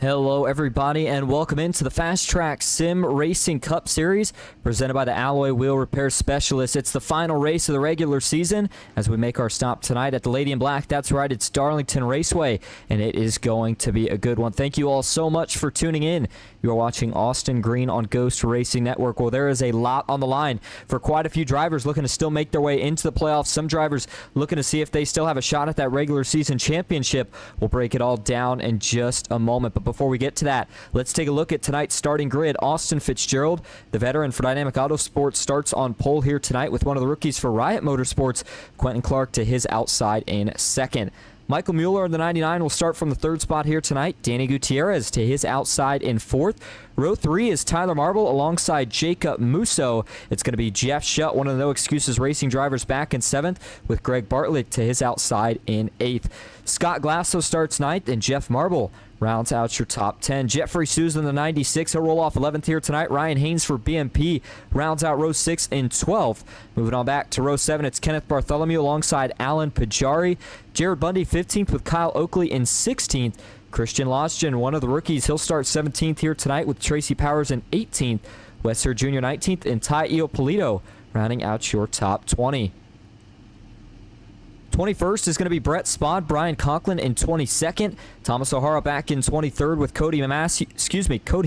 Hello everybody and welcome into the FastTrack Sim Racing Cup Series presented by the Alloy Wheel Repair Specialists. It's the final race of the regular season as we make our stop tonight at the Lady in Black. That's right, it's Darlington Raceway and it is going to be a good one. Thank you all so much for tuning in. You are watching Austin Green on Ghost Racing Network. Well, there is a lot on the line for quite a few drivers looking to still make their way into the playoffs. Some drivers looking to see if they still have a shot at that regular season championship. We'll break it all down in just a moment. But before we get to that, let's take a look at tonight's starting grid. Austin Fitzgerald, the veteran for Dynamic Autosports, starts on pole here tonight with one of the rookies for Riot Motorsports, Quentin Clark, to his outside in second. Michael Mueller in the 99 will start from the third spot here tonight. Danny Gutierrez to his outside in fourth. Row 3 is Tyler Marble alongside Jacob Musso. It's going to be Jeff Shutt, one of the No Excuses Racing drivers, back in seventh, with Greg Bartlett to his outside in eighth. Scott Glasso starts ninth, and Jeff Marble rounds out your top 10. Jeffrey Souza in the 96. He'll roll off 11th here tonight. Ryan Haynes for BMP rounds out row 6 in 12th. Moving on back to row 7, it's Kenneth Bartholomew alongside Alan Pajari. Jared Bundy 15th with Kyle Oakley in 16th. Christian Lostgen, one of the rookies, he'll start 17th here tonight with Tracy Powers in 18th. Wester Jr. 19th, and Ty Iopolito rounding out your top 20. 21st is going to be Brett Spod, Brian Conklin in 22nd. Thomas O'Hara back in 23rd with Cody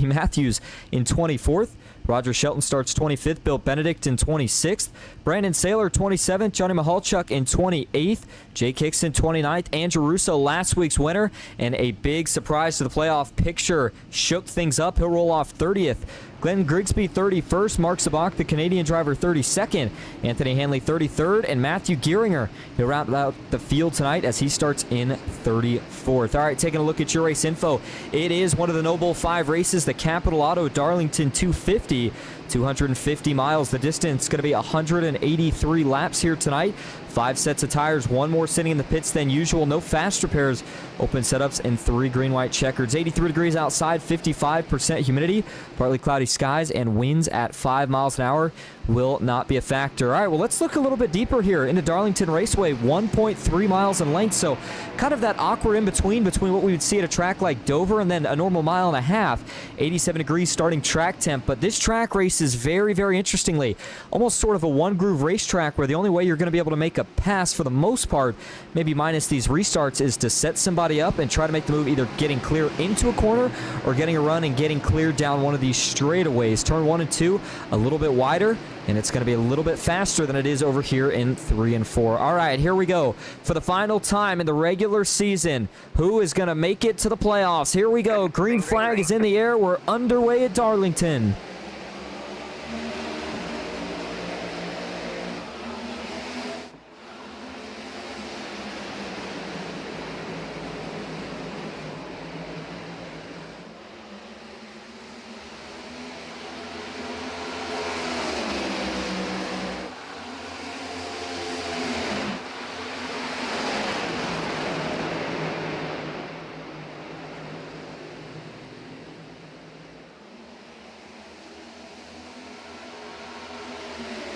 Matthews in 24th. Roger Shelton starts 25th. Bill Benedict in 26th. Brandon Saylor 27th. Johnny Mahalchuk in 28th. Jake Hickson 29th. Andrew Russo, last week's winner, and a big surprise to the playoff picture. Shook things up. He'll roll off 30th. Glenn Grigsby 31st, Mark Sabak, the Canadian driver, 32nd, Anthony Hanley 33rd, and Matthew Geiringer, he'll round out the field tonight as he starts in 34th. All right, taking a look at your race info. It is one of the Noble 5 races, the Capitol Auto Darlington 250. 250 miles. The distance going to be 183 laps here tonight. 5 sets of tires, 1 more sitting in the pits than usual. No fast repairs, open setups, and 3 green-white checkers. 83 degrees outside, 55% humidity, partly cloudy skies, and winds at 5 miles an hour will not be a factor. All right, well, let's look a little bit deeper here into Darlington Raceway, 1.3 miles in length, so kind of that awkward in-between between what we would see at a track like Dover and then a normal mile and a half. 87 degrees starting track temp, but this track race is very, very interestingly almost sort of a one-groove racetrack where the only way you're going to be able to make a pass for the most part, maybe minus these restarts, is to set somebody up and try to make the move either getting clear into a corner or getting a run and getting clear down one of these straightaways. Turn 1 and 2 a little bit wider, and it's going to be a little bit faster than it is over here in 3 and 4. All right, here we go. For the final time in the regular season, who is going to make it to the playoffs? Here we go. Green flag is in the air. We're underway at Darlington.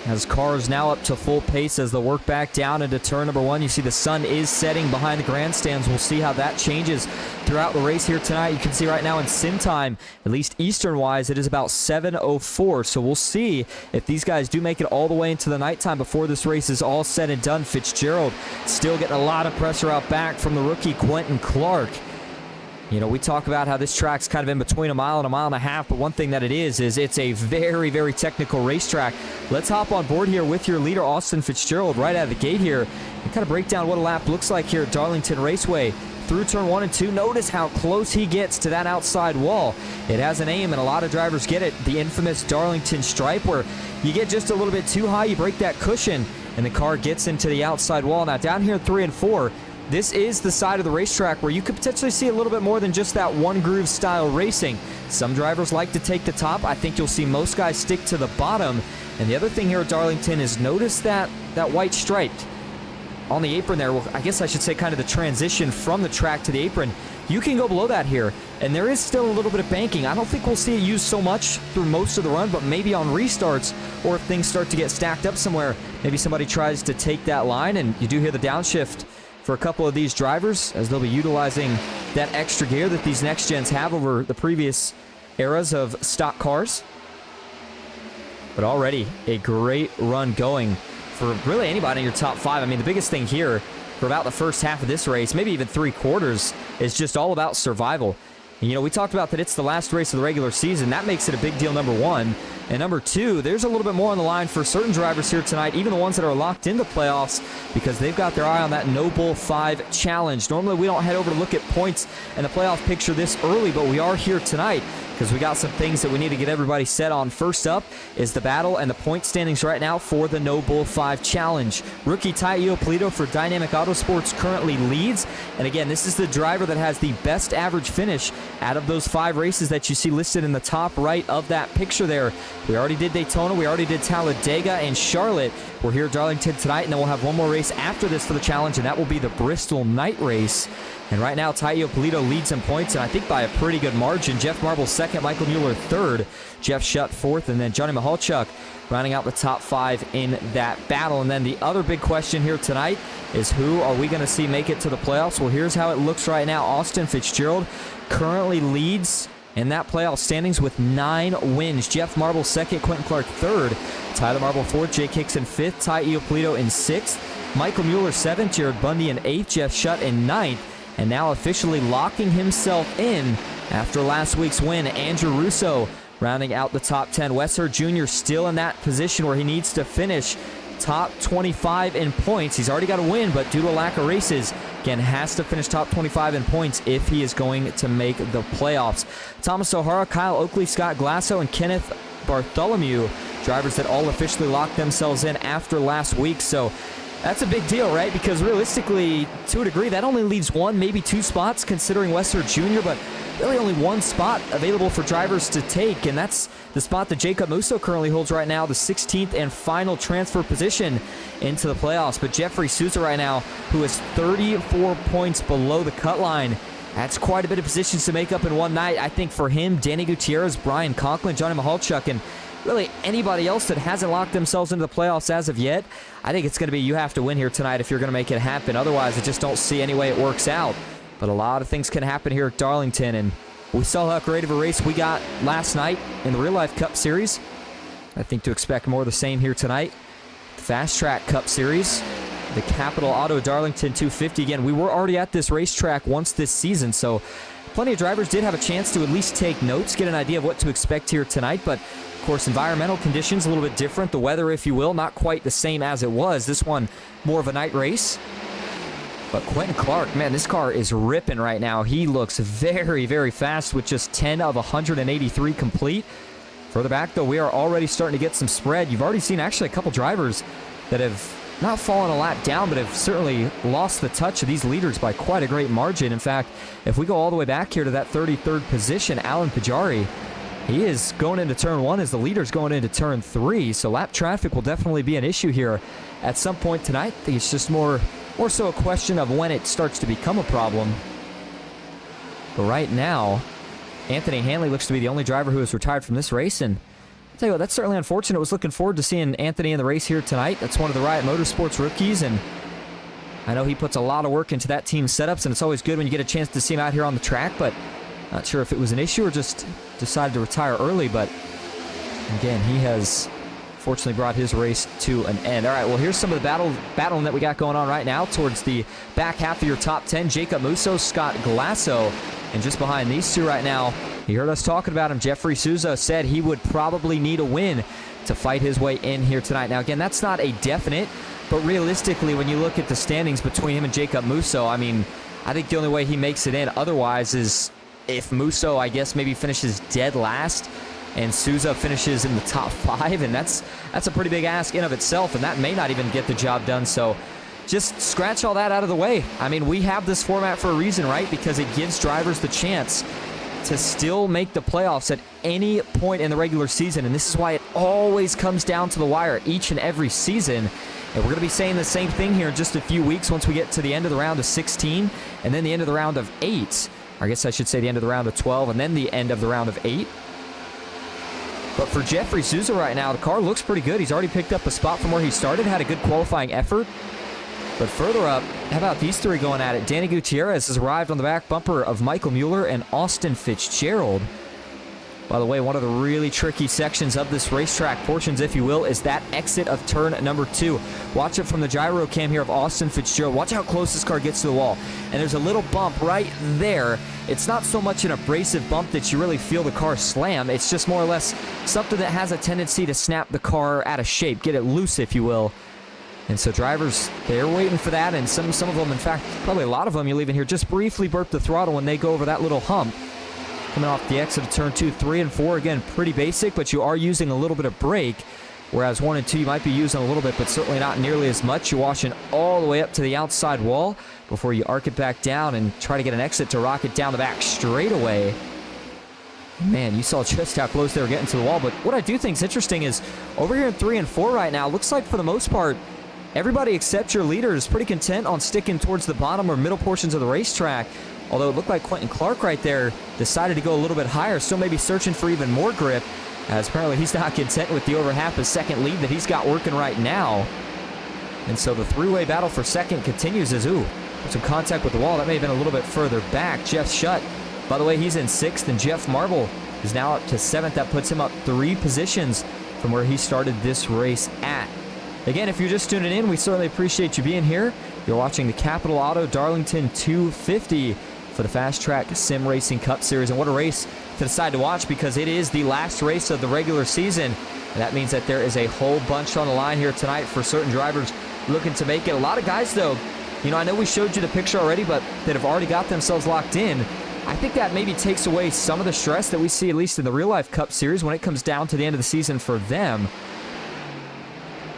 As cars now up to full pace as they'll work back down into turn number 1. You see the sun is setting behind the grandstands. We'll see how that changes throughout the race here tonight. You can see right now in sim time, at least Eastern-wise, it is about 7:04. So we'll see if these guys do make it all the way into the nighttime before this race is all said and done. Fitzgerald still getting a lot of pressure out back from the rookie Quentin Clark. You know, we talk about how this track's kind of in between a mile and a half, but one thing that it is it's a very, very technical racetrack. Let's hop on board here with your leader, Austin Fitzgerald, right out of the gate here, and kind of break down what a lap looks like here at Darlington Raceway. Through turn 1 and 2, notice how close he gets to that outside wall. It has an aim, and a lot of drivers get it, the infamous Darlington stripe, where you get just a little bit too high, you break that cushion, and the car gets into the outside wall. Now, down here in 3 and 4, this is the side of the racetrack where you could potentially see a little bit more than just that one groove style racing. Some drivers like to take the top. I think you'll see most guys stick to the bottom. And the other thing here at Darlington is notice that white stripe on the apron there. Well, I guess I should say kind of the transition from the track to the apron. You can go below that here, and there is still a little bit of banking. I don't think we'll see it used so much through most of the run, but maybe on restarts or if things start to get stacked up somewhere, maybe somebody tries to take that line, and you do hear the downshift for a couple of these drivers, as they'll be utilizing that extra gear that these next gens have over the previous eras of stock cars. But already a great run going for really anybody in your top 5. I mean, the biggest thing here for about the first half of this race, maybe even 3/4, is just all about survival. And, you know, we talked about that it's the last race of the regular season. That makes it a big deal, number 1. And number 2, there's a little bit more on the line for certain drivers here tonight, even the ones that are locked into playoffs, because they've got their eye on that No Bull 5 challenge. Normally, we don't head over to look at points and the playoff picture this early, but we are here tonight because we got some things that we need to get everybody set on. First up is the battle and the point standings right now for the No Bull 5 challenge. Rookie Taio Polito for Dynamic Autosports currently leads. And again, this is the driver that has the best average finish out of those 5 races that you see listed in the top right of that picture there. We already did Daytona, we already did Talladega and Charlotte. We're here at Darlington tonight, and then we'll have one more race after this for the challenge, and that will be the Bristol night race. And right now, Taio Polito leads in points, and I think by a pretty good margin. Jeff Marble second, Michael Mueller third, Jeff Shutt fourth, and then Johnny Mahalchuk rounding out the top 5 in that battle. And then the other big question here tonight is who are we going to see make it to the playoffs? Well, here's how it looks right now. Austin Fitzgerald currently leads in that playoff standings with 9 wins. Jeff Marble second, Quentin Clark third, Tyler Marble fourth, Jake Hickson fifth, Taio Polito in 6th, Michael Mueller 7th, Jared Bundy in 8th, Jeff Shutt in 9th, and now officially locking himself in after last week's win, Andrew Russo rounding out the top 10. Wesser Jr. still in that position where he needs to finish top 25 in points. He's already got a win, but due to a lack of races, again, has to finish top 25 in points if he is going to make the playoffs. Thomas O'Hara, Kyle Oakley, Scott Glasso, and Kenneth Bartholomew, drivers that all officially locked themselves in after last week. So that's a big deal, right? Because realistically, to a degree, that only leaves 1, maybe 2 spots, considering Wesser Jr., but really only 1 spot available for drivers to take, and that's the spot that Jacob Musso currently holds right now, the 16th and final transfer position into the playoffs. But Jeffrey Souza right now, who is 34 points below the cut line, that's quite a bit of positions to make up in one night. I think for him, Danny Gutierrez, Brian Conklin, Johnny Mahalchuk, and really anybody else that hasn't locked themselves into the playoffs as of yet, I think it's going to be you have to win here tonight if you're going to make it happen. Otherwise, I just don't see any way it works out. But a lot of things can happen here at Darlington, and we saw how great of a race we got last night in the Real Life Cup Series. I think to expect more of the same here tonight. The FastTrack Cup Series, the Capitol Auto Darlington 250. Again, we were already at this racetrack once this season, so plenty of drivers did have a chance to at least take notes, get an idea of what to expect here tonight. But of course, environmental conditions a little bit different. The weather, if you will, not quite the same as it was. This one, more of a night race. But Quentin Clark, man, this car is ripping right now. He looks very, very fast with just 10 of 183 complete. Further back, though, we are already starting to get some spread. You've already seen actually a couple drivers that have not fallen a lap down, but have certainly lost the touch of these leaders by quite a great margin. In fact, if we go all the way back here to that 33rd position, Alan Pajari, he is going into turn 1 as the leader's going into turn 3. So lap traffic will definitely be an issue here at some point tonight. I think it's just more so a question of when it starts to become a problem. But right now, Anthony Hanley looks to be the only driver who has retired from this race. And I'll tell you what, that's certainly unfortunate. I was looking forward to seeing Anthony in the race here tonight. That's one of the Riot Motorsports rookies, and I know he puts a lot of work into that team's setups, and it's always good when you get a chance to see him out here on the track, but not sure if it was an issue or just decided to retire early. But again, he has fortunately brought his race to an end. All right, well, here's some of the battling that we got going on right now towards the back half of your top 10. Jacob Musso, Scott Glasso, and just behind these two right now, you heard us talking about him. Jeffrey Souza said he would probably need a win to fight his way in here tonight. Now, again, that's not a definite, but realistically, when you look at the standings between him and Jacob Musso, I mean, I think the only way he makes it in otherwise is if Musso, I guess, maybe finishes dead last and Souza finishes in the top 5, and that's a pretty big ask in of itself, and that may not even get the job done. So just scratch all that out of the way. I mean, we have this format for a reason, right? Because it gives drivers the chance to still make the playoffs at any point in the regular season, and this is why it always comes down to the wire each and every season. And we're going to be saying the same thing here in just a few weeks once we get to the end of the round of 16 and then the end of the round of 8. I guess I should say the end of the round of 12 and then the end of the round of 8. But for Jeffrey Souza right now, the car looks pretty good. He's already picked up a spot from where he started, had a good qualifying effort. But further up, how about these three going at it? Danny Gutierrez has arrived on the back bumper of Michael Mueller and Austin Fitzgerald. By the way, one of the really tricky sections of this racetrack, portions if you will, is that exit of turn number 2. Watch it from the gyro cam here of Austin Fitzgerald. Watch how close this car gets to the wall. And there's a little bump right there. It's not so much an abrasive bump that you really feel the car slam. It's just more or less something that has a tendency to snap the car out of shape, get it loose if you will. And so drivers, they're waiting for that, and some of them, in fact, probably a lot of them, you'll even hear just briefly burp the throttle when they go over that little hump. Coming off the exit of turn 2, 3, and 4, again, pretty basic, but you are using a little bit of brake, whereas 1 and 2 you might be using a little bit, but certainly not nearly as much. You're washing all the way up to the outside wall before you arc it back down and try to get an exit to rock it down the back straightaway. Man, you saw just how close they were getting to the wall, but what I do think is interesting is over here in 3 and 4 right now, looks like for the most part, everybody except your leader is pretty content on sticking towards the bottom or middle portions of the racetrack. Although it looked like Quentin Clark right there decided to go a little bit higher, still maybe searching for even more grip, as apparently he's not content with the over half a second lead that he's got working right now. And so the three-way battle for second continues as, some contact with the wall. That may have been a little bit further back. Jeff Shutt, by the way, he's in 6th, and Jeff Marble is now up to 7th. That puts him up 3 positions from where he started this race at. Again, if you're just tuning in, we certainly appreciate you being here. You're watching the Capitol Auto Darlington 250 for the FastTrack Sim Racing Cup Series. And what a race to decide to watch, because it is the last race of the regular season. And that means that there is a whole bunch on the line here tonight for certain drivers looking to make it. A lot of guys, though, I know we showed you the picture already, but that have already got themselves locked in. I think that maybe takes away some of the stress that we see, at least in the real-life Cup Series, when it comes down to the end of the season for them.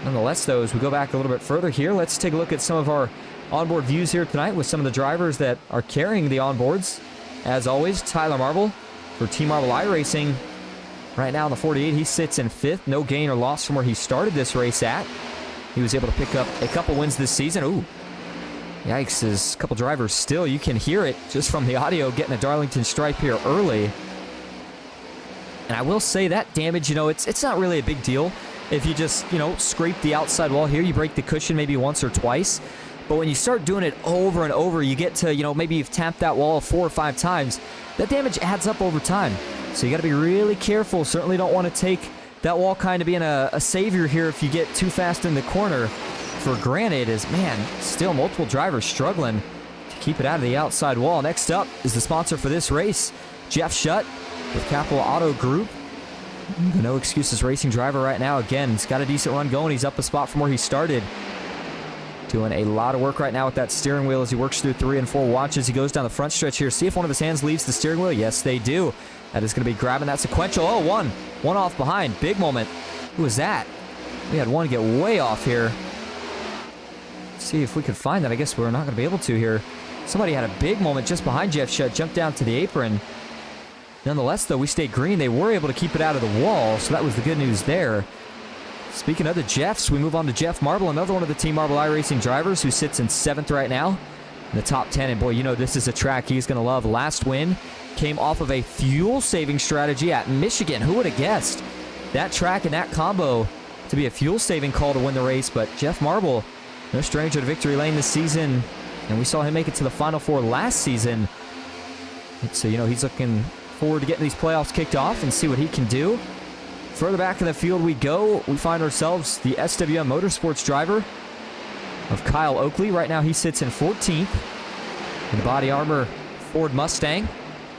Nonetheless, though, as we go back a little bit further here, let's take a look at some of our onboard views here tonight with some of the drivers that are carrying the onboards. As always, Tyler Marble for Team Marble iRacing. Right now in the 48, he sits in 5th. No gain or loss from where he started this race at. He was able to pick up a couple wins this season. Yikes, there's a couple drivers still. You can hear it just from the audio getting a Darlington stripe here early. And I will say that damage, it's not really a big deal. If you just, scrape the outside wall here, you break the cushion maybe once or twice. But when you start doing it over and over, you get to, maybe you've tapped that wall 4 or 5 times. That damage adds up over time. So you got to be really careful. Certainly don't want to take that wall kind of being a savior here if you get too fast in the corner for granted. As, man, still multiple drivers struggling to keep it out of the outside wall. Next up is the sponsor for this race, Jeff Shutt with Capitol Auto Group. The No Excuses Racing driver right now. Again, he's got a decent run going. He's up a spot from where he started. Doing a lot of work right now with that steering wheel as he works through 3 and 4. Watch as he goes down the front stretch here. See if one of his hands leaves the steering wheel. Yes, they do. That is going to be grabbing that sequential. One off behind. Big moment. Who was that? We had one get way off here. Let's see if we could find that. I guess we're not going to be able to here. Somebody had a big moment just behind Jeff Shutt. Jumped down to the apron. Nonetheless, though, we stayed green. They were able to keep it out of the wall, so that was the good news there. Speaking of the Jeffs, we move on to Jeff Marble, another one of the Team Marble iRacing drivers who sits in 7th right now in the top 10. And boy, this is a track he's going to love. Last win came off of a fuel-saving strategy at Michigan. Who would have guessed that track and that combo to be a fuel-saving call to win the race? But Jeff Marble, no stranger to victory lane this season, and we saw him make it to the Final Four last season. So, he's looking forward to getting these playoffs kicked off and see what he can do. Further back in the field we go. We find ourselves the SWM Motorsports driver of Kyle Oakley. Right now he sits in 14th in the body armor Ford Mustang.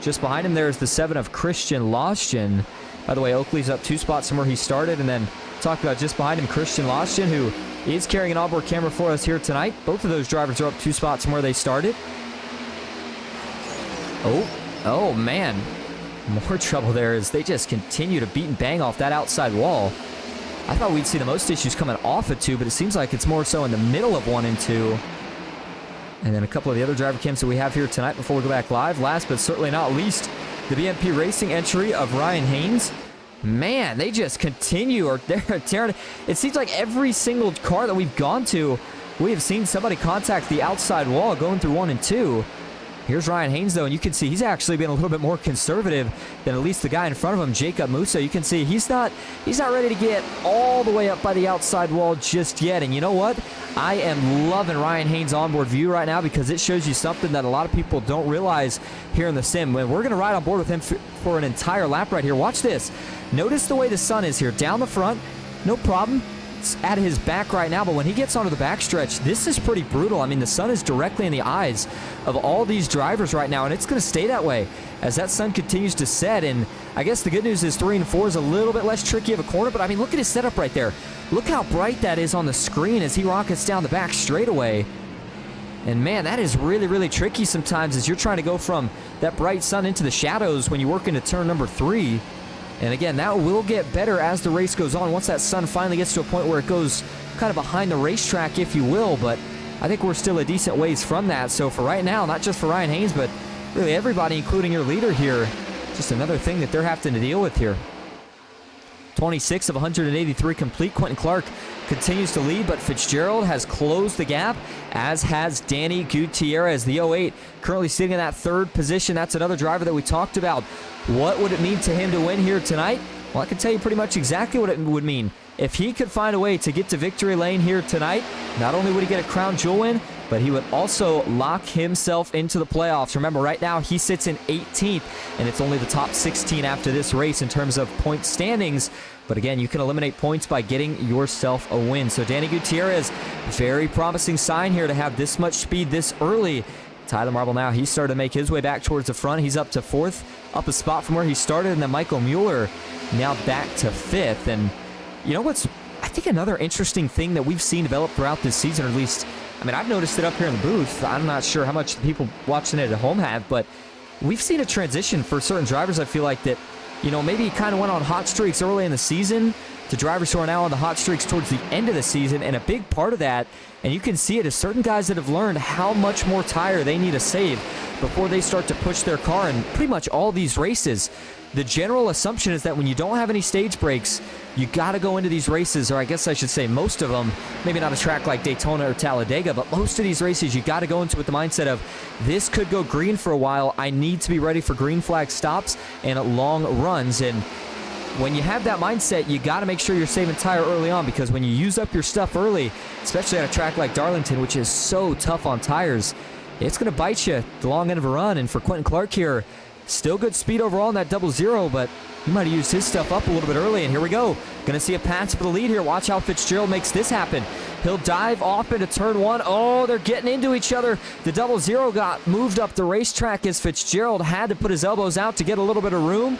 Just behind him there is the 7 of Christian Lostian. By the way, Oakley's up 2 spots from where he started. And then talk about just behind him Christian Lostian, who is carrying an onboard camera for us here tonight. Both of those drivers are up 2 spots from where they started. Oh man. More trouble there as they just continue to beat and bang off that outside wall. I thought we'd see the most issues coming off of 2, but it seems like it's more so in the middle of 1 and 2. And then a couple of the other driver cams that we have here tonight before we go back live. Last but certainly not least, the BMP Racing entry of Ryan Haynes. Man, they just continue, or they're tearing it. It seems like every single car that we've gone to, we have seen somebody contact the outside wall going through 1 and 2. Here's Ryan Haynes, though, and you can see he's actually been a little bit more conservative than at least the guy in front of him, Jacob Musa. You can see he's not ready to get all the way up by the outside wall just yet. And you know what? I am loving Ryan Haynes' onboard view right now because it shows you something that a lot of people don't realize here in the sim. When we're going to ride on board with him for an entire lap right here. Watch this. Notice the way the sun is here. Down the front, no problem. At his back right now, but when he gets onto the backstretch, this is pretty brutal. I mean, the sun is directly in the eyes of all these drivers right now, and it's going to stay that way as that sun continues to set. And I guess the good news is 3 and 4 is a little bit less tricky of a corner, but I mean, look at his setup right there. Look how bright that is on the screen as he rockets down the back straightaway. And man, that is really, really tricky sometimes as you're trying to go from that bright sun into the shadows when you work into turn number 3. And again, that will get better as the race goes on. Once that sun finally gets to a point where it goes kind of behind the racetrack, if you will. But I think we're still a decent ways from that. So for right now, not just for Ryan Haynes, but really everybody, including your leader here, just another thing that they're having to deal with here. 26 of 183 complete. Quentin Clark continues to lead, but Fitzgerald has closed the gap, as has Danny Gutierrez, the 08, currently sitting in that 3rd position. That's another driver that we talked about. What would it mean to him to win here tonight? Well, I can tell you pretty much exactly what it would mean. If he could find a way to get to victory lane here tonight, not only would he get a crown jewel win, but he would also lock himself into the playoffs. Remember, right now he sits in 18th, and it's only the top 16 after this race in terms of point standings. But again, you can eliminate points by getting yourself a win. So Danny Gutierrez, very promising sign here to have this much speed this early. Tyler Marble now, he's starting to make his way back towards the front. He's up to 4th, up a spot from where he started. And then Michael Mueller now back to 5th. And you know what's, I think another interesting thing that we've seen develop throughout this season, or at least, I mean, I've noticed it up here in the booth. I'm not sure how much the people watching it at home have, but we've seen a transition for certain drivers, I feel like, that, you know, maybe kind of went on hot streaks early in the season to drivers who are now on the hot streaks towards the end of the season. And a big part of that, and you can see it, is certain guys that have learned how much more tire they need to save before they start to push their car in pretty much all these races. The general assumption is that when you don't have any stage breaks, you got to go into these races, or I guess I should say most of them, maybe not a track like Daytona or Talladega, but most of these races you got to go into with the mindset of, this could go green for a while. I need to be ready for green flag stops and long runs. And when you have that mindset, you got to make sure you're saving tire early on, because when you use up your stuff early, especially at a track like Darlington, which is so tough on tires, it's going to bite you the long end of a run. And for Quentin Clark here, still good speed overall in that 00, but he might have used his stuff up a little bit early. And here we go. Going to see a pass for the lead here. Watch how Fitzgerald makes this happen. He'll dive off into turn 1. Oh, they're getting into each other. The 00 got moved up the racetrack as Fitzgerald had to put his elbows out to get a little bit of room.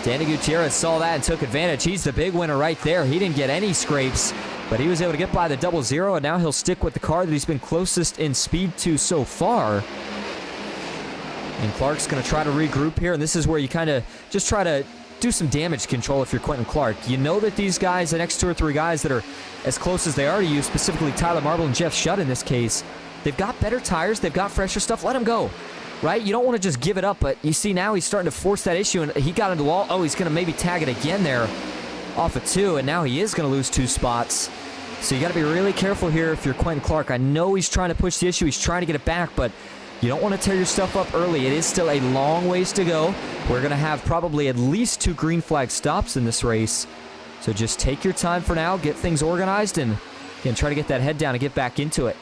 Danny Gutierrez saw that and took advantage. He's the big winner right there. He didn't get any scrapes, but he was able to get by the 00, and now he'll stick with the car that he's been closest in speed to so far. And Clark's going to try to regroup here, and this is where you kind of just try to do some damage control if you're Quentin Clark. You know that these guys, the next 2 or 3 guys that are as close as they are to you, specifically Tyler Marble and Jeff Shutt in this case, they've got better tires, they've got fresher stuff. Let them go, right? You don't want to just give it up, but you see now he's starting to force that issue, and he got into the wall. Oh, he's going to maybe tag it again there off of 2, and now he is going to lose 2 spots. So you got to be really careful here if you're Quentin Clark. I know he's trying to push the issue, he's trying to get it back, but you don't want to tear your stuff up early. It is still a long ways to go. We're going to have probably at least 2 green flag stops in this race. So just take your time for now, get things organized, and again, try to get that head down and get back into it.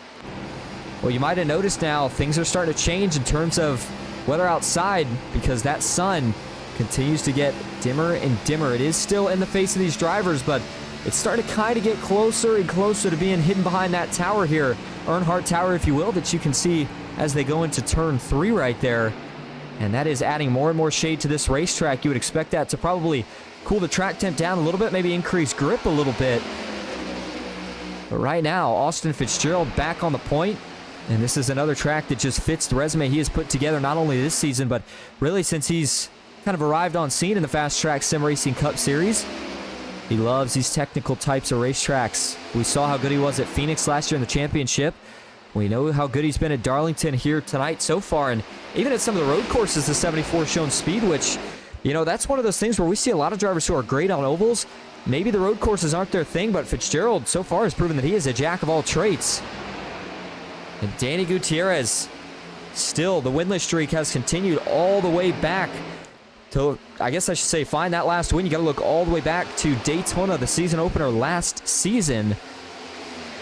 Well, you might have noticed now things are starting to change in terms of weather outside, because that sun continues to get dimmer and dimmer. It is still in the face of these drivers, but it's starting to kind of get closer and closer to being hidden behind that tower here, Earnhardt Tower, if you will, that you can see as they go into turn 3 right there. And that is adding more and more shade to this racetrack. You would expect that to probably cool the track temp down a little bit, maybe increase grip a little bit. But right now, Austin Fitzgerald back on the point. And this is another track that just fits the resume he has put together, not only this season, but really since he's kind of arrived on scene in the FastTrack Sim Racing Cup Series. He loves these technical types of racetracks. We saw how good he was at Phoenix last year in the championship. We know how good he's been at Darlington here tonight so far, and even at some of the road courses, the 74 shown speed, which, you know, that's one of those things where we see a lot of drivers who are great on ovals. Maybe the road courses aren't their thing, but Fitzgerald so far has proven that he is a jack of all trades. And Danny Gutierrez Still, the winless streak has continued all the way back to, I guess I should say, find that last win. You got to look all the way back to Daytona, the season opener last season.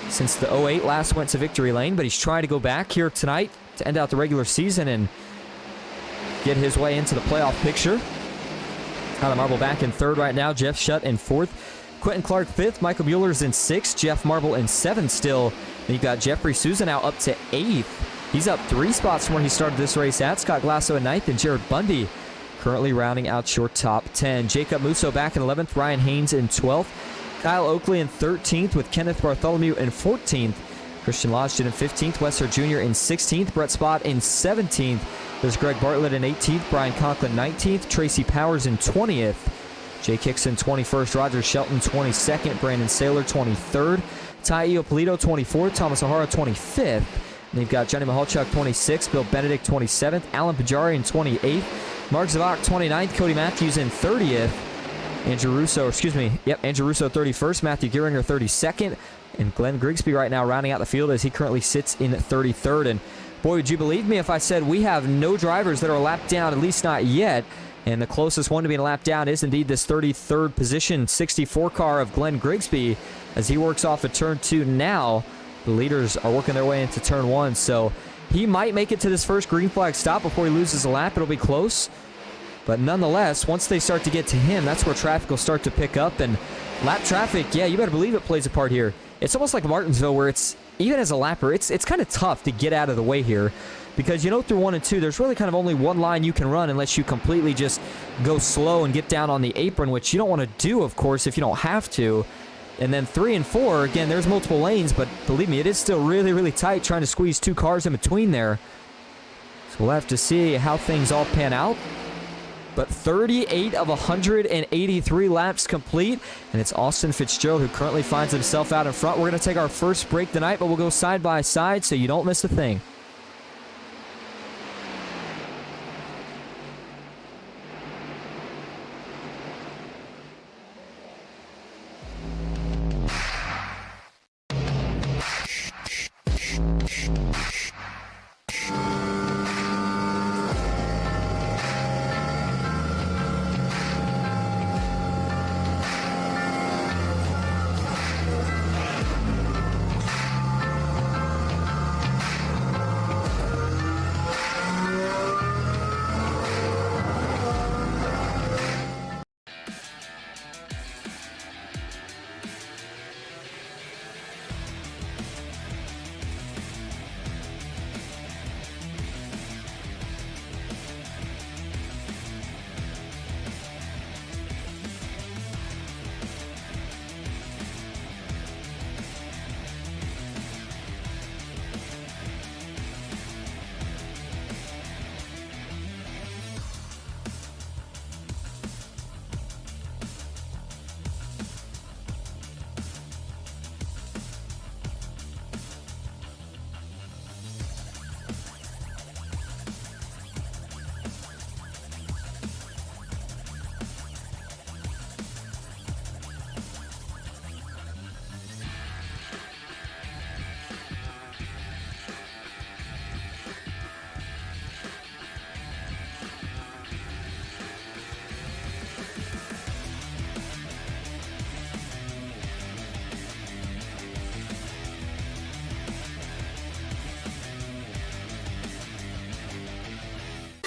Since the 08 last went to victory lane, but he's trying to go back here tonight to end out the regular season and get his way into the playoff picture. Tyler Marble back in third right now. Jeff Shutt in fourth. Quentin Clark fifth. Michael Mueller's in sixth. Jeff Marble in seventh still. Then you've got Jeffrey Souza now up to eighth. He's up 3 spots from where he started this race at. Scott Glasso in ninth, and Jared Bundy currently rounding out your top 10. Jacob Musso back in 11th. Ryan Haynes in 12th. Kyle Oakley in 13th with Kenneth Bartholomew in 14th. Christian Lodgett in 15th. Wesser Jr. in 16th. Brett Spott in 17th. There's Greg Bartlett in 18th. Brian Conklin 19th. Tracy Powers in 20th. Jake Hickson 21st. Roger Shelton 22nd. Brandon Saylor 23rd. Ty Iopolito 24th. Thomas O'Hara 25th. And you've got Johnny Mahalchuk 26th. Bill Benedict 27th. Alan Pajari in 28th. Mark Zavak 29th. Cody Matthews in 30th. Andrew Russo 31st. Matthew Geringer 32nd. And Glenn Grigsby right now rounding out the field as he currently sits in 33rd. And boy, would you believe me if I said we have no drivers that are lapped down, at least not yet. And the closest one to being lapped down is indeed this 33rd position 64 car of Glenn Grigsby as he works off of turn 2 now. The leaders are working their way into turn 1, so he might make it to this first green flag stop before he loses a lap. It'll be close. But nonetheless, once they start to get to him, that's where traffic will start to pick up. And lap traffic, yeah, you better believe it plays a part here. It's almost like Martinsville where it's, even as a lapper, it's kind of tough to get out of the way here. Because through 1 and 2, there's really kind of only one line you can run unless you completely just go slow and get down on the apron, which you don't want to do, of course, if you don't have to. And then 3 and 4, again, there's multiple lanes, but believe me, it is still really, really tight trying to squeeze 2 cars in between there. So we'll have to see how things all pan out. But 38 of 183 laps complete, and it's Austin Fitzgerald who currently finds himself out in front. We're going to take our first break tonight, but we'll go side by side so you don't miss a thing.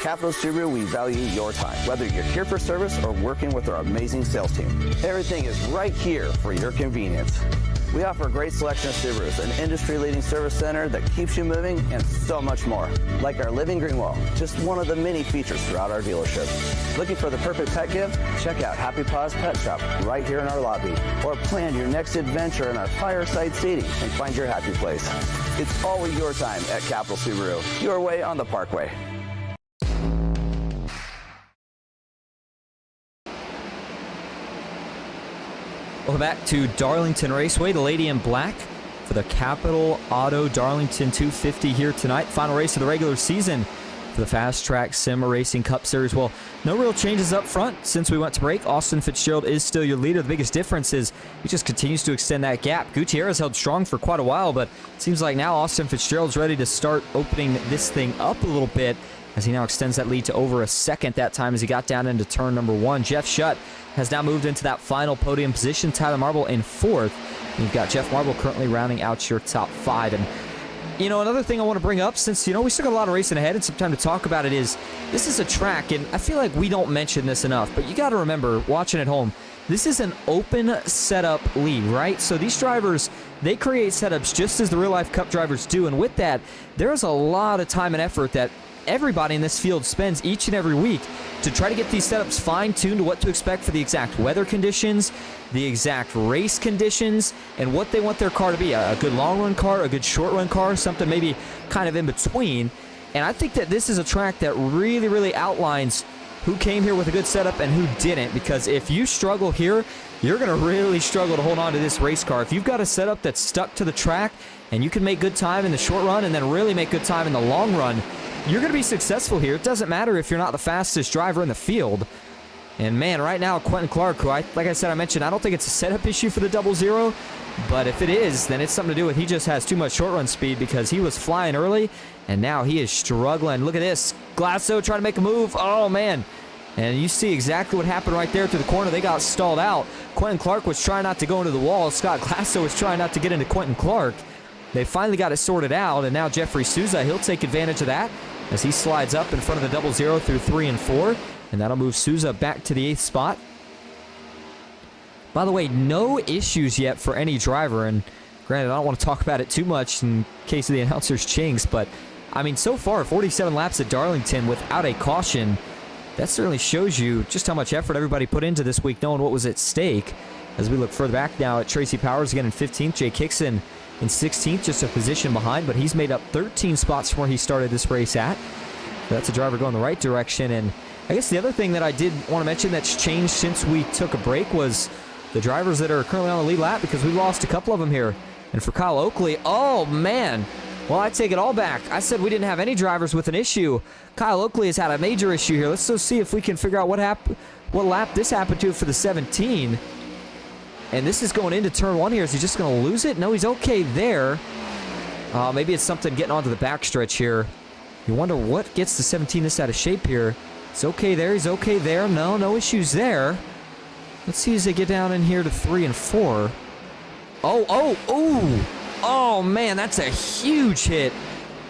Capitol Subaru, we value your time. Whether you're here for service or working with our amazing sales team, everything is right here for your convenience. We offer a great selection of Subarus, an industry-leading service center that keeps you moving, and so much more. Like our living green wall, just one of the many features throughout our dealership. Looking for the perfect pet gift? Check out Happy Paws Pet Shop right here in our lobby. Or plan your next adventure in our fireside seating and find your happy place. It's always your time at Capitol Subaru, your way on the Parkway. Welcome back to Darlington Raceway, the lady in black for the Capitol Auto Darlington 250 here tonight. Final race of the regular season for the FastTrack Sim Racing Cup Series. Well, no real changes up front since we went to break. Austin Fitzgerald is still your leader. The biggest difference is he just continues to extend that gap. Gutierrez held strong for quite a while, but it seems like now Austin Fitzgerald's ready to start opening this thing up a little bit as he now extends that lead to over a second that time as he got down into turn number 1. Jeff Shutt has now moved into that final podium position. Tyler Marble in 4th. And you've got Jeff Marble currently rounding out your top 5. And another thing I want to bring up, since, we still got a lot of racing ahead and some time to talk about it, is this is a track, and I feel like we don't mention this enough, but you got to remember, watching at home, this is an open setup lead, right? So these drivers, they create setups just as the real-life Cup drivers do, and with that, there's a lot of time and effort that everybody in this field spends each and every week to try to get these setups fine-tuned to what to expect for the exact weather conditions, the exact race conditions, and what they want their car to be. A good long-run car, a good short-run car, something maybe kind of in between. And I think that this is a track that really, really outlines who came here with a good setup and who didn't, because if you struggle here, you're going to really struggle to hold on to this race car. If you've got a setup that's stuck to the track and you can make good time in the short run and then really make good time in the long run, you're going to be successful here. It doesn't matter if you're not the fastest driver in the field. And man, right now, Quentin Clark, who like I said, I mentioned, I don't think it's a setup issue for the 00, but if it is, then it's something to do with he just has too much short run speed because he was flying early, and now he is struggling. Look at this. Glasso trying to make a move. Oh, man. And you see exactly what happened right there to the corner. They got stalled out. Quentin Clark was trying not to go into the wall. Scott Glasso was trying not to get into Quentin Clark. They finally got it sorted out, and now Jeffrey Souza, he'll take advantage of that as he slides up in front of the 00 through 3 and 4, and that'll move Souza back to the 8th spot. By the way, no issues yet for any driver, and granted, I don't want to talk about it too much in case of the announcers jinx, but I mean, so far, 47 laps at Darlington without a caution. That certainly shows you just how much effort everybody put into this week, knowing what was at stake. As we look further back now at Tracy Powers again in 15th, Jake Hickson in 16th, just a position behind, but he's made up 13 spots from where he started this race at. So that's a driver going the right direction. And I guess the other thing that I did want to mention that's changed since we took a break was the drivers that are currently on the lead lap, because we lost a couple of them here. And for Kyle Oakley, oh man, well, I take it all back. I said we didn't have any drivers with an issue. Kyle Oakley has had a major issue here. Let's go see if we can figure out what lap this happened to for the 17. And this is going into turn 1 here. Is he just going to lose it? No, he's okay there. Maybe it's something getting onto the backstretch here. You wonder what gets the 17 this out of shape here. It's okay there. He's okay there. No issues there. Let's see as they get down in here to 3 and 4. Oh, man, that's a huge hit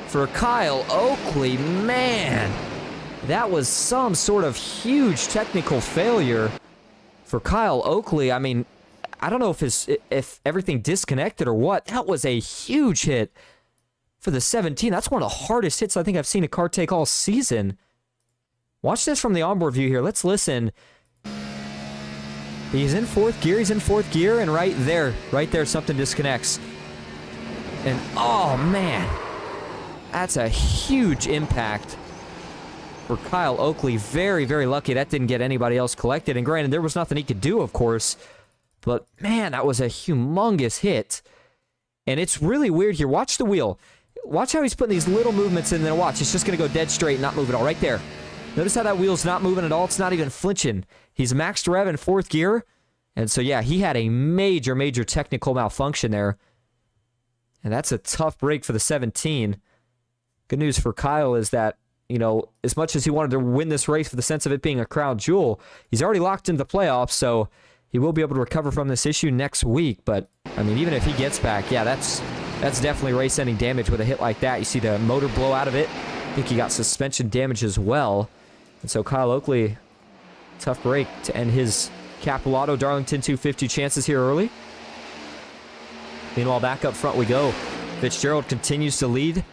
for Kyle Oakley. Man, that was some sort of huge technical failure for Kyle Oakley. I mean, I don't know if everything disconnected or what. That was a huge hit for the 17. That's one of the hardest hits I think I've seen a car take all season. Watch this from the onboard view here. Let's listen. He's in 4th gear. He's in 4th gear, and right there, something disconnects. And, oh, man, that's a huge impact for Kyle Oakley. Very, very lucky that didn't get anybody else collected. And granted, there was nothing he could do, of course. But, man, that was a humongous hit. And it's really weird here. Watch the wheel. Watch how he's putting these little movements in, and then watch. It's just going to go dead straight and not move at all. Right there. Notice how that wheel's not moving at all? It's not even flinching. He's maxed rev in 4th gear. And so, yeah, he had a major, major technical malfunction there. And that's a tough break for the 17. Good news for Kyle is that, as much as he wanted to win this race for the sense of it being a crown jewel, he's already locked into the playoffs, so he will be able to recover from this issue next week. But, I mean, even if he gets back, yeah, that's definitely race-ending damage with a hit like that. You see the motor blow out of it. I think he got suspension damage as well. And so Kyle Oakley, tough break to end his Capitol Auto Darlington 250 chances here early. Meanwhile, back up front we go. Fitzgerald continues to lead.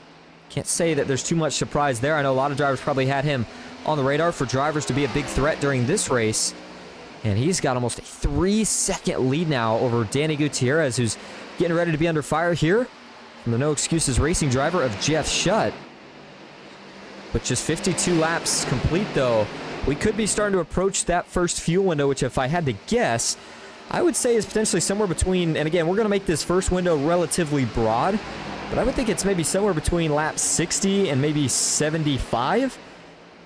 Can't say that there's too much surprise there. I know a lot of drivers probably had him on the radar for drivers to be a big threat during this race. And he's got almost a 3-second lead now over Danny Gutierrez, who's getting ready to be under fire here from the No Excuses Racing driver of Jeff Shutt. With just 52 laps complete, though, we could be starting to approach that first fuel window, which if I had to guess, I would say is potentially somewhere between, and again, we're going to make this first window relatively broad, but I would think it's maybe somewhere between lap 60 and maybe 75.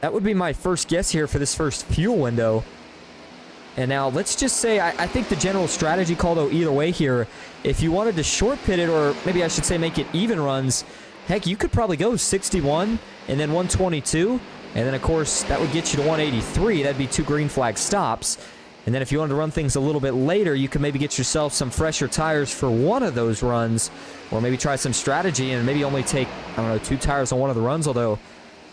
That would be my first guess here for this first fuel window. And now let's just say, I think the general strategy call, though, either way here, if you wanted to short pit it, or maybe I should say make it even runs, heck, you could probably go 61 and then 122. And then, of course, that would get you to 183. That'd be 2 green flag stops. And then if you wanted to run things a little bit later, you could maybe get yourself some fresher tires for one of those runs, or maybe try some strategy and maybe only take, I don't know, 2 tires on one of the runs, although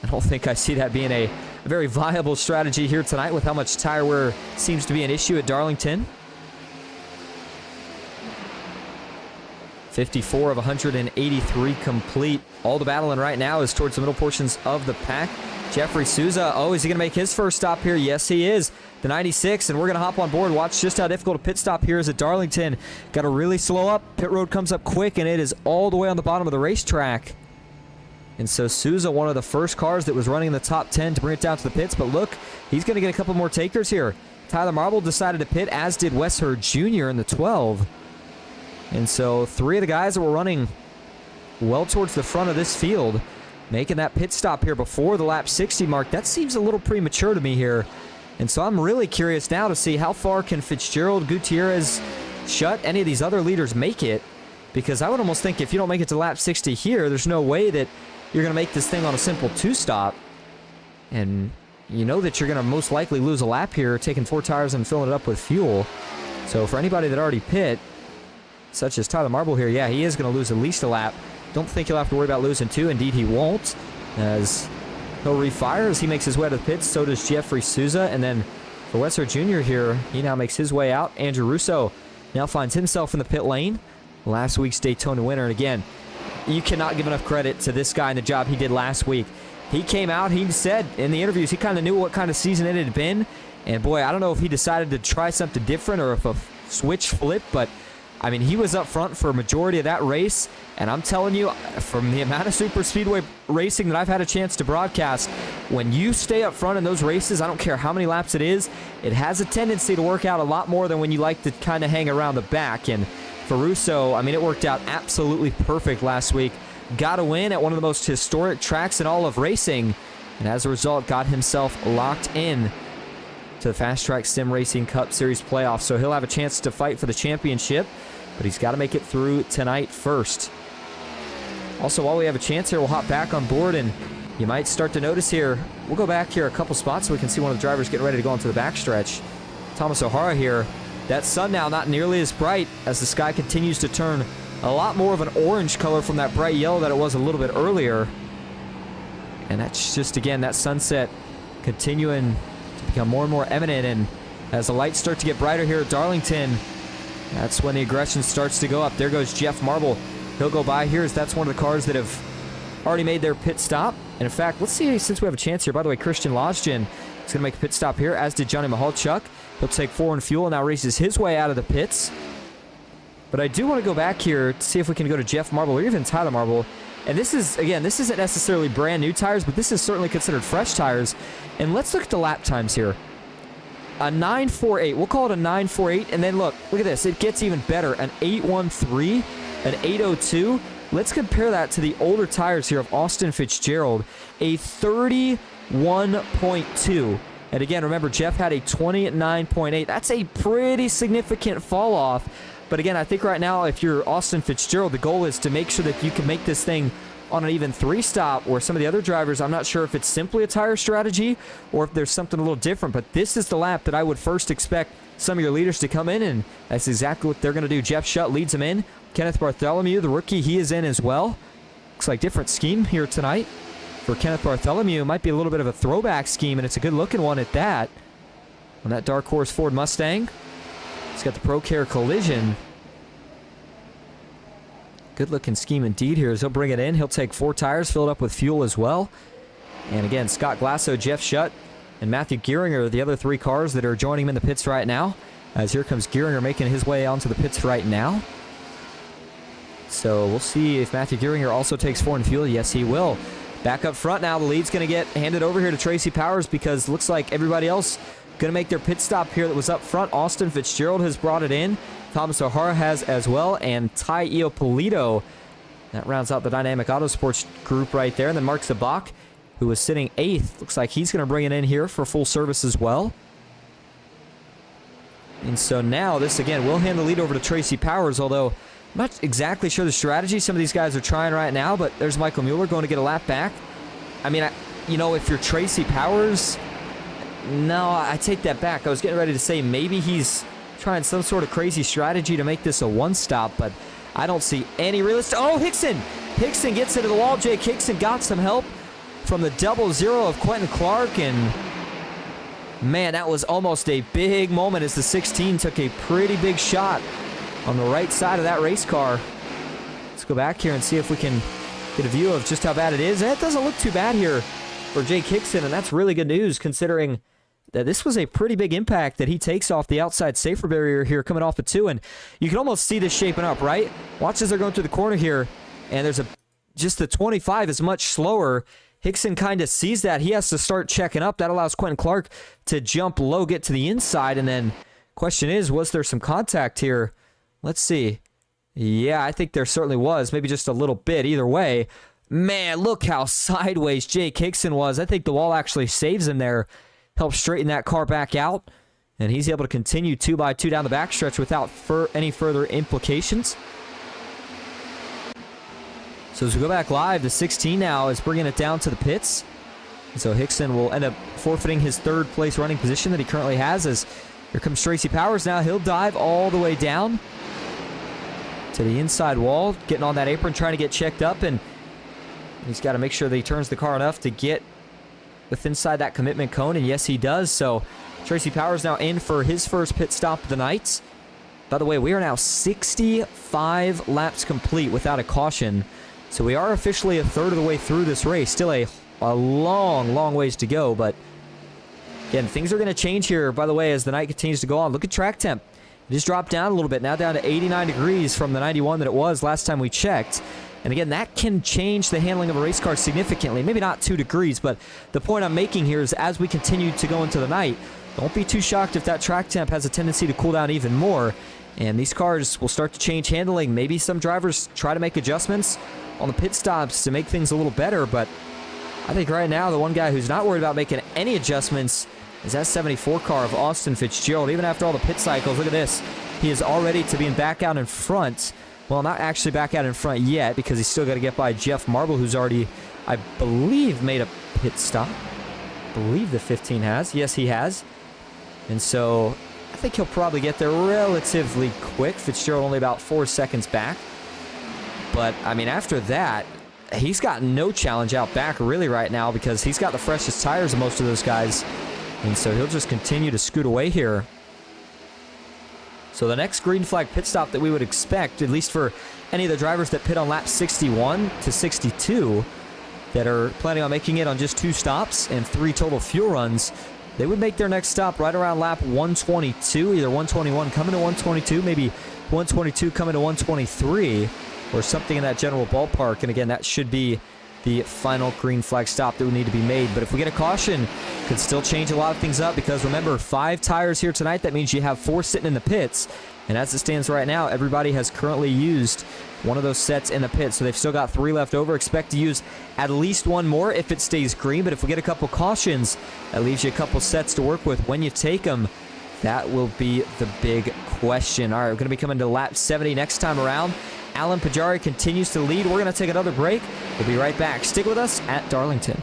I don't think I see that being a very viable strategy here tonight with how much tire wear seems to be an issue at Darlington. 54 of 183 complete. All the battling right now is towards the middle portions of the pack. Jeffrey Souza, oh, is he going to make his first stop here? Yes, he is. The 96, and we're going to hop on board. Watch just how difficult a pit stop here is at Darlington. Got to really slow up. Pit road comes up quick, and it is all the way on the bottom of the racetrack. And so Souza, one of the first cars that was running in the top 10 to bring it down to the pits. But look, he's going to get a couple more takers here. Tyler Marble decided to pit, as did Wes Hurd Jr. in the 12. And so 3 of the guys that were running well towards the front of this field making that pit stop here before the lap 60 mark. That seems a little premature to me here. And so I'm really curious now to see how far can Fitzgerald, Gutierrez, Shutt, any of these other leaders make it. Because I would almost think if you don't make it to lap 60 here, there's no way that you're going to make this thing on a simple 2-stop. And you know that you're going to most likely lose a lap here, taking 4 tires and filling it up with fuel. So for anybody that already pit, such as Tyler Marble here, yeah, he is going to lose at least a lap. Don't think he'll have to worry about losing 2. Indeed, he won't, as he'll refire as he makes his way to the pits. So does Jeffrey Souza. And then for Wes Hurd Jr. here, he now makes his way out. Andrew Russo now finds himself in the pit lane. Last week's Daytona winner. And again, you cannot give enough credit to this guy and the job he did last week. He came out, he said in the interviews, he kind of knew what kind of season it had been. And boy, I don't know if he decided to try something different or if a switch flipped, but I mean, he was up front for a majority of that race, and I'm telling you, from the amount of super speedway racing that I've had a chance to broadcast, when you stay up front in those races, I don't care how many laps it is, it has a tendency to work out a lot more than when you like to kind of hang around the back. And for Russo, I mean, it worked out absolutely perfect last week. Got a win at one of the most historic tracks in all of racing, and as a result, got himself locked in to the FastTrack Sim Racing Cup Series playoffs. So he'll have a chance to fight for the championship, but he's got to make it through tonight first. Also, while we have a chance here, we'll hop back on board, and you might start to notice here, we'll go back here a couple spots so we can see one of the drivers getting ready to go into the backstretch. Thomas O'Hara here. That sun now not nearly as bright as the sky continues to turn a lot more of an orange color from that bright yellow that it was a little bit earlier. And that's just, again, that sunset continuing to become more and more eminent. And as the lights start to get brighter here at Darlington, that's when the aggression starts to go up. There goes Jeff Marble. He'll go by here as that's one of the cars that have already made their pit stop. And in fact, let's see, since we have a chance here, by the way, Christian Lodgen is going to make a pit stop here, as did Johnny Mahalchuk. He'll take 4 in fuel and now races his way out of the pits. But I do want to go back here to see if we can go to Jeff Marble or even Tyler Marble. And this is, again, this isn't necessarily brand new tires, but this is certainly considered fresh tires. And let's look at the lap times here. A 9.48. We'll call it a 9.48. And then look at this. It gets even better. An 8.13, an 8.02. Let's compare that to the older tires here of Austin Fitzgerald. A 31.2. And again, remember, Jeff had a 29.8. That's a pretty significant fall off. But again, I think right now, if you're Austin Fitzgerald, the goal is to make sure that you can make this thing on an even 3-stop, where some of the other drivers, I'm not sure if it's simply a tire strategy or if there's something a little different. But this is the lap that I would first expect some of your leaders to come in, and that's exactly what they're going to do. Jeff Shutt leads them in. Kenneth Bartholomew, the rookie, he is in as well. Looks like different scheme here tonight for Kenneth Bartholomew. It might be a little bit of a throwback scheme, and it's a good-looking one at that. On that Dark Horse Ford Mustang. He's got the ProCare Collision. Good-looking scheme indeed here as he'll bring it in. He'll take 4 tires, fill it up with fuel as well. And again, Scott Glasso, Jeff Shutt, and Matthew Gearinger are the other 3 cars that are joining him in the pits right now. As here comes Gearinger making his way onto the pits right now. So we'll see if Matthew Gearinger also takes 4 in fuel. Yes, he will. Back up front now, the lead's going to get handed over here to Tracy Powers because it looks like everybody else going to make their pit stop here that was up front. Austin Fitzgerald has brought it in. Thomas O'Hara has as well. And Ty Iopolito That rounds out the Dynamic Autosports group right there. And then Mark Zabak, who was sitting 8th. Looks like he's going to bring it in here for full service as well. And so now this, again, will hand the lead over to Tracy Powers, although I'm not exactly sure the strategy some of these guys are trying right now, but there's Michael Mueller going to get a lap back. I mean, if you're Tracy Powers, no, I take that back. I was getting ready to say maybe he's trying some sort of crazy strategy to make this a one-stop, but I don't see any realistic. Oh, Hickson! Hickson gets into the wall. Jake Hickson got some help from the 0-0 of Quentin Clark, and man, that was almost a big moment as the 16 took a pretty big shot on the right side of that race car. Let's go back here and see if we can get a view of just how bad it is. And it doesn't look too bad here for Jake Hickson, and that's really good news considering that this was a pretty big impact that he takes off the outside safer barrier here coming off of 2, and you can almost see this shaping up, right? Watch as they're going through the corner here, and there's just the 25 is much slower. Hickson kind of sees that. He has to start checking up. That allows Quentin Clark to jump low, get to the inside, and then question is, was there some contact here? Let's see. Yeah, I think there certainly was. Maybe just a little bit. Either way, man, look how sideways Jake Hickson was. I think the wall actually saves him there. Helps straighten that car back out, and he's able to continue 2x2 down the backstretch without any further implications. So as we go back live, the 16 now is bringing it down to the pits. And so Hickson will end up forfeiting his 3rd place running position that he currently has, as here comes Tracy Powers now. He'll dive all the way down to the inside wall, getting on that apron, trying to get checked up, and he's got to make sure that he turns the car enough to get within inside that commitment cone, and yes, he does. So Tracy Powers now in for his first pit stop of the night. By the way, we are now 65 laps complete without a caution. So we are officially a third of the way through this race. Still a long, long ways to go, but again, things are going to change here, by the way, as the night continues to go on. Look at track temp. It just dropped down a little bit, now down to 89 degrees from the 91 that it was last time we checked. And again, that can change the handling of a race car significantly. Maybe not 2 degrees, but the point I'm making here is as we continue to go into the night, don't be too shocked if that track temp has a tendency to cool down even more. And these cars will start to change handling. Maybe some drivers try to make adjustments on the pit stops to make things a little better, but I think right now the one guy who's not worried about making any adjustments is that 74 car of Austin Fitzgerald. Even after all the pit cycles, look at this. He is already to being back out in front. Well, not actually back out in front yet because he's still got to get by Jeff Marble, who's already, I believe, made a pit stop. I believe the 15 has. Yes, he has. And so I think he'll probably get there relatively quick. Fitzgerald only about 4 seconds back. But, I mean, after that, he's got no challenge out back really right now because he's got the freshest tires of most of those guys. And so he'll just continue to scoot away here. So the next green flag pit stop that we would expect, at least for any of the drivers that pit on laps 61 to 62, that are planning on making it on just 2 stops and 3 total fuel runs, they would make their next stop right around lap 122, either 121 coming to 122, maybe 122 coming to 123, or something in that general ballpark. And again, that should be the final green flag stop that would need to be made. But if we get a caution, could still change a lot of things up because remember, 5 tires here tonight. That means you have 4 sitting in the pits. And as it stands right now, everybody has currently used one of those sets in the pit. So they've still got 3 left over. Expect to use at least 1 more if it stays green. But if we get a couple cautions, that leaves you a couple sets to work with when you take them. That will be the big question. All right, we're going to be coming to lap 70 next time around. Alan Pajari continues to lead. We're going to take another break. We'll be right back. Stick with us at Darlington.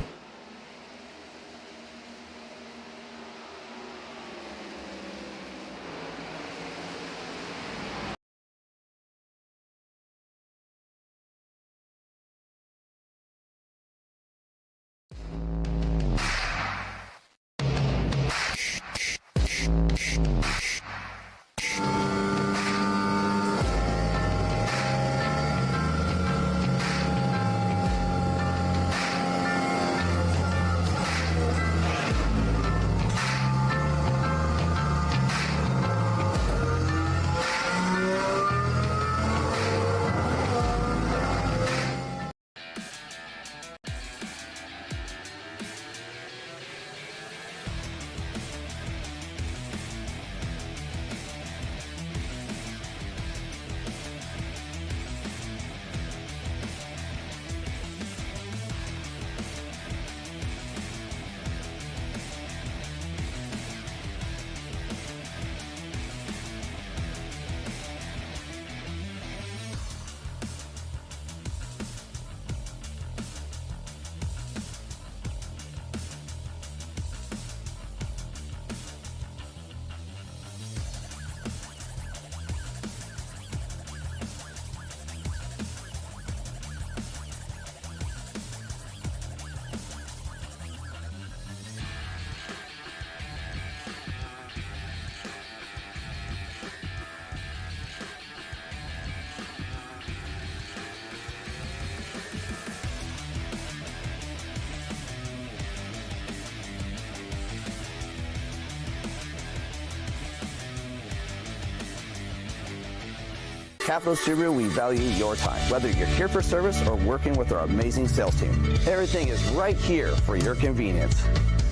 Capitol Subaru, we value your time, whether you're here for service or working with our amazing sales team. Everything is right here for your convenience.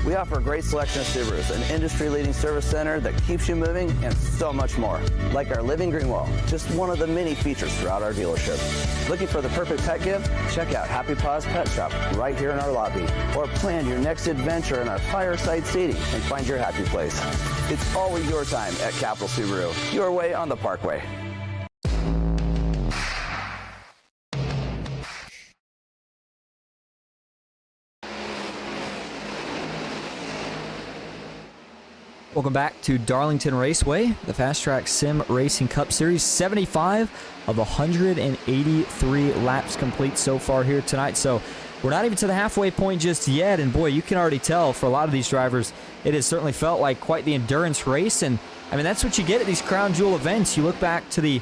We offer a great selection of Subarus, an industry-leading service center that keeps you moving, and so much more. Like our living green wall, just one of the many features throughout our dealership. Looking for the perfect pet gift? Check out Happy Paws Pet Shop right here in our lobby. Or plan your next adventure in our fireside seating and find your happy place. It's always your time at Capitol Subaru, your way on the Parkway. Welcome back to Darlington Raceway, the FastTrack Sim Racing Cup Series. 75 of 183 laps complete so far here tonight. So we're not even to the halfway point just yet. And boy, you can already tell for a lot of these drivers, it has certainly felt like quite the endurance race. And I mean, that's what you get at these crown jewel events. You look back to the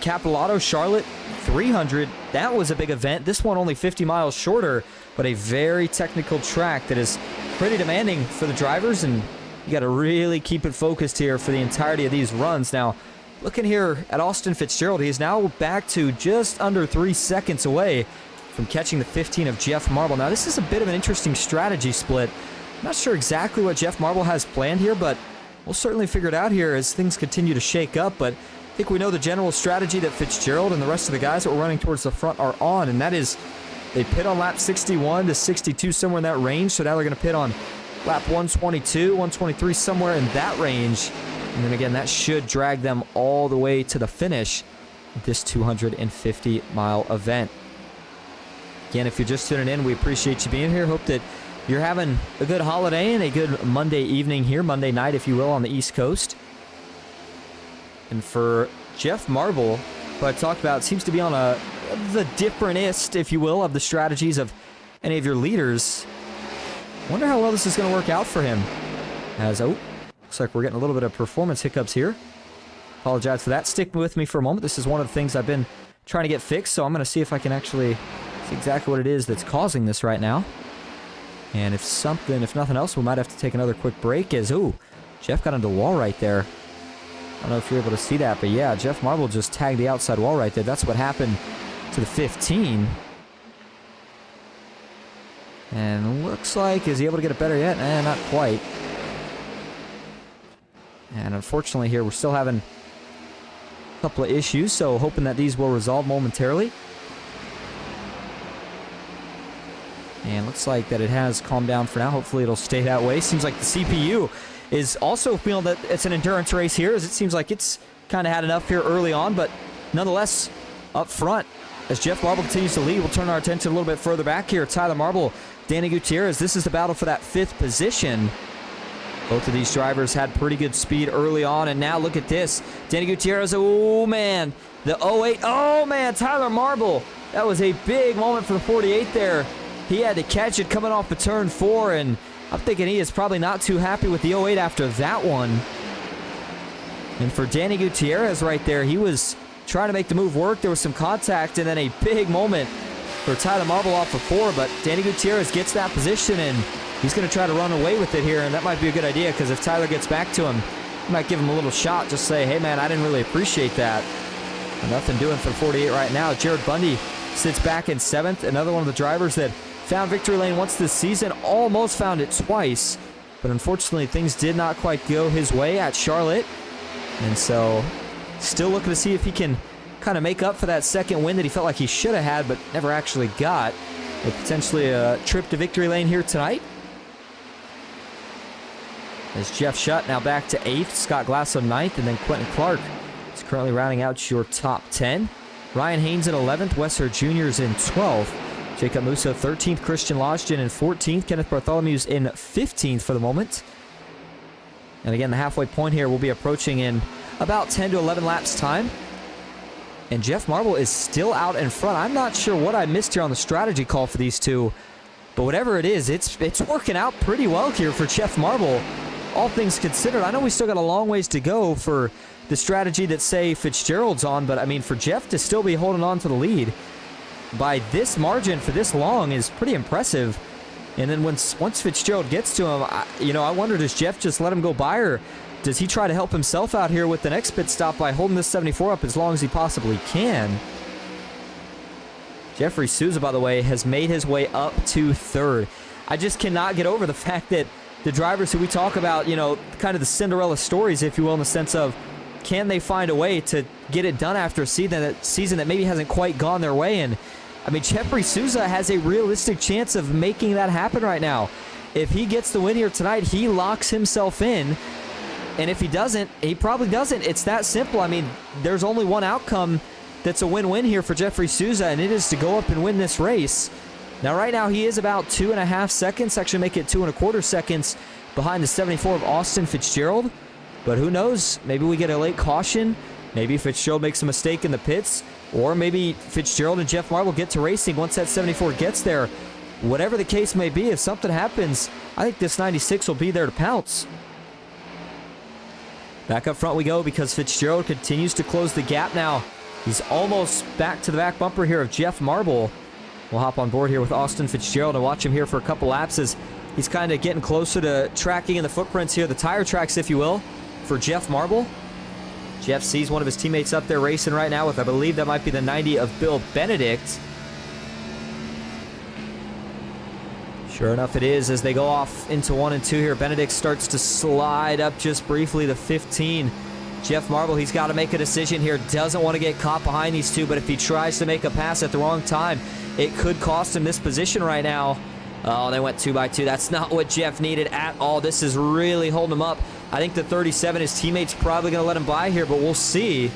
Capitol Auto Charlotte 300. That was a big event. This one only 50 miles shorter, but a very technical track that is pretty demanding for the drivers, and you got to really keep it focused here for the entirety of these runs. Now, looking here at Austin Fitzgerald, he is now back to just under 3 seconds away from catching the 15 of Jeff Marble. Now, this is a bit of an interesting strategy split. I'm not sure exactly what Jeff Marble has planned here, but we'll certainly figure it out here as things continue to shake up. But I think we know the general strategy that Fitzgerald and the rest of the guys that were running towards the front are on, and that is they pit on lap 61 to 62, somewhere in that range. So now they're going to pit on lap 122, 123, somewhere in that range. And then again, that should drag them all the way to the finish of this 250-mile event. Again, if you're just tuning in, we appreciate you being here. Hope that you're having a good holiday and a good Monday evening here, Monday night, if you will, on the East Coast. And for Jeff Marble, who I talked about, seems to be on the differentest, if you will, of the strategies of any of your leaders. Wonder how well this is going to work out for him. As, looks like we're getting a little bit of performance hiccups here. Apologize for that. Stick with me for a moment. This is one of the things I've been trying to get fixed, so I'm going to see if I can actually see exactly what it is that's causing this right now. And if nothing else, we might have to take another quick break as, Jeff got into the wall right there. I don't know if you're able to see that, but yeah, Jeff Marble just tagged the outside wall right there. That's what happened to the 15. And looks like, is he able to get it better yet? Not quite. And unfortunately here, we're still having a couple of issues, so hoping that these will resolve momentarily. And looks like that it has calmed down for now. Hopefully it'll stay that way. Seems like the CPU is also feeling that it's an endurance race here, as it seems like it's kind of had enough here early on, but nonetheless, up front, as Jeff Marble continues to lead, we'll turn our attention a little bit further back here. Tyler Marble, Danny Gutierrez. This is the battle for that 5th position. Both of these drivers had pretty good speed early on, and now look at this. Danny Gutierrez, oh man, the 08, oh man, Tyler Marble. That was a big moment for the 48 there. He had to catch it coming off the turn 4, and I'm thinking he is probably not too happy with the 08 after that one. And for Danny Gutierrez right there, he was trying to make the move work. There was some contact, and then a big moment for Tyler Marble off of 4, but Danny Gutierrez gets that position, and he's going to try to run away with it here, and that might be a good idea, because if Tyler gets back to him, he might give him a little shot, just say, hey man, I didn't really appreciate that. Nothing doing for 48 right now. Jared Bundy sits back in 7th, another one of the drivers that found victory lane once this season, almost found it twice, but unfortunately things did not quite go his way at Charlotte, and so still looking to see if he can kind of make up for that second win that he felt like he should have had but never actually got, with potentially a trip to victory lane here tonight. As Jeff Shutt now back to 8th, Scott Glasso 9th, and then Quentin Clark is currently rounding out your top 10. Ryan Haynes in 11th, Wesser Jr. is in 12th, Jacob Musso 13th, Christian Lodgden in 14th, Kenneth Bartholomew's in 15th for the moment. And again, the halfway point here will be approaching in about 10 to 11 laps time. And Jeff Marble is still out in front. I'm not sure what I missed here on the strategy call for these two, but whatever it is, it's working out pretty well here for Jeff Marble, all things considered. I know we still got a long ways to go for the strategy that, say, Fitzgerald's on, but I mean, for Jeff to still be holding on to the lead by this margin for this long is pretty impressive. And then once Fitzgerald gets to him, I wonder, does Jeff just let him go by, or does he try to help himself out here with the next pit stop by holding this 74 up as long as he possibly can? Jeffrey Souza, by the way, has made his way up to third. I just cannot get over the fact that the drivers who we talk about, you know, kind of the Cinderella stories, if you will, in the sense of can they find a way to get it done after a season that maybe hasn't quite gone their way. And I mean, Jeffrey Souza has a realistic chance of making that happen right now. If he gets the win here tonight, he locks himself in. And if he doesn't, he probably doesn't. It's that simple. I mean, there's only one outcome that's a win-win here for Jeffrey Souza, and it is to go up and win this race. Now, right now, he is about 2.5 seconds, actually make it 2.25 seconds behind the 74 of Austin Fitzgerald. But who knows? Maybe we get a late caution. Maybe Fitzgerald makes a mistake in the pits, or maybe Fitzgerald and Jeff Marble get to racing once that 74 gets there. Whatever the case may be, if something happens, I think this 96 will be there to pounce. Back up front we go because Fitzgerald continues to close the gap now. He's almost back to the back bumper here of Jeff Marble. We'll hop on board here with Austin Fitzgerald and watch him here for a couple laps as he's kind of getting closer to tracking in the footprints here, the tire tracks, if you will, for Jeff Marble. Jeff sees one of his teammates up there racing right now with, I believe that might be the 90 of Bill Benedict. Sure enough, it is as they go off into 1 and 2 here. Benedict starts to slide up just briefly to 15. Jeff Marble, he's got to make a decision here. Doesn't want to get caught behind these two, but if he tries to make a pass at the wrong time, it could cost him this position right now. Oh, they went 2 by 2. That's not what Jeff needed at all. This is really holding him up. I think the 37, his teammate's probably going to let him by here, but we'll see.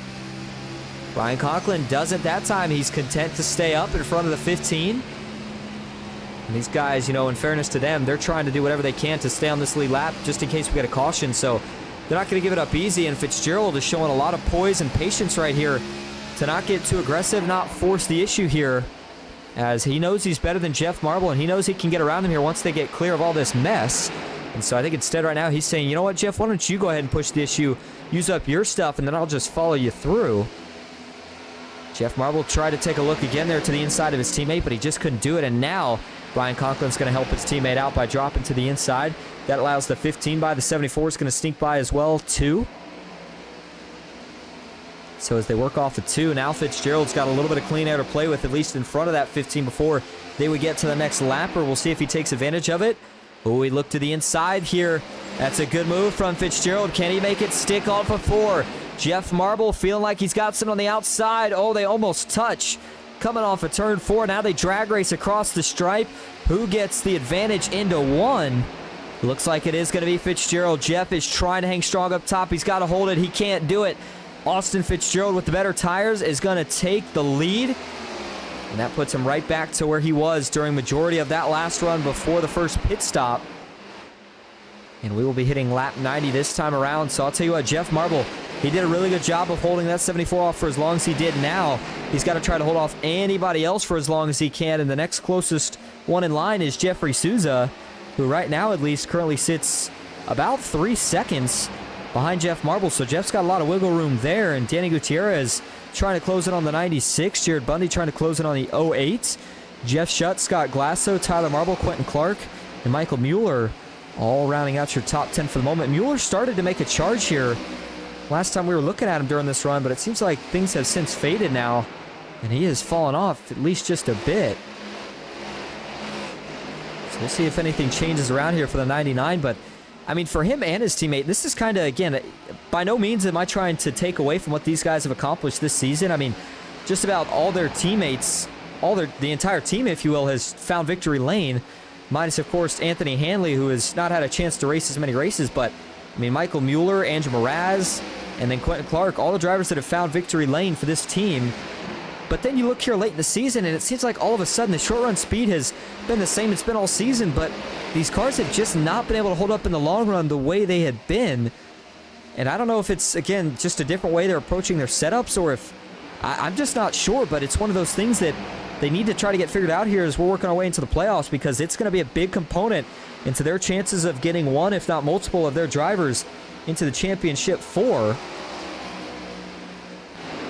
Brian Conklin doesn't that time. He's content to stay up in front of the 15. And these guys, you know, in fairness to them, they're trying to do whatever they can to stay on this lead lap just in case we get a caution. So they're not going to give it up easy, and Fitzgerald is showing a lot of poise and patience right here to not get too aggressive, not force the issue here, as he knows he's better than Jeff Marble, and he knows he can get around him here once they get clear of all this mess. And so I think instead right now he's saying, you know what, Jeff, why don't you go ahead and push the issue, use up your stuff, and then I'll just follow you through. Jeff Marble tried to take a look again there to the inside of his teammate, but he just couldn't do it, and now Brian Conklin's going to help his teammate out by dropping to the inside. That allows the 15 by. The 74 is going to sneak by as well, too. So as they work off the 2, now Fitzgerald's got a little bit of clean air to play with, at least in front of that 15 before they would get to the next lapper. We'll see if he takes advantage of it. Oh, we look to the inside here. That's a good move from Fitzgerald. Can he make it stick off of 4? Jeff Marble feeling like he's got some on the outside. Oh, they almost touch. Coming off of turn 4. Now they drag race across the stripe. Who gets the advantage into 1? Looks like it is going to be Fitzgerald. Jeff is trying to hang strong up top. He's got to hold it. He can't do it. Austin Fitzgerald with the better tires is going to take the lead. And that puts him right back to where he was during majority of that last run before the first pit stop. And we will be hitting lap 90 this time around. So I'll tell you what, Jeff Marble, he did a really good job of holding that 74 off for as long as he did. Now he's got to try to hold off anybody else for as long as he can. And the next closest one in line is Jeffrey Souza, who right now at least currently sits about 3 seconds behind Jeff Marble. So Jeff's got a lot of wiggle room there. And Danny Gutierrez trying to close it on the 96. Jared Bundy trying to close it on the 08. Jeff Shutt, Scott Glasso, Tyler Marble, Quentin Clark, and Michael Mueller all rounding out your top 10 for the moment. Mueller started to make a charge here last time we were looking at him during this run, but it seems like things have since faded now, and he has fallen off at least just a bit. So we'll see if anything changes around here for the 99, but I mean, for him and his teammate, this is kind of, again, by no means am I trying to take away from what these guys have accomplished this season. I mean, just about all their teammates, the entire team, if you will, has found victory lane, minus, of course, Anthony Hanley, who has not had a chance to race as many races, but, I mean, Michael Mueller, Andrew Mraz, and then Quentin Clark, all the drivers that have found victory lane for this team. But then you look here late in the season, and it seems like all of a sudden the short run speed has been the same it's been all season, but these cars have just not been able to hold up in the long run the way they had been. And I don't know if it's, again, just a different way they're approaching their setups, or if, I'm just not sure, but it's one of those things that they need to try to get figured out here as we're working our way into the playoffs, because it's going to be a big component into their chances of getting one, if not multiple, of their drivers into the Championship 4.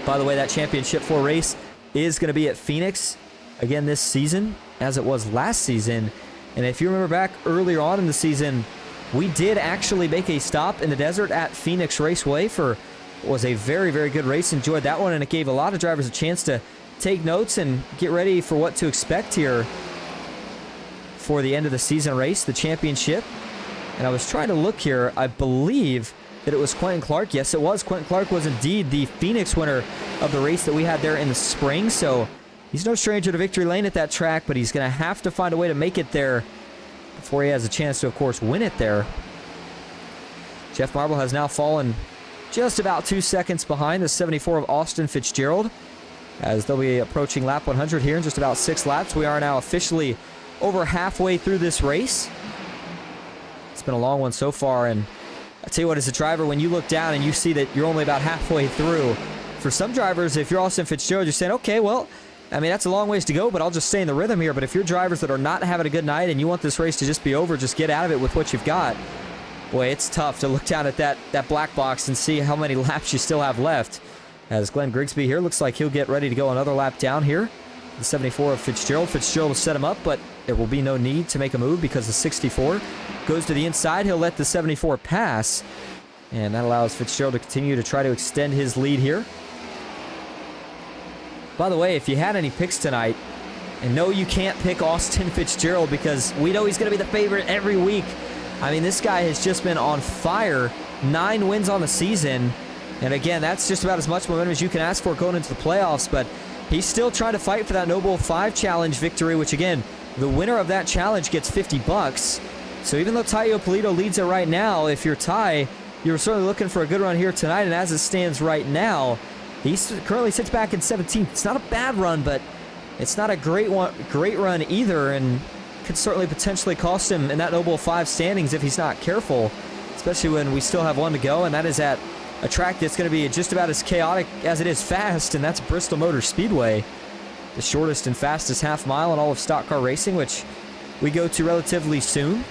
By the way, that Championship 4 race is going to be at Phoenix again this season, as it was last season. And if you remember back earlier on in the season, we did actually make a stop in the desert at Phoenix Raceway for what was a very, very good race. Enjoyed that one, and it gave a lot of drivers a chance to take notes and get ready for what to expect here for the end of the season race, the championship. And I was trying to look here. I believe that it was Quentin Clark. Yes, it was. Quentin Clark was indeed the Phoenix winner of the race that we had there in the spring. So he's no stranger to victory lane at that track, but he's going to have to find a way to make it there before he has a chance to, of course, win it there. Jeff Marble has now fallen just about 2 seconds behind the 74 of Austin Fitzgerald, as they'll be approaching lap 100 here in just about 6 laps. We are now officially over halfway through this race. It's been a long one so far, and I tell you what, as a driver, when you look down and you see that you're only about halfway through, for some drivers, if you're Austin Fitzgerald, you're saying, okay, well, I mean, that's a long ways to go, but I'll just stay in the rhythm here. But if you're drivers that are not having a good night and you want this race to just be over, just get out of it with what you've got, boy, it's tough to look down at that black box and see how many laps you still have left. As Glenn Grigsby here looks like he'll get ready to go another lap down here. The 74 of Fitzgerald. Fitzgerald will set him up, but there will be no need to make a move because the 64 goes to the inside. He'll let the 74 pass, and that allows Fitzgerald to continue to try to extend his lead here. By the way, if you had any picks tonight, and no, you can't pick Austin Fitzgerald because we know he's going to be the favorite every week. I mean, this guy has just been on fire. 9 wins on the season. And again, that's just about as much momentum as you can ask for going into the playoffs, but he's still trying to fight for that Noble 5 Challenge victory, which again, the winner of that challenge gets $50. So even though Ty Iopolito leads it right now, if you're Ty, you're certainly looking for a good run here tonight, and as it stands right now, he currently sits back in 17th. It's not a bad run, but it's not a great run either, and could certainly potentially cost him in that Noble 5 standings if he's not careful, especially when we still have one to go, and that is at a track that's going to be just about as chaotic as it is fast, and that's Bristol Motor Speedway, the shortest and fastest half mile in all of stock car racing, which we go to relatively soon.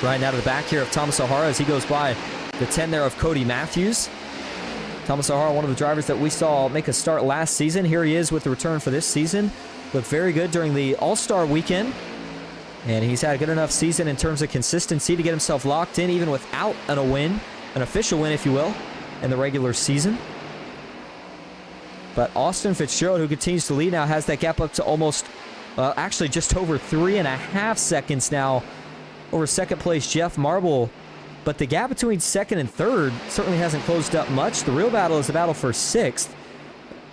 Riding out of the back here of Thomas O'Hara as he goes by the 10 there of Cody Matthews. Thomas O'Hara, one of the drivers that we saw make a start last season. Here he is with the return for this season. Looked very good during the All-Star weekend. And he's had a good enough season in terms of consistency to get himself locked in even without a win, an official win, if you will, in the regular season. But Austin Fitzgerald, who continues to lead now, has that gap up to almost, actually just over 3.5 seconds now over second place Jeff Marble. But the gap between second and third certainly hasn't closed up much. The real battle is the battle for 6th,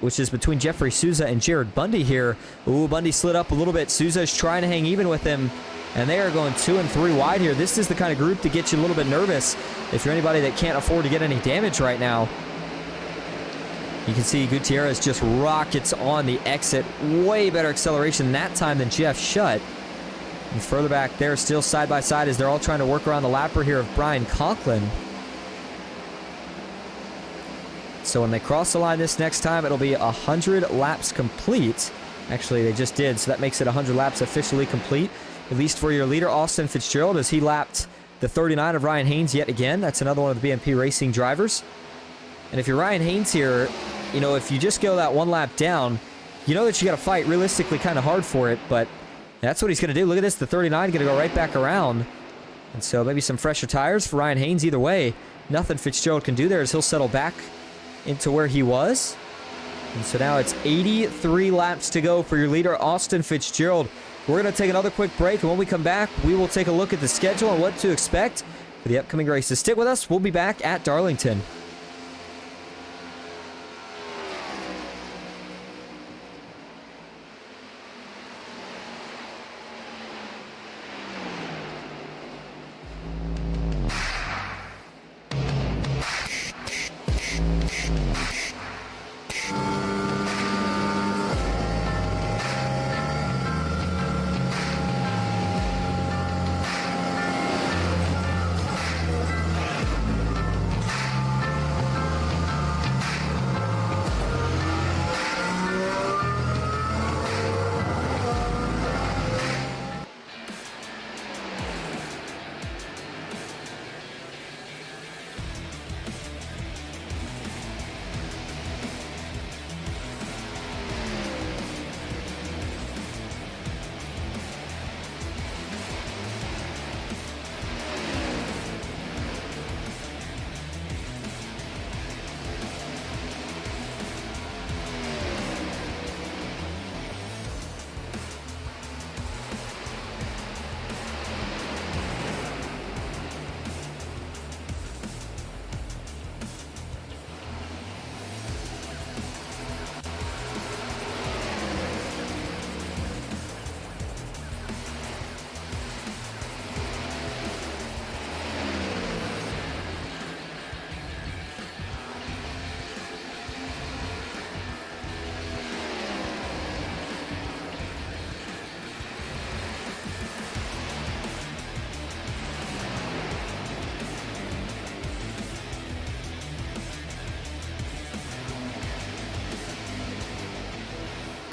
which is between Jeffrey Souza and Jared Bundy here. Ooh, Bundy slid up a little bit. Souza's trying to hang even with him, and they are going 2 and 3 wide here. This is the kind of group that gets you a little bit nervous if you're anybody that can't afford to get any damage right now. You can see Gutierrez just rockets on the exit. Way better acceleration that time than Jeff Shutt. And further back there, still side by side as they're all trying to work around the lapper here of Brian Conklin. So when they cross the line this next time, it'll be 100 laps complete. Actually, they just did, so that makes it 100 laps officially complete, at least for your leader, Austin Fitzgerald, as he lapped the 39 of Ryan Haynes yet again. That's another one of the BMP Racing drivers. And if you're Ryan Haynes here, you know, if you just go that 1 lap down, you know that you got to fight realistically kind of hard for it, but that's what he's going to do. Look at this, the 39 going to go right back around. And so maybe some fresher tires for Ryan Haynes. Either way, nothing Fitzgerald can do there as he'll settle back into where he was. And so now it's 83 laps to go for your leader, Austin Fitzgerald. We're going to take another quick break, and when we come back, we will take a look at the schedule and what to expect for the upcoming races. Stick with us. We'll be back at Darlington.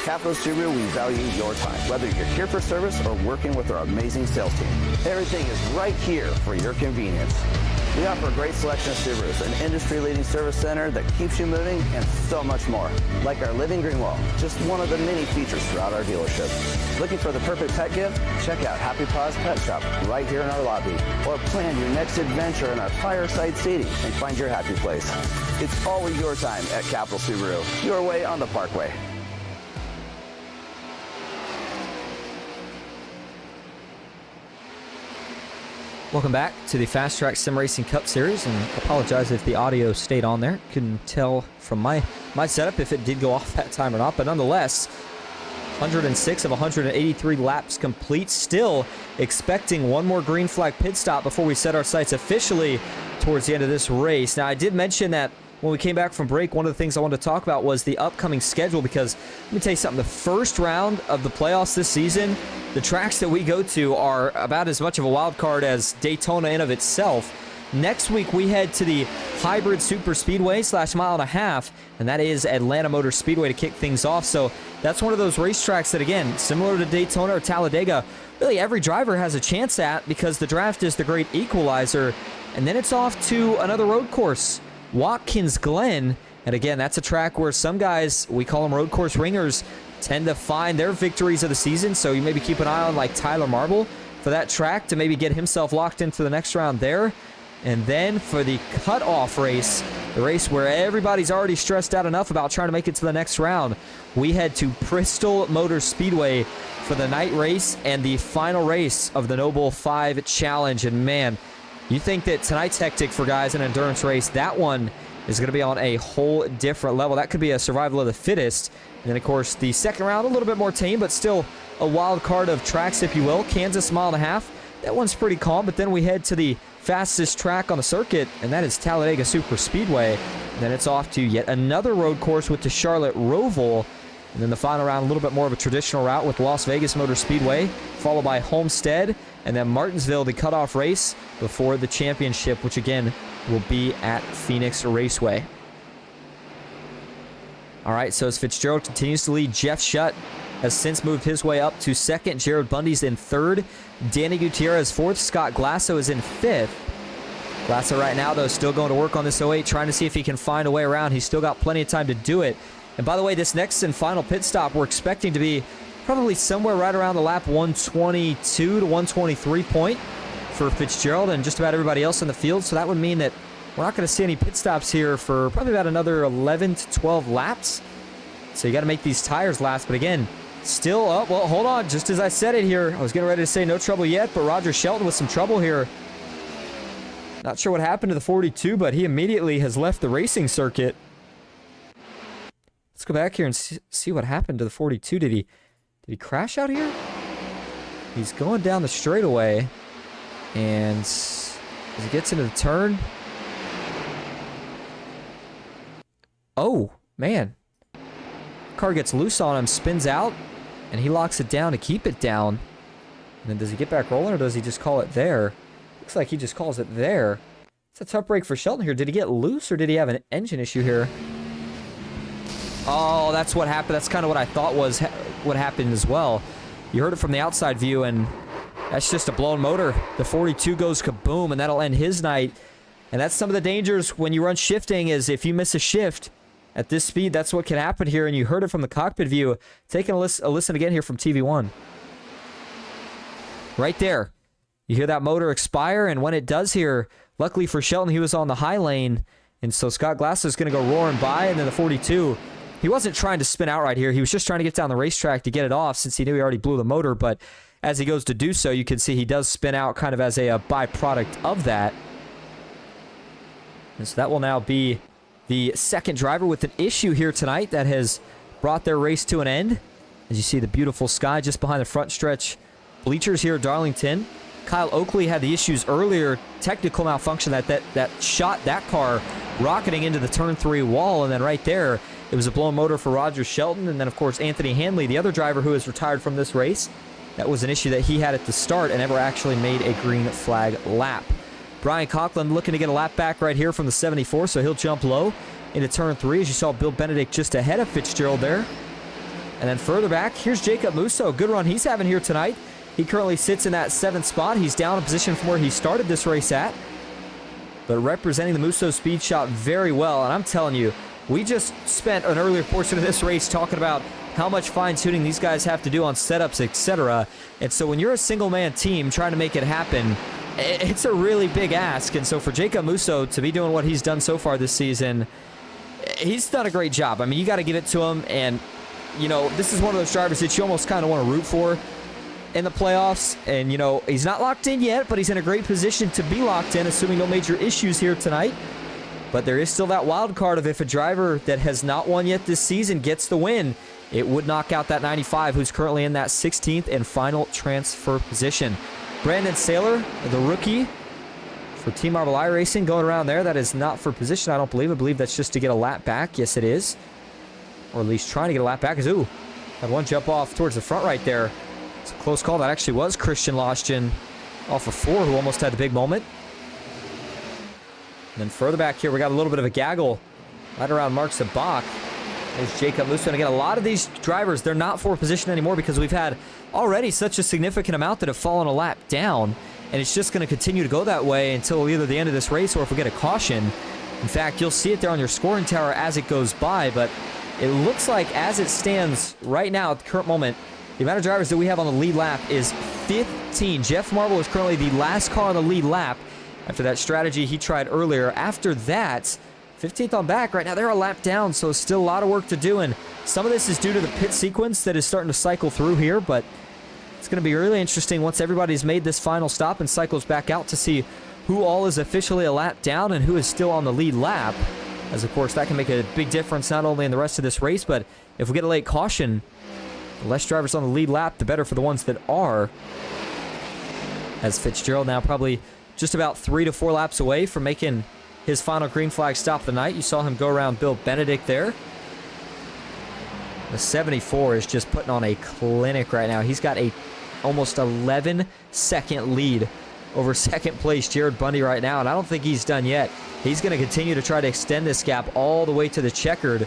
Capitol Subaru, we value your time, whether you're here for service or working with our amazing sales team. Everything is right here for your convenience. We offer a great selection of Subarus, an industry-leading service center that keeps you moving, and so much more. Like our living green wall, just one of the many features throughout our dealership. Looking for the perfect pet gift? Check out Happy Paws Pet Shop right here in our lobby. Or plan your next adventure in our fireside seating and find your happy place. It's always your time at Capitol Subaru, your way on the Parkway. Welcome back to the FastTrack Sim Racing Cup Series, and I apologize if the audio stayed on there. Couldn't tell from my setup if it did go off that time or not, but nonetheless, 106 of 183 laps complete. Still expecting one more green flag pit stop before we set our sights officially towards the end of this race. Now, I did mention that when we came back from break, one of the things I wanted to talk about was the upcoming schedule, because let me tell you something, the first round of the playoffs this season, the tracks that we go to are about as much of a wild card as Daytona in of itself. Next week, we head to the Hybrid Super Speedway / mile and a half, and that is Atlanta Motor Speedway to kick things off. So that's one of those racetracks that, again, similar to Daytona or Talladega, really every driver has a chance at, because the draft is the great equalizer. And then it's off to another road course, Watkins Glen. And again, that's a track where some guys, we call them road course ringers, tend to find their victories of the season. So you maybe keep an eye on like Tyler Marble for that track to maybe get himself locked into the next round there. And then for the cutoff race, the race where everybody's already stressed out enough about trying to make it to the next round, we head to Bristol Motor Speedway for the night race and the final race of the Noble 5 Challenge. And man, you think that tonight's hectic for guys in an endurance race, that one is going to be on a whole different level. That could be a survival of the fittest. And then, of course, the second round, a little bit more tame, but still a wild card of tracks, if you will. Kansas mile and a half. That one's pretty calm, but then we head to the fastest track on the circuit, and that is Talladega Super Speedway. And then it's off to yet another road course with the Charlotte Roval. And then the final round, a little bit more of a traditional route with Las Vegas Motor Speedway, followed by Homestead, and then Martinsville, the cutoff race before the championship, which again will be at Phoenix Raceway. All right, so as Fitzgerald continues to lead, Jeff Shutt has since moved his way up to second. Jared Bundy's in third. Danny Gutierrez fourth. Scott Glasso is in fifth. Glasso right now, though, still going to work on this 08, trying to see if he can find a way around. He's still got plenty of time to do it. And by the way, this next and final pit stop we're expecting to be probably somewhere right around the lap 122 to 123 point for Fitzgerald and just about everybody else in the field. So that would mean that we're not going to see any pit stops here for probably about another 11 to 12 laps. So you got to make these tires last. But again, still up. Well, hold on. Just as I said it here, I was getting ready to say no trouble yet, but Roger Shelton with some trouble here. Not sure what happened to the 42, but he immediately has left the racing circuit. Let's go back here and see what happened to the 42. Did he crash out here? He's going down the straightaway, and as he gets into the turn, oh man, car gets loose on him, spins out, and he locks it down to keep it down. And then does he get back rolling, or does he just call it there? Looks like he just calls it there. It's a tough break for Shelton here. Did he get loose, or did he have an engine issue here? Oh, that's what happened. That's kind of what I thought was what happened as well. You heard it from the outside view, and that's just a blown motor. The 42 goes kaboom, and that'll end his night. And that's some of the dangers when you run shifting, is if you miss a shift at this speed, that's what can happen here. And you heard it from the cockpit view. Taking a listen again here from TV1. Right there. You hear that motor expire, and when it does here, luckily for Shelton, he was on the high lane. And so Scott Glass is going to go roaring by, and then the 42... He wasn't trying to spin out right here. He was just trying to get down the racetrack to get it off since he knew he already blew the motor. But as he goes to do so, you can see he does spin out kind of as a byproduct of that. And so that will now be the second driver with an issue here tonight that has brought their race to an end. As you see the beautiful sky just behind the front stretch bleachers here at Darlington. Kyle Oakley had the issues earlier, technical malfunction that shot that car rocketing into the turn 3 wall, and then right there, it was a blown motor for Roger Shelton. And then, of course, Anthony Hanley, the other driver who has retired from this race. That was an issue that he had at the start and never actually made a green flag lap. Brian Conklin looking to get a lap back right here from the 74, so he'll jump low into turn 3. As you saw, Bill Benedict just ahead of Fitzgerald there. And then further back, here's Jacob Musso. Good run he's having here tonight. He currently sits in that 7th spot. He's down a position from where he started this race at. But representing the Musso speed shop very well. And I'm telling you, we just spent an earlier portion of this race talking about how much fine-tuning these guys have to do on setups, etc. And so when you're a single-man team trying to make it happen, it's a really big ask. And so for Jacob Musso to be doing what he's done so far this season, he's done a great job. I mean, you got to give it to him. And, you know, this is one of those drivers that you almost kind of want to root for in the playoffs. And, you know, he's not locked in yet, but he's in a great position to be locked in, assuming no major issues here tonight. But there is still that wild card of if a driver that has not won yet this season gets the win, it would knock out that 95, who's currently in that 16th and final transfer position. Brandon Saylor, the rookie for Team Marble Eye Racing, going around there. That is not for position, I don't believe. I believe that's just to get a lap back. Yes, it is. Or at least trying to get a lap back. Ooh, had one jump off towards the front right there. It's a close call. That actually was Christian Lostian off of 4, who almost had the big moment. And then further back here, we got a little bit of a gaggle right around Mark Sabak. There's Jacob Musso. And again, a lot of these drivers, they're not for position anymore because we've had already such a significant amount that have fallen a lap down. And it's just going to continue to go that way until either the end of this race or if we get a caution. In fact, you'll see it there on your scoring tower as it goes by. But it looks like as it stands right now at the current moment, the amount of drivers that we have on the lead lap is 15. Jeff Marble is currently the last car on the lead lap after that strategy he tried earlier. After that, 15th on back. Right now, they're a lap down, so still a lot of work to do. And some of this is due to the pit sequence that is starting to cycle through here, but it's going to be really interesting once everybody's made this final stop and cycles back out to see who all is officially a lap down and who is still on the lead lap. As, of course, that can make a big difference not only in the rest of this race, but if we get a late caution, the less drivers on the lead lap, the better for the ones that are. As Fitzgerald now probably just about 3 to 4 laps away from making his final green flag stop of the night. You saw him go around Bill Benedict there. The 74 is just putting on a clinic right now. He's got a almost 11-second lead over second place Jared Bundy right now, and I don't think he's done yet. He's going to continue to try to extend this gap all the way to the checkered.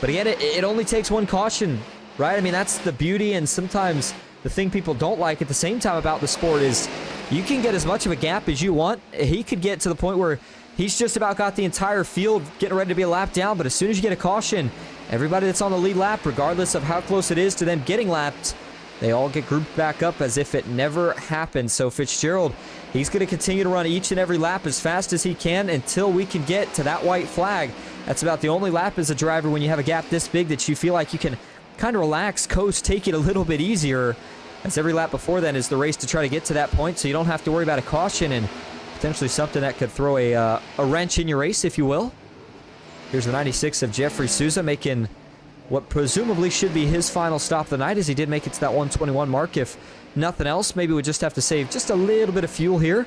But again, it only takes one caution, right? I mean, that's the beauty, and sometimes the thing people don't like at the same time about the sport is you can get as much of a gap as you want. He could get to the point where he's just about got the entire field getting ready to be a lap down, but as soon as you get a caution, everybody that's on the lead lap, regardless of how close it is to them getting lapped, they all get grouped back up as if it never happened. So Fitzgerald, he's going to continue to run each and every lap as fast as he can until we can get to that white flag. That's about the only lap as a driver when you have a gap this big that you feel like you can kind of relax, coast, take it a little bit easier, as every lap before then is the race to try to get to that point so you don't have to worry about a caution and potentially something that could throw a wrench in your race, if you will. Here's the 96 of Jeffrey Souza making what presumably should be his final stop of the night, as he did make it to that 121 mark. If nothing else, maybe we just have to save just a little bit of fuel here,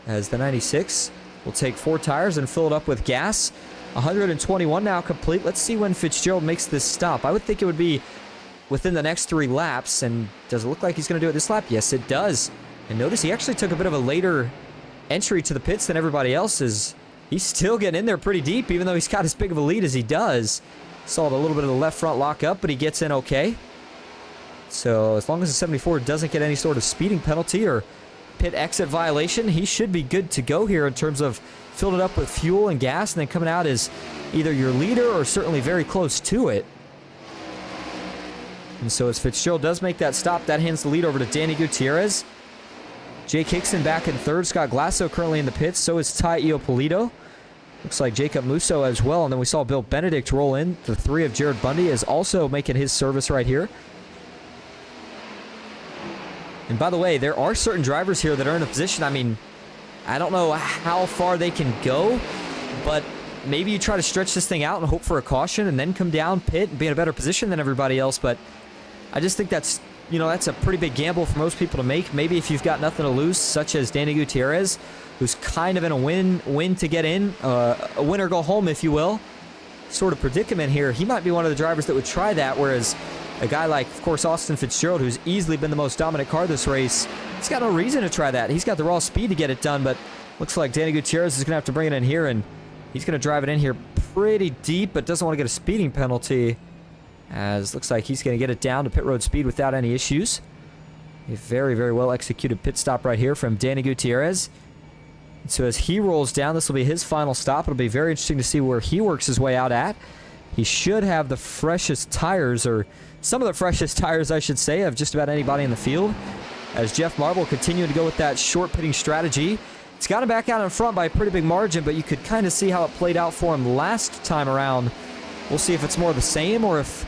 as the 96 will take 4 tires and fill it up with gas. 121 now complete. Let's see when Fitzgerald makes this stop. I would think it would be within the next 3 laps. And does it look like he's going to do it this lap? Yes, it does. And notice he actually took a bit of a later entry to the pits than everybody else. Is he's still getting in there pretty deep, even though he's got as big of a lead as he does. Saw a little bit of the left front lock up, but he gets in okay. So as long as the 74 doesn't get any sort of speeding penalty or pit exit violation, he should be good to go here in terms of filling it up with fuel and gas and then coming out as either your leader or certainly very close to it. And so as Fitzgerald does make that stop, that hands the lead over to Danny Gutierrez. Jake Hickson back in third. Scott Glasso currently in the pits. So is Ty Iopolito. Looks like Jacob Musso as well. And then we saw Bill Benedict roll in. The 3 of Jared Bundy is also making his service right here. And by the way, there are certain drivers here that are in a position, I mean, I don't know how far they can go, but maybe you try to stretch this thing out and hope for a caution and then come down, pit, and be in a better position than everybody else. But I just think that's, you know, that's a pretty big gamble for most people to make. Maybe if you've got nothing to lose, such as Danny Gutierrez, who's kind of in a win to get in, a win or go home, if you will, sort of predicament here. He might be one of the drivers that would try that, whereas a guy like, of course, Austin Fitzgerald, who's easily been the most dominant car this race, he's got no reason to try that. He's got the raw speed to get it done, but looks like Danny Gutierrez is going to have to bring it in here, and he's going to drive it in here pretty deep, but doesn't want to get a speeding penalty as looks like he's going to get it down to pit road speed without any issues. A very, very well executed pit stop right here from Danny Gutierrez. And so as he rolls down, this will be his final stop. It'll be very interesting to see where he works his way out at. He should have the freshest tires, or some of the freshest tires, I should say, of just about anybody in the field. As Jeff Marble continuing to go with that short pitting strategy. It's got him back out in front by a pretty big margin, but you could kind of see how it played out for him last time around. We'll see if it's more of the same or if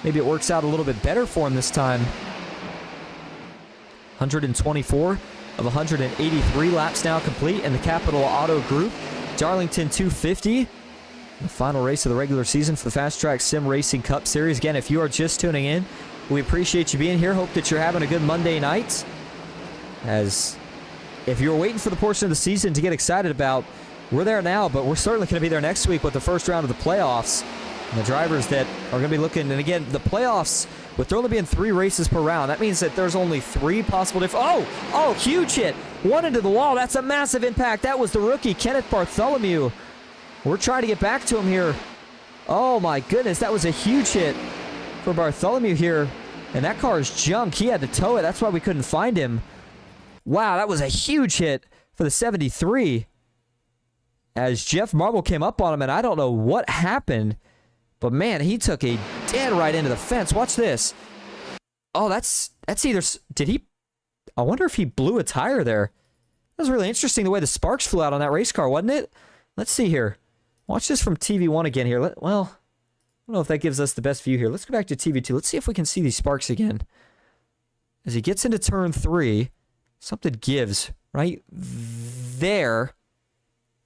maybe it works out a little bit better for him this time. 124 of 183 laps now complete in the Capitol Auto Group. Darlington 250. The final race of the regular season for the FastTrack Sim Racing Cup Series. Again, if you are just tuning in, we appreciate you being here. Hope that you're having a good Monday night. As if you're waiting for the portion of the season to get excited about, we're there now, but we're certainly going to be there next week with the first round of the playoffs. And the drivers that are going to be looking, and again, the playoffs, with there only being 3 races per round, that means that there's only 3 possible Oh, huge hit. One into the wall. That's a massive impact. That was the rookie, Kenneth Bartholomew. We're trying to get back to him here. Oh, my goodness. That was a huge hit for Bartholomew here. And that car is junk. He had to tow it. That's why we couldn't find him. Wow, that was a huge hit for the 73. As Jeff Marble came up on him, and I don't know what happened, but man, he took a dead right into the fence. Watch this. Oh, that's either... Did he... I wonder if he blew a tire there. That was really interesting the way the sparks flew out on that race car, wasn't it? Let's see here. Watch this from TV1 again here. Well, I don't know if that gives us the best view here. Let's go back to TV2. Let's see if we can see these sparks again. As he gets into turn 3, something gives right there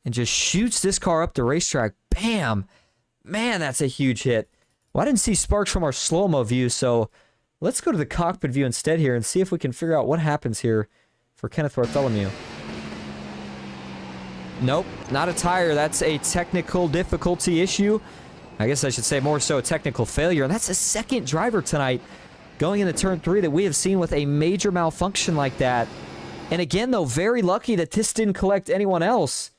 and just shoots this car up the racetrack. Bam! Man, that's a huge hit. Well, I didn't see sparks from our slow-mo view, so let's go to the cockpit view instead here and see if we can figure out what happens here for Kenneth Bartholomew. Nope, not a tire. That's a technical difficulty issue. I guess I should say more so a technical failure. And that's the second driver tonight going into turn 3 that we have seen with a major malfunction like that. And again, though, very lucky that this didn't collect anyone else.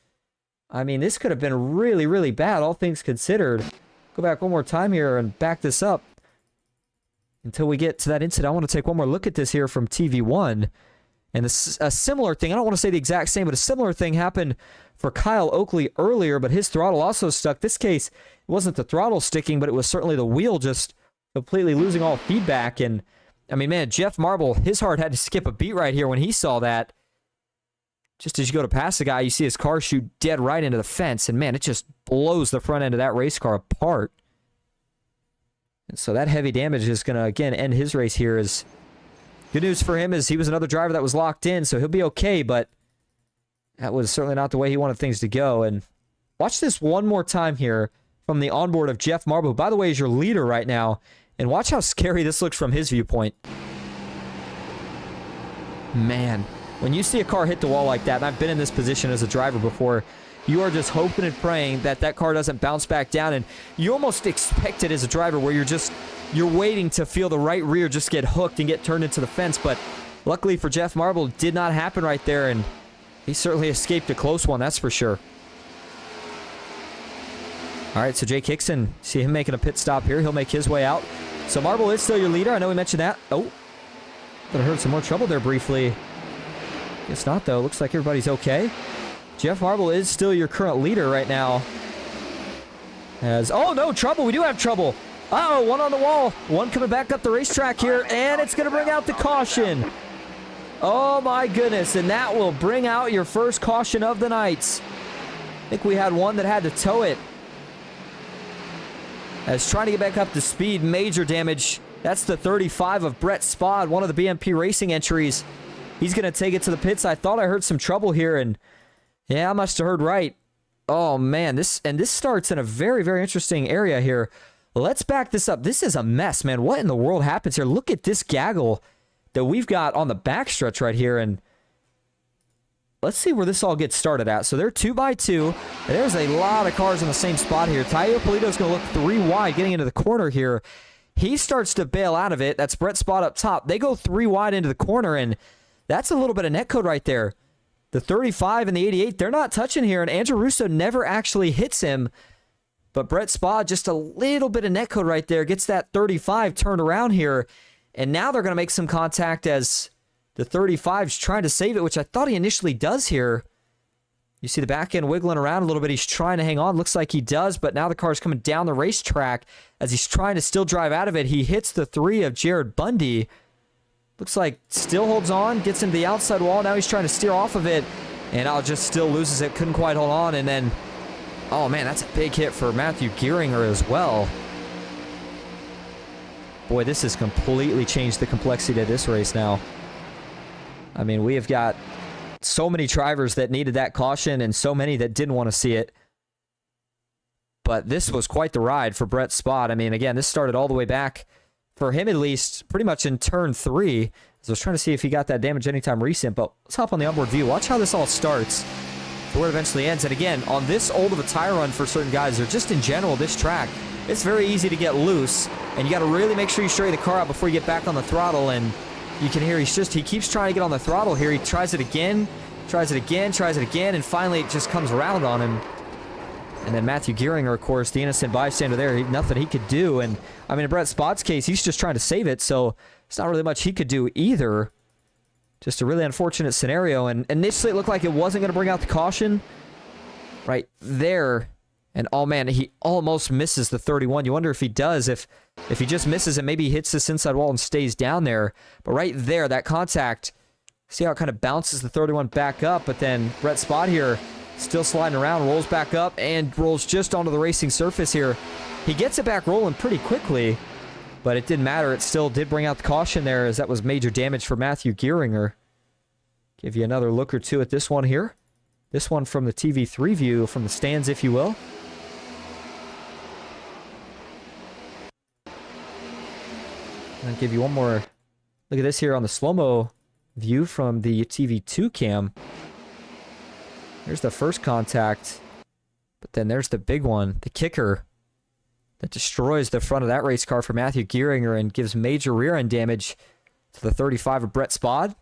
I mean, this could have been really, really bad, all things considered. Go back one more time here and back this up. Until we get to that incident, I want to take one more look at this here from TV1. And a similar thing, I don't want to say the exact same, but a similar thing happened for Kyle Oakley earlier, but his throttle also stuck. This case, it wasn't the throttle sticking, but it was certainly the wheel just completely losing all feedback. And, I mean, man, Jeff Marble, his heart had to skip a beat right here when he saw that. Just as you go to pass the guy, you see his car shoot dead right into the fence, and, man, it just blows the front end of that race car apart. And so that heavy damage is going to, again, end his race here. Is good news for him is he was another driver that was locked in, so he'll be okay, but that was certainly not the way he wanted things to go. And watch this one more time here from the onboard of Jeff Marble, who, by the way, is your leader right now. And watch how scary this looks from his viewpoint. Man, when you see a car hit the wall like that, and I've been in this position as a driver before, you are just hoping and praying that that car doesn't bounce back down. And you almost expect it as a driver where you're waiting to feel the right rear just get hooked and get turned into the fence. But luckily for Jeff Marble, it did not happen right there. And he certainly escaped a close one, that's for sure. All right, so Jake Hickson, see him making a pit stop here. He'll make his way out. So Marble is still your leader. I know we mentioned that. Oh, but I heard some more trouble there briefly. Guess not, though. Looks like everybody's okay. Jeff Marble is still your current leader right now. Oh, no, trouble. We do have trouble. Uh-oh, one on the wall. One coming back up the racetrack here, and it's going to bring out the caution. Oh, my goodness, and that will bring out your first caution of the night. I think we had one that had to tow it. As trying to get back up to speed, major damage. That's the 35 of Brett Spod, one of the BMP Racing entries. He's going to take it to the pits. I thought I heard some trouble here, and yeah, I must have heard right. Oh, man, this starts in a very, very interesting area here. Let's back this up. This is a mess, man. What in the world happens here? Look at this gaggle that we've got on the backstretch right here, and let's see where this all gets started at. So they're 2x2. There's a lot of cars in the same spot here. Taio Polito's going to look 3 wide getting into the corner here. He starts to bail out of it. That's Brett Spot up top. They go 3 wide into the corner, and that's a little bit of netcode right there. The 35 and the 88, they're not touching here, and Andrew Russo never actually hits him. But Brett Spad, just a little bit of netcode right there, gets that 35 turned around here. And now they're going to make some contact as the 35's trying to save it, which I thought he initially does here. You see the back end wiggling around a little bit. He's trying to hang on. Looks like he does, but now the car's coming down the racetrack as he's trying to still drive out of it. He hits the 3 of Jared Bundy. Looks like still holds on, gets into the outside wall. Now he's trying to steer off of it, and just still loses it. Couldn't quite hold on, and then, oh man, that's a big hit for Matthew Gearinger as well. Boy, this has completely changed the complexity of this race now. I mean, we have got so many drivers that needed that caution and so many that didn't want to see it. But this was quite the ride for Brett Spad. I mean, again, this started all the way back, for him at least, pretty much in turn 3. So I was trying to see if he got that damage anytime recent, but let's hop on the onboard view. Watch how this all starts to where it eventually ends. And again, on this old of a tire run for certain guys, or just in general, this track, it's very easy to get loose, and you got to really make sure you straighten the car out before you get back on the throttle. And you can hear he keeps trying to get on the throttle here. He tries it again, tries it again, and finally it just comes around on him. And then Matthew Gearinger, of course, the innocent bystander there, nothing he could do. And I mean, in Brett Spad's case, he's just trying to save it, so it's not really much he could do either. Just a really unfortunate scenario. And initially it looked like it wasn't going to bring out the caution right there. And oh man, he almost misses the 31. You wonder if he does, if he just misses it, maybe he hits this inside wall and stays down there. But right there, that contact, see how it kind of bounces the 31 back up, but then Brett Spad here still sliding around, rolls back up and rolls just onto the racing surface here. He gets it back rolling pretty quickly, but it didn't matter. It still did bring out the caution there, as that was major damage for Matthew Gearinger. Give you another look or two at this one here. This one from the TV3 view, from the stands, if you will. I'll give you one more look at this here on the slow-mo view from the TV2 cam. There's the first contact, but then there's the big one, the kicker, that destroys the front of that race car for Matthew Gearinger and gives major rear end damage to the 35 of Brett Spad.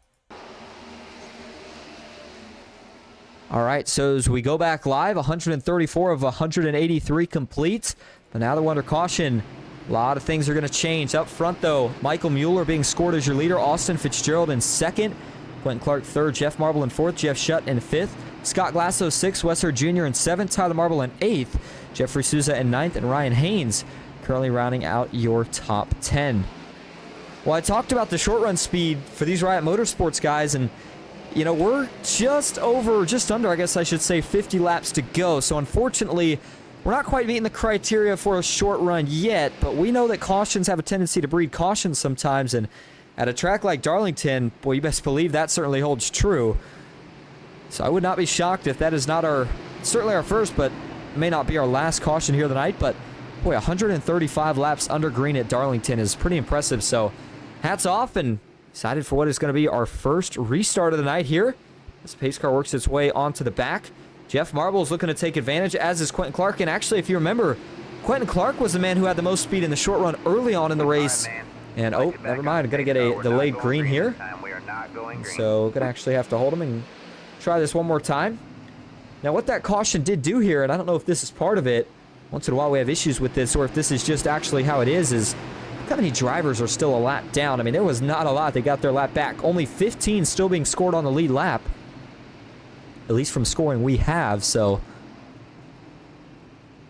All right, so as we go back live, 134 of 183 complete. But now they're under caution. A lot of things are going to change. Up front, though, Michael Mueller being scored as your leader. Austin Fitzgerald in second. Quentin Clark third. Jeff Marble in fourth. Jeff Shutt in fifth. Scott Glasso sixth. Wesser Jr. in seventh. Tyler Marble in eighth. Jeffrey Souza in ninth. And Ryan Haynes currently rounding out your top 10. Well, I talked about the short run speed for these Riot Motorsports guys, and you know, we're just under, I guess I should say, 50 laps to go. So unfortunately, we're not quite meeting the criteria for a short run yet, but we know that cautions have a tendency to breed caution sometimes, and at a track like Darlington, boy, you best believe that certainly holds true. So I would not be shocked if that is not certainly our first, but may not be our last caution here tonight. But boy, 135 laps under green at Darlington is pretty impressive. So hats off, and excited for what is going to be our first restart of the night here. This pace car works its way onto the back. Jeff Marble is looking to take advantage, as is Quentin Clark. And actually, if you remember, Quentin Clark was the man who had the most speed in the short run early on in the race. And oh, never mind. I'm going to get a delayed green here. So we're going to actually have to hold him and try this one more time. Now, what that caution did do here, and I don't know if this is part of it. Once in a while we have issues with this, or if this is just actually how it is how many drivers are still a lap down? I mean, there was not a lot. They got their lap back. Only 15 still being scored on the lead lap. At least from scoring we have. So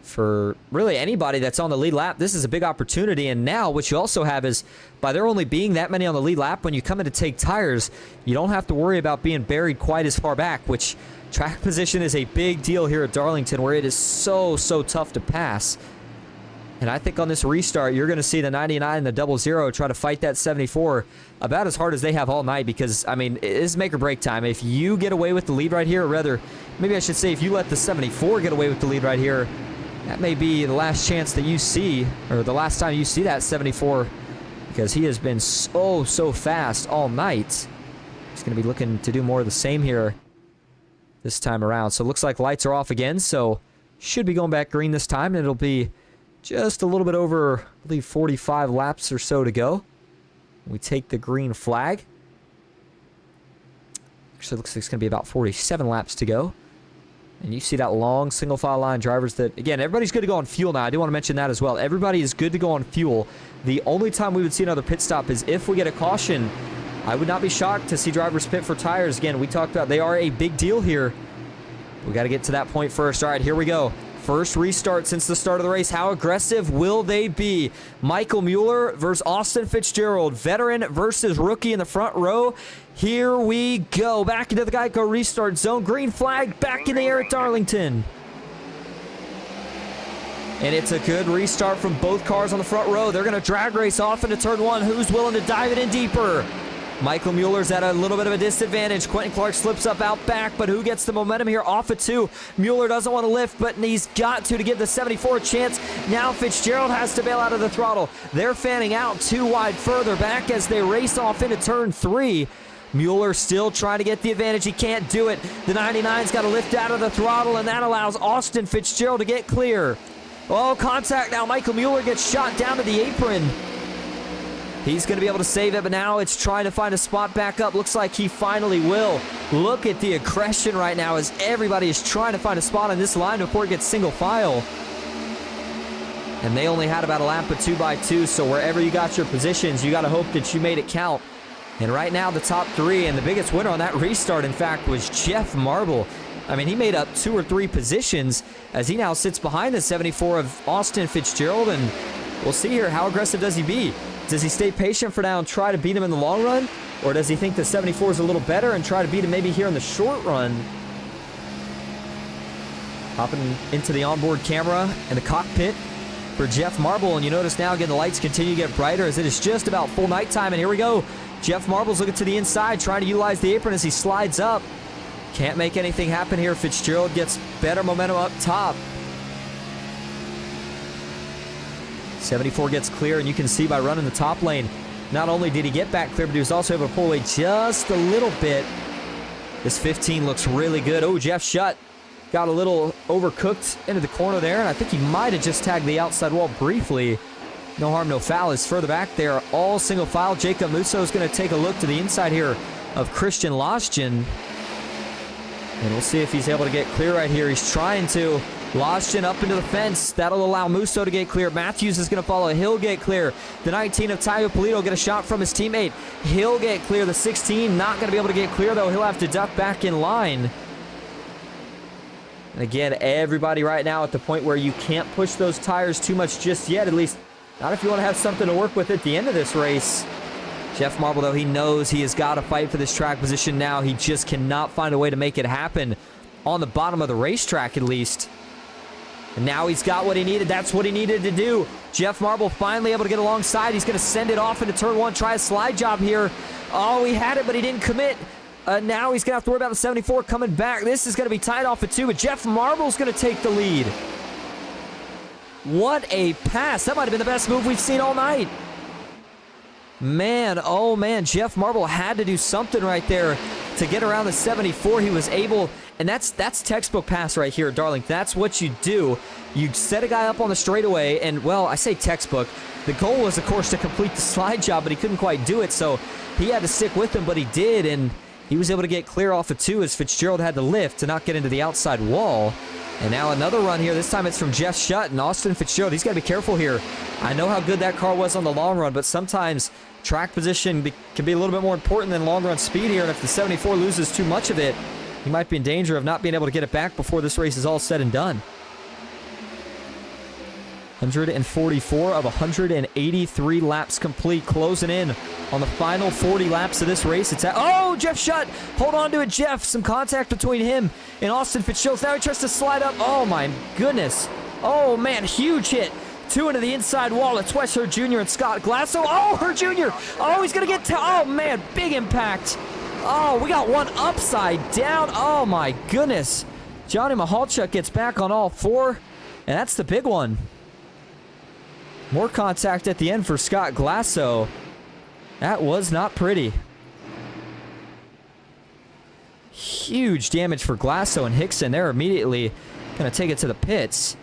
for really anybody that's on the lead lap, this is a big opportunity. And now what you also have is, by there only being that many on the lead lap, when you come in to take tires, you don't have to worry about being buried quite as far back, which track position is a big deal here at Darlington, where it is so tough to pass. And I think on this restart, you're going to see the 99 and the 00 try to fight that 74 about as hard as they have all night, because, I mean, it is make or break time. If you get away with the lead right here, or rather, maybe I should say, if you let the 74 get away with the lead right here, that may be the last chance that you see, or the last time you see that 74, because he has been so fast all night. He's going to be looking to do more of the same here this time around. So it looks like lights are off again, so should be going back green this time, and it'll be just a little bit over, I believe, 45 laps or so to go. We take the green flag. Actually, it looks like it's going to be about 47 laps to go. And you see that long single file line drivers that, again, everybody's good to go on fuel now. I do want to mention that as well. Everybody is good to go on fuel. The only time we would see another pit stop is if we get a caution. I would not be shocked to see drivers pit for tires. Again, we talked about they are a big deal here. We got to get to that point first. All right, here we go. First restart since the start of the race. How aggressive will they be? Michael Mueller versus Austin Fitzgerald. Veteran versus rookie in the front row. Here we go. Back into the Geico restart zone. Green flag back in the air at Darlington. And it's a good restart from both cars on the front row. They're going to drag race off into turn one. Who's willing to dive it in deeper? Michael Mueller's at a little bit of a disadvantage. Quentin Clark slips up out back, but who gets the momentum here off of two? Mueller doesn't want to lift, but he's got to give the 74 a chance. Now Fitzgerald has to bail out of the throttle. They're fanning out too wide further back as they race off into turn three. Mueller still trying to get the advantage. He can't do it. The 99's got to lift out of the throttle, and that allows Austin Fitzgerald to get clear. Oh, contact now. Michael Mueller gets shot down to the apron. He's going to be able to save it, but now it's trying to find a spot back up. Looks like he finally will. Look at the aggression right now as everybody is trying to find a spot on this line before it gets single file. And they only had about a lap of 2x2, so wherever you got your positions, you got to hope that you made it count. And right now, the top three, and the biggest winner on that restart, in fact, was Jeff Marble. I mean, he made up 2 or 3 positions as he now sits behind the 74 of Austin Fitzgerald, and we'll see here, how aggressive does he be? Does he stay patient for now and try to beat him in the long run? Or does he think the 74 is a little better and try to beat him maybe here in the short run? Hopping into the onboard camera in the cockpit for Jeff Marble. And you notice now, again, the lights continue to get brighter as it is just about full nighttime. And here we go. Jeff Marble's looking to the inside, trying to utilize the apron as he slides up. Can't make anything happen here. Fitzgerald gets better momentum up top. 74 gets clear, and you can see by running the top lane, not only did he get back clear, but he was also able to pull away just a little bit. This 15 looks really good. Oh, Jeff Shutt got a little overcooked into the corner there, and I think he might have just tagged the outside wall briefly. No harm, no foul. Is further back there, all single file. Jacob Musso is going to take a look to the inside here of Christian Lostjen. And we'll see if he's able to get clear right here. He's trying to. Lostjen up into the fence. That'll allow Musso to get clear. Matthews is going to follow. He'll get clear. The 19 of Tayo Polito will get a shot from his teammate. He'll get clear. The 16 not going to be able to get clear, though. He'll have to duck back in line. And again, everybody right now at the point where you can't push those tires too much just yet, at least not if you want to have something to work with at the end of this race. Jeff Marble, though, he knows he has got to fight for this track position now. He just cannot find a way to make it happen on the bottom of the racetrack, at least. And now he's got what he needed. That's what he needed to do. Jeff Marble finally able to get alongside. He's going to send it off into turn one, try a slide job here. Oh, he had it, but he didn't commit. Now he's going to have to worry about the 74 coming back. This is going to be tied off at 2, but Jeff Marble's going to take the lead. What a pass. That might have been the best move we've seen all night. Man, oh man, Jeff Marble had to do something right there to get around the 74. He was able, and that's textbook pass right here at Darlington. That's what you do. You set a guy up on the straightaway, and, well, I say textbook. The goal was, of course, to complete the slide job, but he couldn't quite do it, so he had to stick with him, but he did, and he was able to get clear off of 2 as Fitzgerald had to lift to not get into the outside wall. And now another run here. This time it's from Jeff Shutt and Austin Fitzgerald. He's got to be careful here. I know how good that car was on the long run, but sometimes track position can be a little bit more important than long run speed here. And if the 74 loses too much of it, he might be in danger of not being able to get it back before this race is all said and done. 144 of 183 laps complete, closing in on the final 40 laps of this race. It's oh, Jeff Shutt, hold on to it, Jeff. Some contact between him and Austin Fitzgerald. Now he tries to slide up. Oh my goodness. Oh man, huge hit. 2 into the inside wall. It's Wes Hurd Jr. and Scott Glasso. Oh, Hurd Jr. Oh, he's gonna get oh man, big impact. Oh, we got one upside down. Oh my goodness. Johnny Mahalchuk gets back on all 4, and that's the big one. More contact at the end for Scott Glasso. That was not pretty. Huge damage for Glasso and Hickson. They're immediately going to take it to the pits.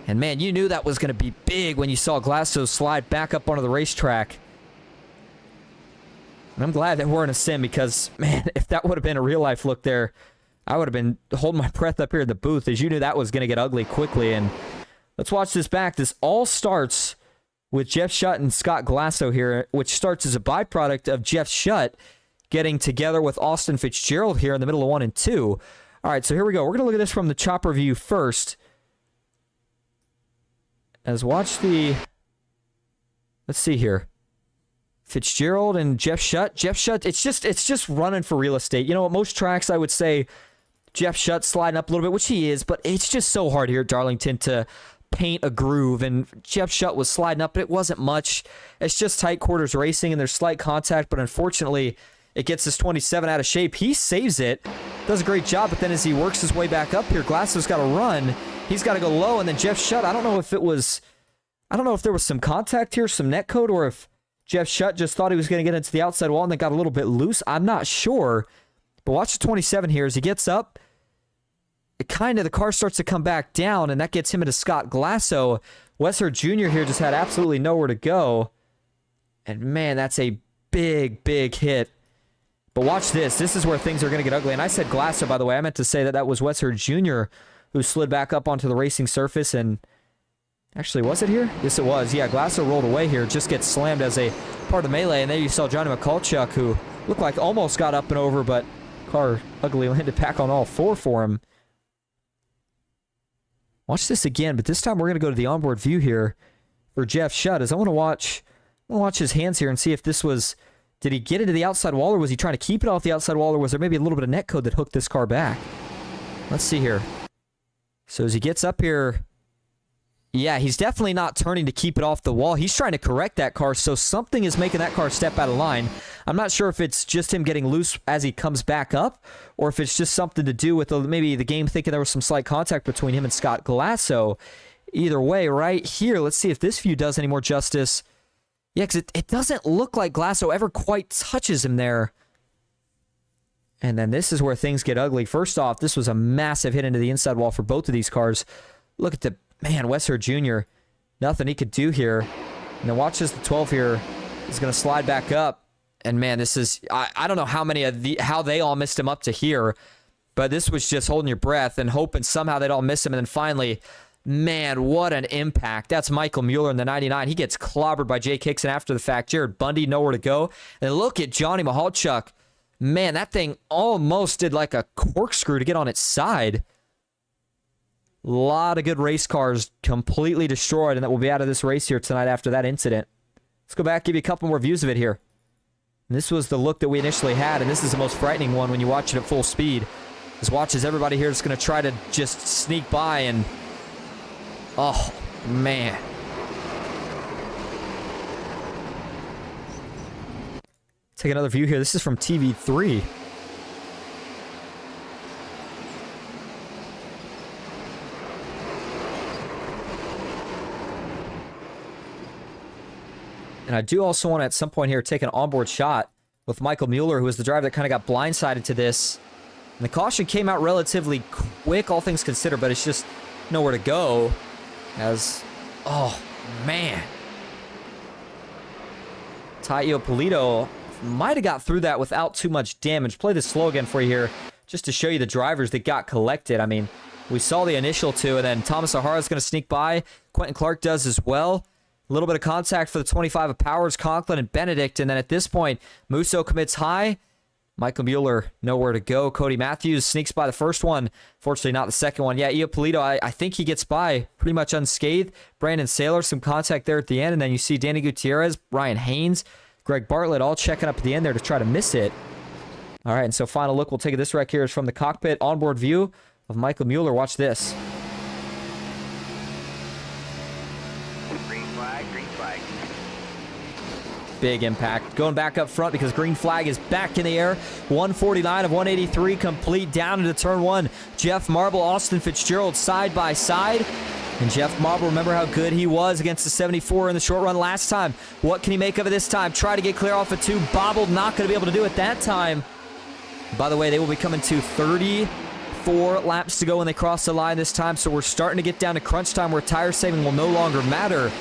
And man, you knew that was going to be big when you saw Glasso slide back up onto the racetrack. And I'm glad that we're in a sim because, man, if that would have been a real-life look there, I would have been holding my breath up here at the booth, as you knew that was going to get ugly quickly. And let's watch this back. This all starts with Jeff Shutt and Scott Glasso here, which starts as a byproduct of Jeff Shutt getting together with Austin Fitzgerald here in the middle of 1 and 2. All right, so here we go. We're going to look at this from the chopper view first. Let's see here. Fitzgerald and Jeff Shutt. Jeff Shutt, it's just running for real estate. You know, at most tracks, I would say Jeff Shutt sliding up a little bit, which he is, but it's just so hard here at Darlington to paint a groove, and Jeff Shutt was sliding up, but it wasn't much. It's just tight quarters racing, and there's slight contact, but unfortunately, it gets this 27 out of shape. He saves it, does a great job, but then as he works his way back up here, Glasso's got to run. He's got to go low, and then Jeff Shutt, I don't know if there was some contact here, some net code, or if Jeff Shutt just thought he was going to get into the outside wall and then got a little bit loose. I'm not sure, but watch the 27 here as he gets up. The car starts to come back down, and that gets him into Scott Glasso. Wesser Jr. here just had absolutely nowhere to go. And man, that's a big, big hit. But watch this. This is where things are going to get ugly. And I said Glasso, by the way. I meant to say that was Wesser Jr. who slid back up onto the racing surface. And actually, was it here? Yes, it was. Yeah, Glasso rolled away here. Just gets slammed as a part of the melee. And there you saw Johnny McCulchuk, who looked like almost got up and over, but car ugly landed back on all four for him. Watch this again, but this time we're going to go to the onboard view here for Jeff Shutt, as I want to watch his hands here and see if this was, did he get into the outside wall, or was he trying to keep it off the outside wall, or was there maybe a little bit of net code that hooked this car back? Let's see here. So as he gets up here, yeah, he's definitely not turning to keep it off the wall. He's trying to correct that car, so something is making that car step out of line. I'm not sure if it's just him getting loose as he comes back up, or if it's just something to do with maybe the game thinking there was some slight contact between him and Scott Glasso. Either way, right here, let's see if this view does any more justice. Yeah, because it doesn't look like Glasso ever quite touches him there. And then this is where things get ugly. First off, this was a massive hit into the inside wall for both of these cars. Look at the, man, Wesser Jr., nothing he could do here. And then watch as the 12 here is going to slide back up. And man, this is, I don't know how they all missed him up to here, but this was just holding your breath and hoping somehow they'd all miss him. And then finally, man, what an impact. That's Michael Mueller in the 99. He gets clobbered by Jake Hickson after the fact. Jared Bundy, nowhere to go. And look at Johnny Michalchuk. Man, that thing almost did like a corkscrew to get on its side. A lot of good race cars completely destroyed, and that will be out of this race here tonight after that incident. Let's go back, give you a couple more views of it here. And this was the look that we initially had, and this is the most frightening one when you watch it at full speed. Just watch as everybody here is going to try to just sneak by, and oh, man. Take another view here. This is from TV3. And I do also want to, at some point here, take an onboard shot with Michael Mueller, who was the driver that kind of got blindsided to this. And the caution came out relatively quick, all things considered, but it's just nowhere to go. As, oh, man. Tai Iopolito might have got through that without too much damage. Play this slow again for you here, just to show you the drivers that got collected. I mean, we saw the initial two, and then Thomas O'Hara's going to sneak by. Quentin Clark does as well. A little bit of contact for the 25 of Powers, Conklin, and Benedict. And then at this point, Musso commits high. Michael Mueller, nowhere to go. Cody Matthews sneaks by the first one. Fortunately, not the second one. Yeah, Iopolito, I think he gets by pretty much unscathed. Brandon Saylor, some contact there at the end. And then you see Danny Gutierrez, Ryan Haynes, Greg Bartlett all checking up at the end there to try to miss it. All right, and so final look we'll take at this wreck here is from the cockpit onboard view of Michael Mueller. Watch this. Green flag. Big impact. Going back up front because green flag is back in the air. 149 of 183 complete down into turn one. Jeff Marble, Austin Fitzgerald side by side. And Jeff Marble, remember how good he was against the 74 in the short run last time. What can he make of it this time? Try to get clear off of two. Bobbled, not going to be able to do it that time. By the way, they will be coming to 34 laps to go when they cross the line this time. So we're starting to get down to crunch time where tire saving will no longer matter.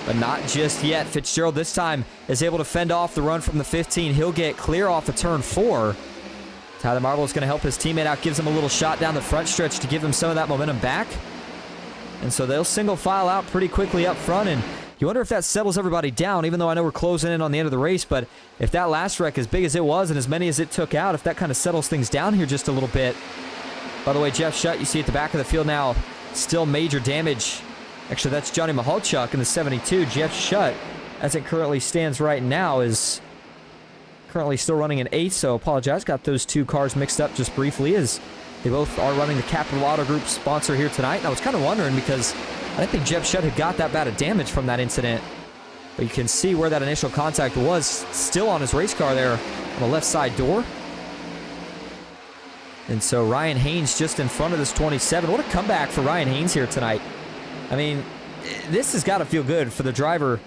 But not just yet. Fitzgerald this time is able to fend off the run from the 15. He'll get clear off of turn 4. Tyler Marble is going to help his teammate out, gives him a little shot down the front stretch to give him some of that momentum back. And so they'll single file out pretty quickly up front, and you wonder if that settles everybody down, even though I know we're closing in on the end of the race, but if that last wreck, as big as it was and as many as it took out, if that kind of settles things down here just a little bit. By the way, Jeff Shutt, you see at the back of the field now, still major damage. Actually, that's Johnny Mahalchuk in the 72. Jeff Shutt, as it currently stands right now, is currently still running an 8th, so apologize. Got those two cars mixed up just briefly, as they both are running the Capitol Auto Group sponsor here tonight. And I was kind of wondering because I didn't think Jeff Shutt had got that bad of damage from that incident. But you can see where that initial contact was, still on his race car there on the left side door. And so Ryan Haynes just in front of this 27. What a comeback for Ryan Haynes here tonight. I mean, this has got to feel good for the driver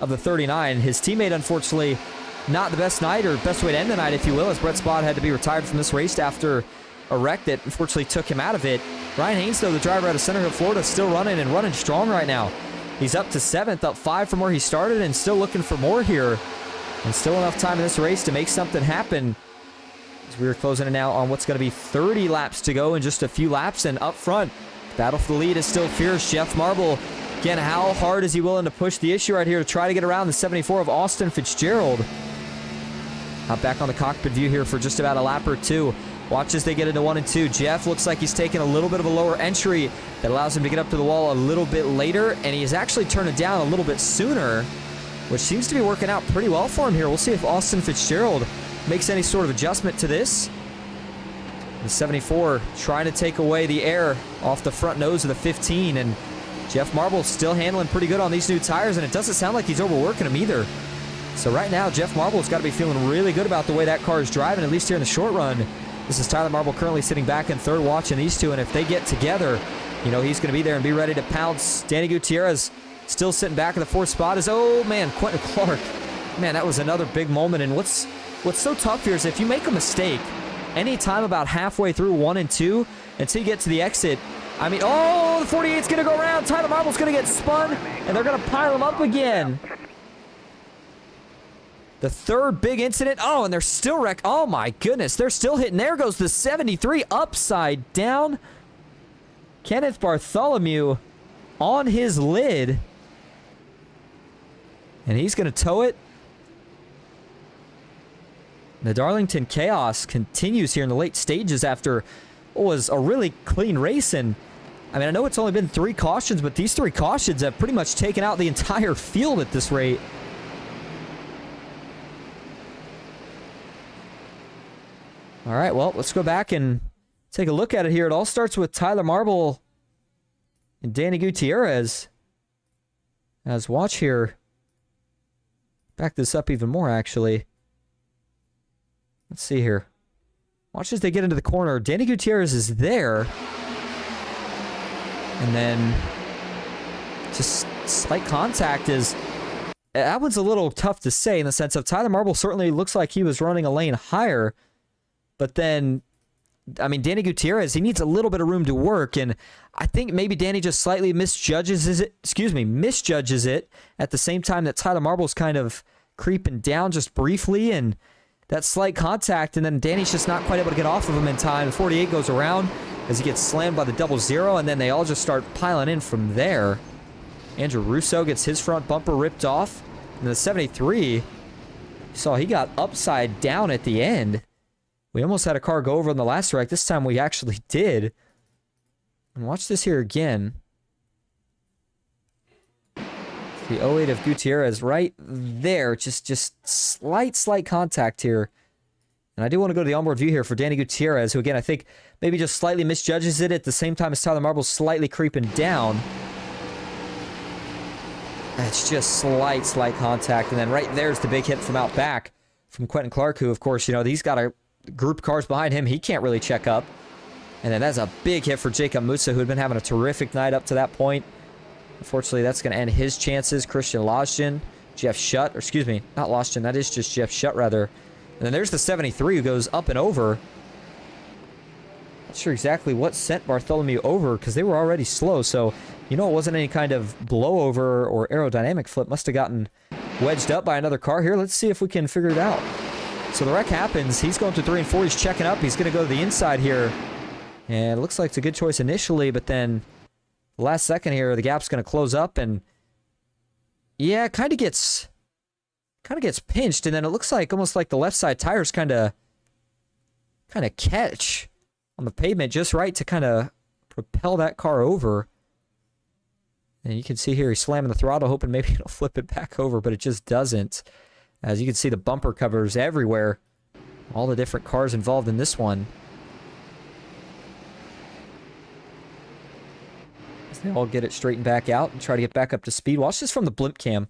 of the 39. His teammate, unfortunately, not the best night, or best way to end the night, if you will, as Brett Spott had to be retired from this race after a wreck that unfortunately took him out of it. Ryan Haynes, though, the driver out of Center Hill, Florida, still running and running strong right now. He's up to 7th, up 5 from where he started, and still looking for more here. And still enough time in this race to make something happen. As we are closing in now on what's going to be 30 laps to go in just a few laps. And up front, battle for the lead is still fierce. Jeff Marble, again, how hard is he willing to push the issue right here to try to get around the 74 of Austin Fitzgerald? Out back on the cockpit view here for just about a lap or two. Watch as they get into 1 and 2. Jeff looks like he's taking a little bit of a lower entry that allows him to get up to the wall a little bit later, and he is actually turning down a little bit sooner, which seems to be working out pretty well for him here. We'll see if Austin Fitzgerald makes any sort of adjustment to this. The 74 trying to take away the air off the front nose of the 15, and Jeff Marble still handling pretty good on these new tires, and it doesn't sound like he's overworking them either. So right now, Jeff Marble's got to be feeling really good about the way that car is driving, at least here in the short run. This is Tyler Marble currently sitting back in 3rd watching these two, and if they get together, you know, he's going to be there and be ready to pounce. Danny Gutierrez still sitting back in the 4th spot is, oh man, Quentin Clark. Man, that was another big moment, and what's so tough here is if you make a mistake anytime about halfway through 1 and 2 until you get to the exit, I mean, oh, the 48's going to go around. Tyler Marble's going to get spun, and they're going to pile him up again. The 3rd big incident. Oh, and they're still wrecked. Oh, my goodness. They're still hitting. There goes the 73 upside down. Kenneth Bartholomew on his lid. And he's going to tow it. The Darlington chaos continues here in the late stages after what was a really clean race. And, I mean, I know it's only been 3 cautions, but these 3 cautions have pretty much taken out the entire field at this rate. All right, well, let's go back and take a look at it here. It all starts with Tyler Marble and Danny Gutierrez. As watch here. Back this up even more, actually. Let's see here. Watch as they get into the corner. Danny Gutierrez is there. And then just slight contact is... That one's a little tough to say in the sense of Tyler Marble certainly looks like he was running a lane higher. But then, I mean, Danny Gutierrez, he needs a little bit of room to work, and I think maybe Danny just slightly misjudges it at the same time that Tyler Marble's kind of creeping down just briefly, and that slight contact, and then Danny's just not quite able to get off of him in time. The 48 goes around as he gets slammed by the 00, and then they all just start piling in from there. Andrew Russo gets his front bumper ripped off, and the 73, you saw he got upside down at the end. We almost had a car go over on the last wreck. This time we actually did. And watch this here again. The 08 of Gutierrez right there. Just slight contact here. And I do want to go to the onboard view here for Danny Gutierrez, who again I think maybe just slightly misjudges it at the same time as Tyler Marble's slightly creeping down. It's just slight contact. And then right there's the big hit from out back from Quentin Clark, who of course, you know, he's got a group cars behind him. He can't really check up. And then that's a big hit for Jacob Musa, who had been having a terrific night up to that point. Unfortunately, that's going to end his chances. Christian Losgen, Jeff Shutt, or excuse me, not Losgen, that is just Jeff Shutt, rather. And then there's the 73 who goes up and over. Not sure exactly what sent Bartholomew over because they were already slow. So, you know, it wasn't any kind of blowover or aerodynamic flip. Must have gotten wedged up by another car here. Let's see if we can figure it out. So the wreck happens. He's going through 3 and 4. He's checking up. He's going to go to the inside here. And it looks like it's a good choice initially, but then the last second here, the gap's going to close up, and yeah, it kind of gets pinched, and then it looks like almost like the left side tires kind of catch on the pavement just right to kind of propel that car over. And you can see here he's slamming the throttle, hoping maybe it'll flip it back over, but it just doesn't. As you can see, the bumper covers everywhere. All the different cars involved in this one. As they all get it straightened back out and try to get back up to speed. Watch this from the blimp cam.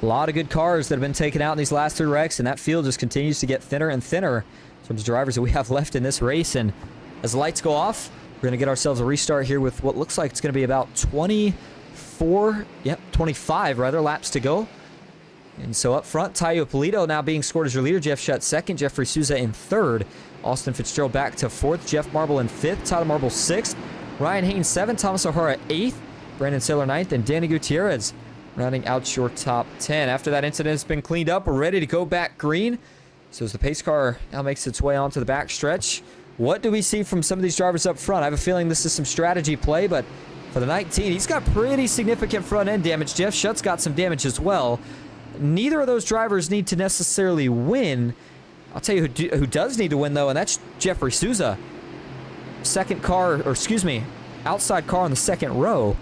A lot of good cars that have been taken out in these last 3 wrecks, and that field just continues to get thinner and thinner in terms of drivers that we have left in this race. And as the lights go off, we're going to get ourselves a restart here with what looks like it's going to be about 25 laps to go. And so up front, Taio Polito now being scored as your leader. Jeff Shutt second, Jeffrey Souza in third. Austin Fitzgerald back to fourth. Jeff Marble in fifth. Tyler Marble sixth. Ryan Haynes seventh. Thomas O'Hara eighth. Brandon Saylor ninth. And Danny Gutierrez rounding out your top 10. After that incident has been cleaned up, we're ready to go back green. So as the pace car now makes its way onto the back stretch, what do we see from some of these drivers up front? I have a feeling this is some strategy play, but for the 19, he's got pretty significant front end damage. Jeff Shutt's got some damage as well. Neither of those drivers need to necessarily win. I'll tell you who does need to win, though, and that's Jeffrey Souza. Outside car on the second row.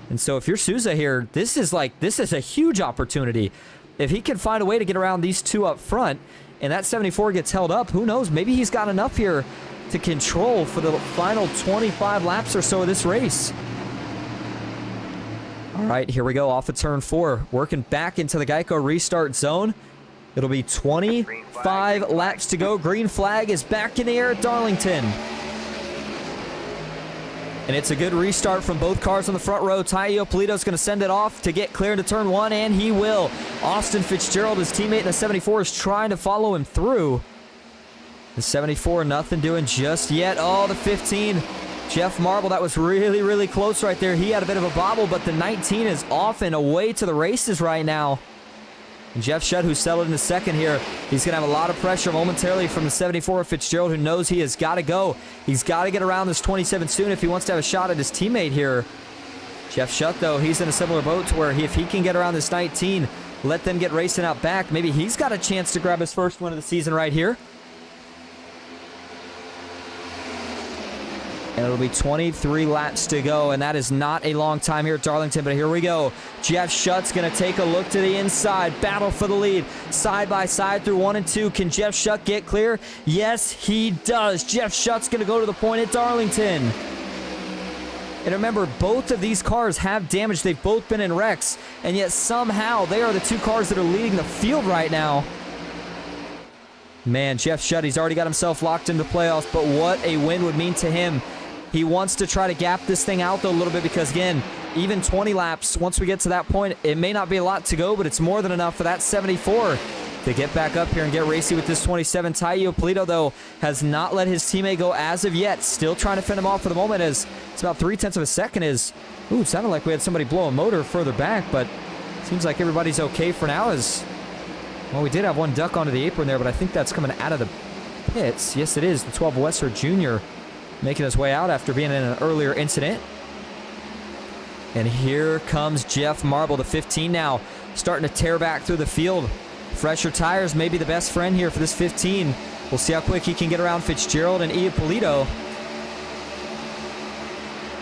And so if you're Souza here, this is a huge opportunity. If he can find a way to get around these two up front, and that 74 gets held up, who knows? Maybe he's got enough here to control for the final 25 laps or so of this race. All right, here we go off of turn 4. Working back into the Geico restart zone. It'll be 25 laps to go. Green flag is back in the air at Darlington. And it's a good restart from both cars on the front row. Taio Polito's going to send it off to get clear into turn 1, and he will. Austin Fitzgerald, his teammate in the 74, is trying to follow him through. The 74, nothing doing just yet. Oh, the 15. Jeff Marble, that was really, really close right there. He had a bit of a bobble, but the 19 is off and away to the races right now. And Jeff Shutt, who settled in the second here, he's going to have a lot of pressure momentarily from the 74 Fitzgerald, who knows he has got to go. He's got to get around this 27 soon if he wants to have a shot at his teammate here. Jeff Shutt, though, he's in a similar boat to where if he can get around this 19, let them get racing out back, maybe he's got a chance to grab his first win of the season right here. And it'll be 23 laps to go, and that is not a long time here at Darlington, but here we go. Jeff Shutt's going to take a look to the inside, battle for the lead, side by side through 1 and 2. Can Jeff Shutt get clear? Yes, he does. Jeff Shutt's going to go to the point at Darlington. And remember, both of these cars have damage. They've both been in wrecks, and yet somehow they are the two cars that are leading the field right now. Man, Jeff Shutt, he's already got himself locked into playoffs, but what a win would mean to him. He wants to try to gap this thing out, though, a little bit because, again, even 20 laps, once we get to that point, it may not be a lot to go, but it's more than enough for that 74 to get back up here and get racy with this 27. Taio Polito, though, has not let his teammate go as of yet. Still trying to fend him off for the moment as it's about 0.3 of a second is... Ooh, it sounded like we had somebody blow a motor further back, but seems like everybody's okay for now as... Well, we did have one duck onto the apron there, but I think that's coming out of the pits. Yes, it is. The 12 Wesser Jr. making his way out after being in an earlier incident. And here comes Jeff Marble, the 15 now, starting to tear back through the field. Fresher tires may be the best friend here for this 15. We'll see how quick he can get around Fitzgerald and Polito.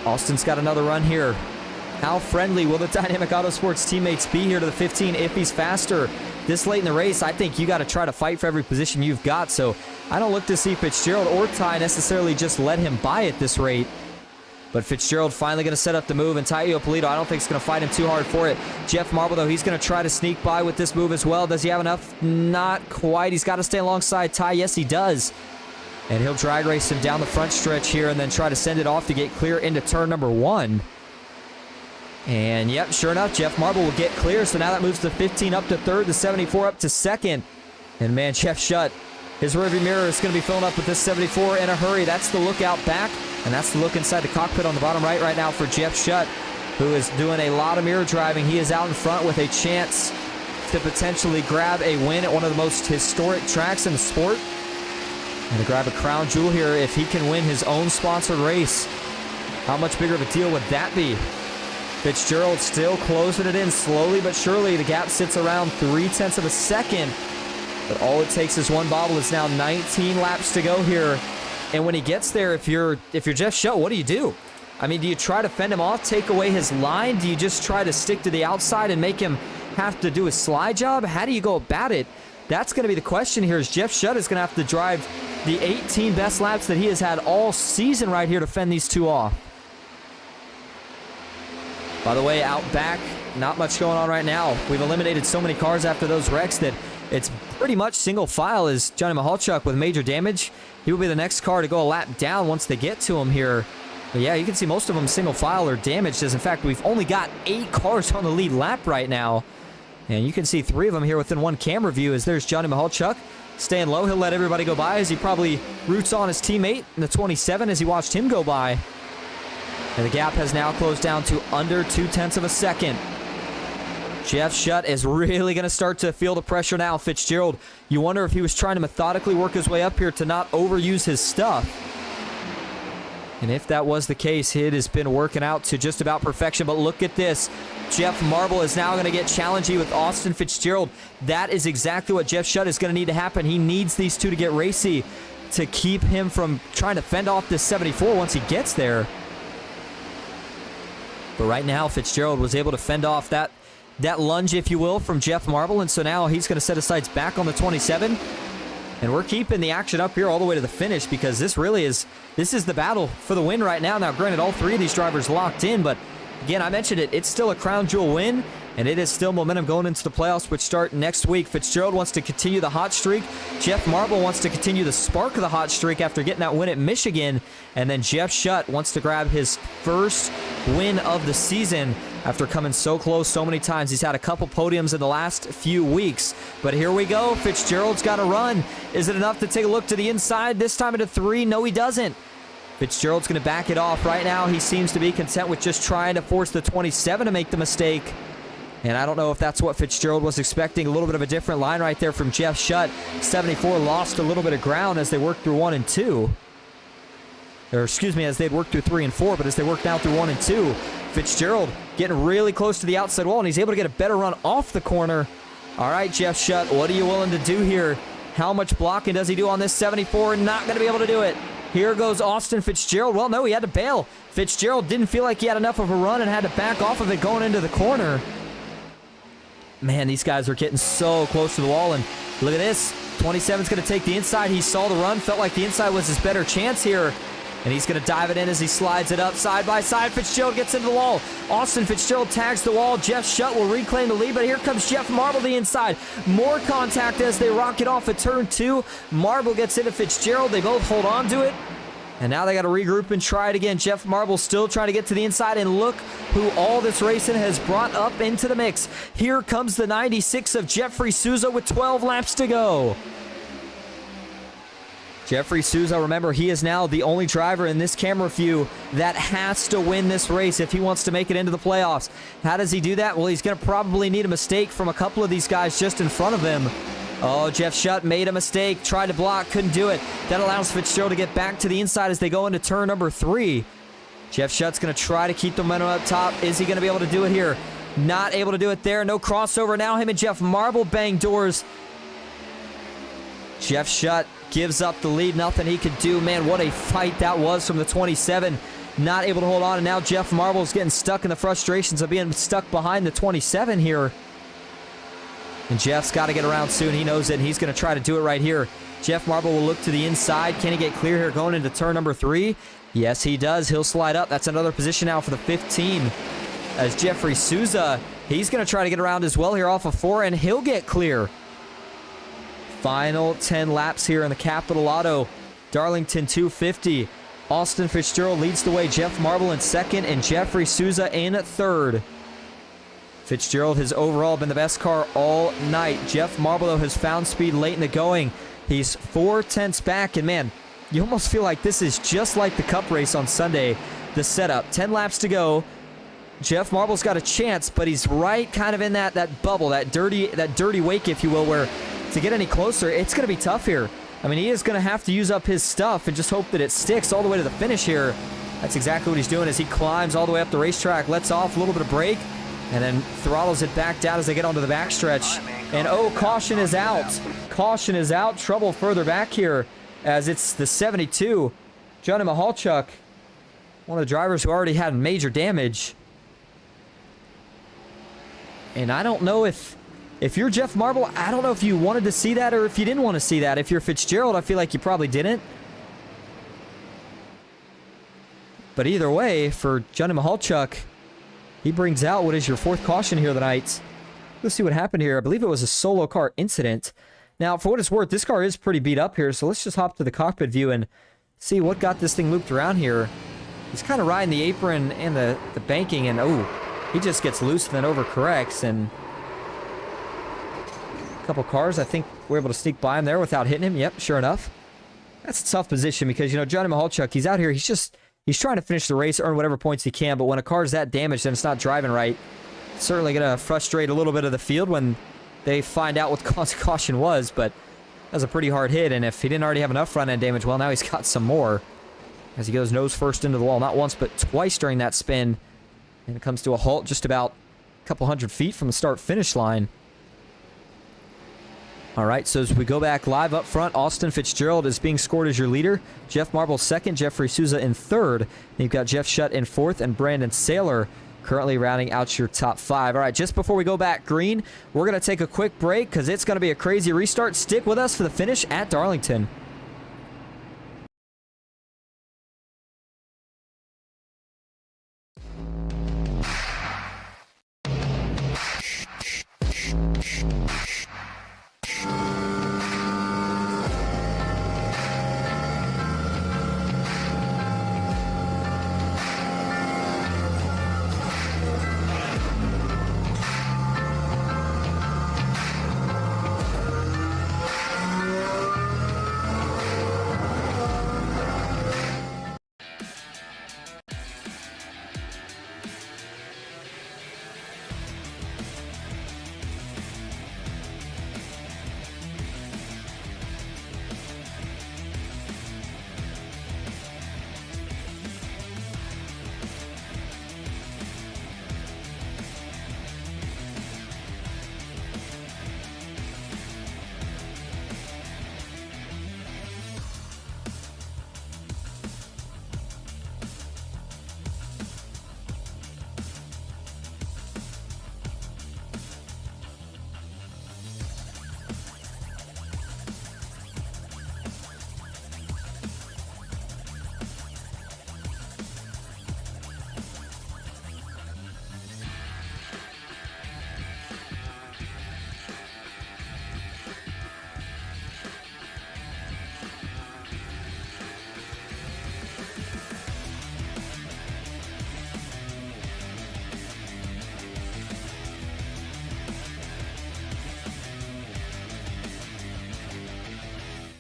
Austin's got another run here. How friendly will the Dynamic Auto Sports teammates be here to the 15 if he's faster? This late in the race, I think you got to try to fight for every position you've got, so I don't look to see Fitzgerald or Ty necessarily just let him by at this rate. But Fitzgerald finally going to set up the move, and Taio Polito, I don't think is going to fight him too hard for it. Jeff Marble, though, he's going to try to sneak by with this move as well. Does he have enough? Not quite. He's got to stay alongside Ty. Yes, he does. And he'll drag race him down the front stretch here and then try to send it off to get clear into turn number 1. And, yep, sure enough, Jeff Marble will get clear, so now that moves the 15 up to third, the 74 up to second. And, man, Jeff Shutt, His rearview mirror is going to be filling up with this 74 in a hurry. That's the look out back, and that's the look inside the cockpit on the bottom right now for Jeff Shutt, who is doing a lot of mirror driving. He is out in front with a chance to potentially grab a win at one of the most historic tracks in the sport, and to grab a crown jewel here if he can win his own sponsored race. How much bigger of a deal would that be? Fitzgerald still closing it in slowly but surely. The gap sits around 0.3 of a second. But all it takes is one bobble. It's now 19 laps to go here. And when he gets there, if you're Jeff Shutt, what do? I mean, do you try to fend him off, take away his line? Do you just try to stick to the outside and make him have to do a slide job? How do you go about it? That's going to be the question here, as Jeff Shutt is going to have to drive the 18 best laps that he has had all season right here to fend these two off. By the way, out back, not much going on right now. We've eliminated so many cars after those wrecks that it's pretty much single file. Is Johnny Mahalchuk with major damage. He will be the next car to go a lap down once they get to him here. But yeah, you can see most of them single file or damaged, as in fact we've only got 8 cars on the lead lap right now. And you can see 3 of them here within one camera view, as there's Johnny Mahalchuk staying low. He'll let everybody go by as he probably roots on his teammate in the 27 as he watched him go by. And the gap has now closed down to under 0.2 of a second. Jeff Shutt is really going to start to feel the pressure now. Fitzgerald, you wonder if he was trying to methodically work his way up here to not overuse his stuff. And if that was the case, it has been working out to just about perfection. But look at this. Jeff Marble is now going to get challengey with Austin Fitzgerald. That is exactly what Jeff Shutt is going to need to happen. He needs these two to get racy to keep him from trying to fend off this 74 once he gets there. But right now, Fitzgerald was able to fend off that lunge, if you will, from Jeff Marble. And so now he's going to set his sights back on the 27. And we're keeping the action up here all the way to the finish, because this is the battle for the win right now. Now, granted, all 3 of these drivers locked in, but again, I mentioned it. It's still a crown jewel win, and it is still momentum going into the playoffs, which start next week. Fitzgerald wants to continue the hot streak. Jeff Marble wants to continue the spark of the hot streak after getting that win at Michigan. And then Jeff Shutt wants to grab his first win of the season after coming so close so many times. He's had a couple podiums in the last few weeks. But here we go. Fitzgerald's got to run. Is it enough to take a look to the inside? This time into 3. No, he doesn't. Fitzgerald's going to back it off. Right now, he seems to be content with just trying to force the 27 to make the mistake. And I don't know if that's what Fitzgerald was expecting. A little bit of a different line right there from Jeff Shutt. 74 lost a little bit of ground as they worked through 1 and 2. Or excuse me, as they'd worked through 3 and 4, but as they worked down through 1 and 2, Fitzgerald getting really close to the outside wall, and he's able to get a better run off the corner. All right, Jeff Shutt, what are you willing to do here? How much blocking does he do on this 74? Not going to be able to do it. Here goes Austin Fitzgerald. Well, no, he had to bail. Fitzgerald didn't feel like he had enough of a run and had to back off of it going into the corner. Man, these guys are getting so close to the wall, and look at this. 27's going to take the inside. He saw the run, felt like the inside was his better chance here. And he's going to dive it in as he slides it up side by side. Fitzgerald gets into the wall. Austin Fitzgerald tags the wall. Jeff Shutt will reclaim the lead, but here comes Jeff Marble the inside. More contact as they rocket off at turn 2. Marble gets into Fitzgerald. They both hold on to it. And now they got to regroup and try it again. Jeff Marble still trying to get to the inside, and look who all this racing has brought up into the mix. Here comes the 96 of Jeffrey Souza with 12 laps to go. Jeffrey Souza, remember, he is now the only driver in this camera view that has to win this race if he wants to make it into the playoffs. How does he do that? Well, he's going to probably need a mistake from a couple of these guys just in front of him. Oh, Jeff Shutt made a mistake, tried to block, couldn't do it. That allows Fitzgerald to get back to the inside as they go into turn number 3. Jeff Shutt's going to try to keep the momentum up top. Is he going to be able to do it here? Not able to do it there. No crossover. Now him and Jeff Marble bang doors. Jeff Shutt gives up the lead. Nothing he could do. Man, what a fight that was from the 27. Not able to hold on, and now Jeff Marble's getting stuck in the frustrations of being stuck behind the 27 here. And Jeff's got to get around soon. He knows it, and he's going to try to do it right here. Jeff Marble will look to the inside. Can he get clear here going into turn number 3? Yes, he does. He'll slide up. That's another position now for the 15. As Jeffrey Souza, he's going to try to get around as well here off of 4, and he'll get clear. Final 10 laps here in the Capitol Auto Darlington 250. Austin Fitzgerald leads the way. Jeff Marble in second, and Jeffrey Souza in third. Fitzgerald has overall been the best car all night. Jeff Marble, though, has found speed late in the going. He's 4/10 back, and man, you almost feel like this is just like the Cup race on Sunday, the setup. 10 laps to go. Jeff Marble's got a chance, but he's right kind of in that bubble, that dirty wake, if you will, where to get any closer, it's going to be tough here. I mean, he is going to have to use up his stuff and just hope that it sticks all the way to the finish here. That's exactly what he's doing as he climbs all the way up the racetrack, lets off a little bit of brake, and then throttles it back down as they get onto the backstretch. And oh, caution is out. Caution is out. Trouble further back here as it's the 72. Johnny Mahalchuk, one of the drivers who already had major damage. And I don't know if you're Jeff Marble, I don't know if you wanted to see that or if you didn't want to see that. If you're Fitzgerald, I feel like you probably didn't. But either way, for Johnny Mahalchuk, he brings out what is your 4th caution here tonight. Let's see what happened here. I believe it was a solo car incident. Now, for what it's worth, this car is pretty beat up here, so let's just hop to the cockpit view and see what got this thing looped around here. He's kind of riding the apron and the banking, and oh, he just gets loose and then overcorrects, and a couple cars, I think, were able to sneak by him there without hitting him. Yep, sure enough. That's a tough position because, you know, Johnny Mahalchuk, he's out here, he's trying to finish the race, earn whatever points he can, but when a car's that damaged and it's not driving right, it's certainly going to frustrate a little bit of the field when they find out what the cause of caution was, but that was a pretty hard hit, and if he didn't already have enough front-end damage, well, now he's got some more as he goes nose first into the wall, not once, but twice during that spin. And it comes to a halt just about a couple hundred feet from the start-finish line. All right, so as we go back live up front, Austin Fitzgerald is being scored as your leader. Jeff Marble second, Jeffrey Souza in third. Then you've got Jeff Shutt in fourth, and Brandon Saylor currently rounding out your top 5. All right, just before we go back green, we're going to take a quick break because it's going to be a crazy restart. Stick with us for the finish at Darlington.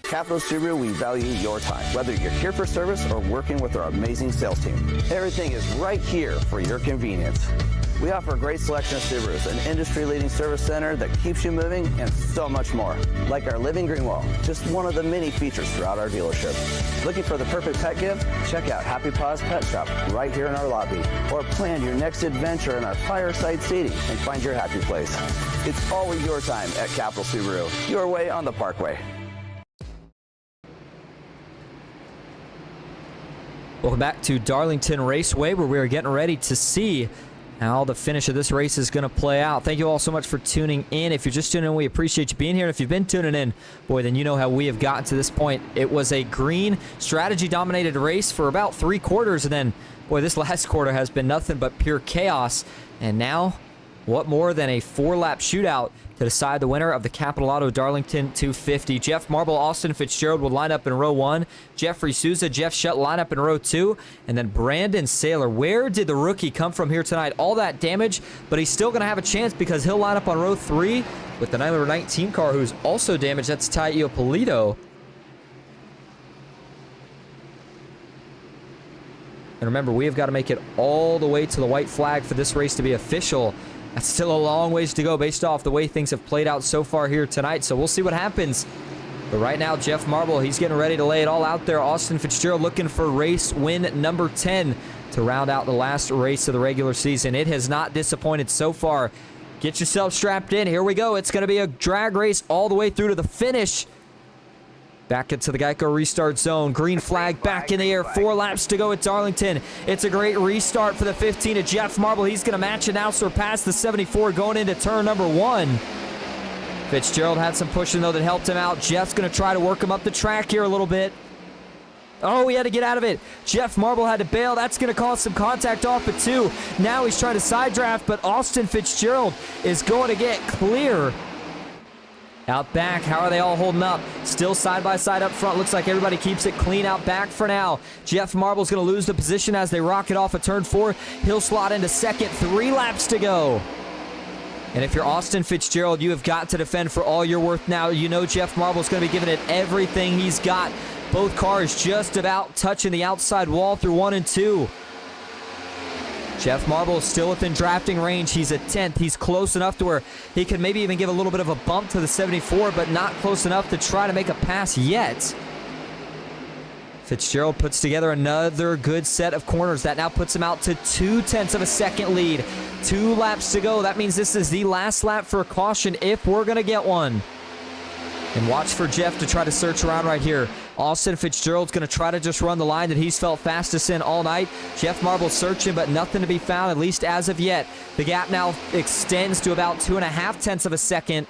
Capitol Subaru, we value your time, whether you're here for service or working with our amazing sales team. Everything is right here for your convenience. We offer a great selection of Subarus, an industry-leading service center that keeps you moving, and so much more. Like our living green wall, just one of the many features throughout our dealership. Looking for the perfect pet gift? Check out Happy Paws Pet Shop right here in our lobby. Or plan your next adventure in our fireside seating and find your happy place. It's always your time at Capitol Subaru, your way on the Parkway. Welcome back to Darlington Raceway, where we are getting ready to see how the finish of this race is going to play out. Thank you all so much for tuning in. If you're just tuning in, we appreciate you being here. And if you've been tuning in, boy, then you know how we have gotten to this point. It was a green, strategy-dominated race for about 3 quarters, and then, boy, this last quarter has been nothing but pure chaos. And now, what more than a 4-lap shootout to decide the winner of the Capitol Auto Darlington 250. Jeff Marble, Austin Fitzgerald will line up in row 1. Jeffrey Souza, Jeff Shutt line up in row 2. And then Brandon Saylor. Where did the rookie come from here tonight? All that damage, but he's still going to have a chance because he'll line up on row 3. with the number 19 car who's also damaged. That's Ty Iopolito. And remember, we have got to make it all the way to the white flag for this race to be official. That's still a long ways to go based off the way things have played out so far here tonight. So we'll see what happens. But right now, Jeff Marble, he's getting ready to lay it all out there. Austin Fitzgerald looking for race win number 10 to round out the last race of the regular season. It has not disappointed so far. Get yourself strapped in. Here we go. It's going to be a drag race all the way through to the finish. Back into the Geico restart zone. Green flag back in the air. 4 laps to go at Darlington. It's a great restart for the 15 of Jeff Marble. He's going to match and now surpass the 74 going into turn number 1. Fitzgerald had some pushing, though, that helped him out. Jeff's going to try to work him up the track here a little bit. Oh, he had to get out of it. Jeff Marble had to bail. That's going to cause some contact off at 2. Now he's trying to side draft, but Austin Fitzgerald is going to get clear. Out back, how are they all holding up? Still side by side up front. Looks like everybody keeps it clean out back for now. Jeff Marble's going to lose the position as they rocket off at turn 4. He'll slot into second. 3 laps to go. And if you're Austin Fitzgerald, you have got to defend for all you're worth now. You know Jeff Marble's going to be giving it everything he's got. Both cars just about touching the outside wall through 1 and 2. Jeff Marble is still within drafting range. He's a 10th. He's close enough to where he could maybe even give a little bit of a bump to the 74, but not close enough to try to make a pass yet. Fitzgerald puts together another good set of corners. That now puts him out to 0.2 of a second lead. 2 laps to go. That means this is the last lap for a caution if we're going to get one. And watch for Jeff to try to search around right here. Austin Fitzgerald's going to try to just run the line that he's felt fastest in all night. Jeff Marble searching, but nothing to be found, at least as of yet. The gap now extends to about 2.5 of a second.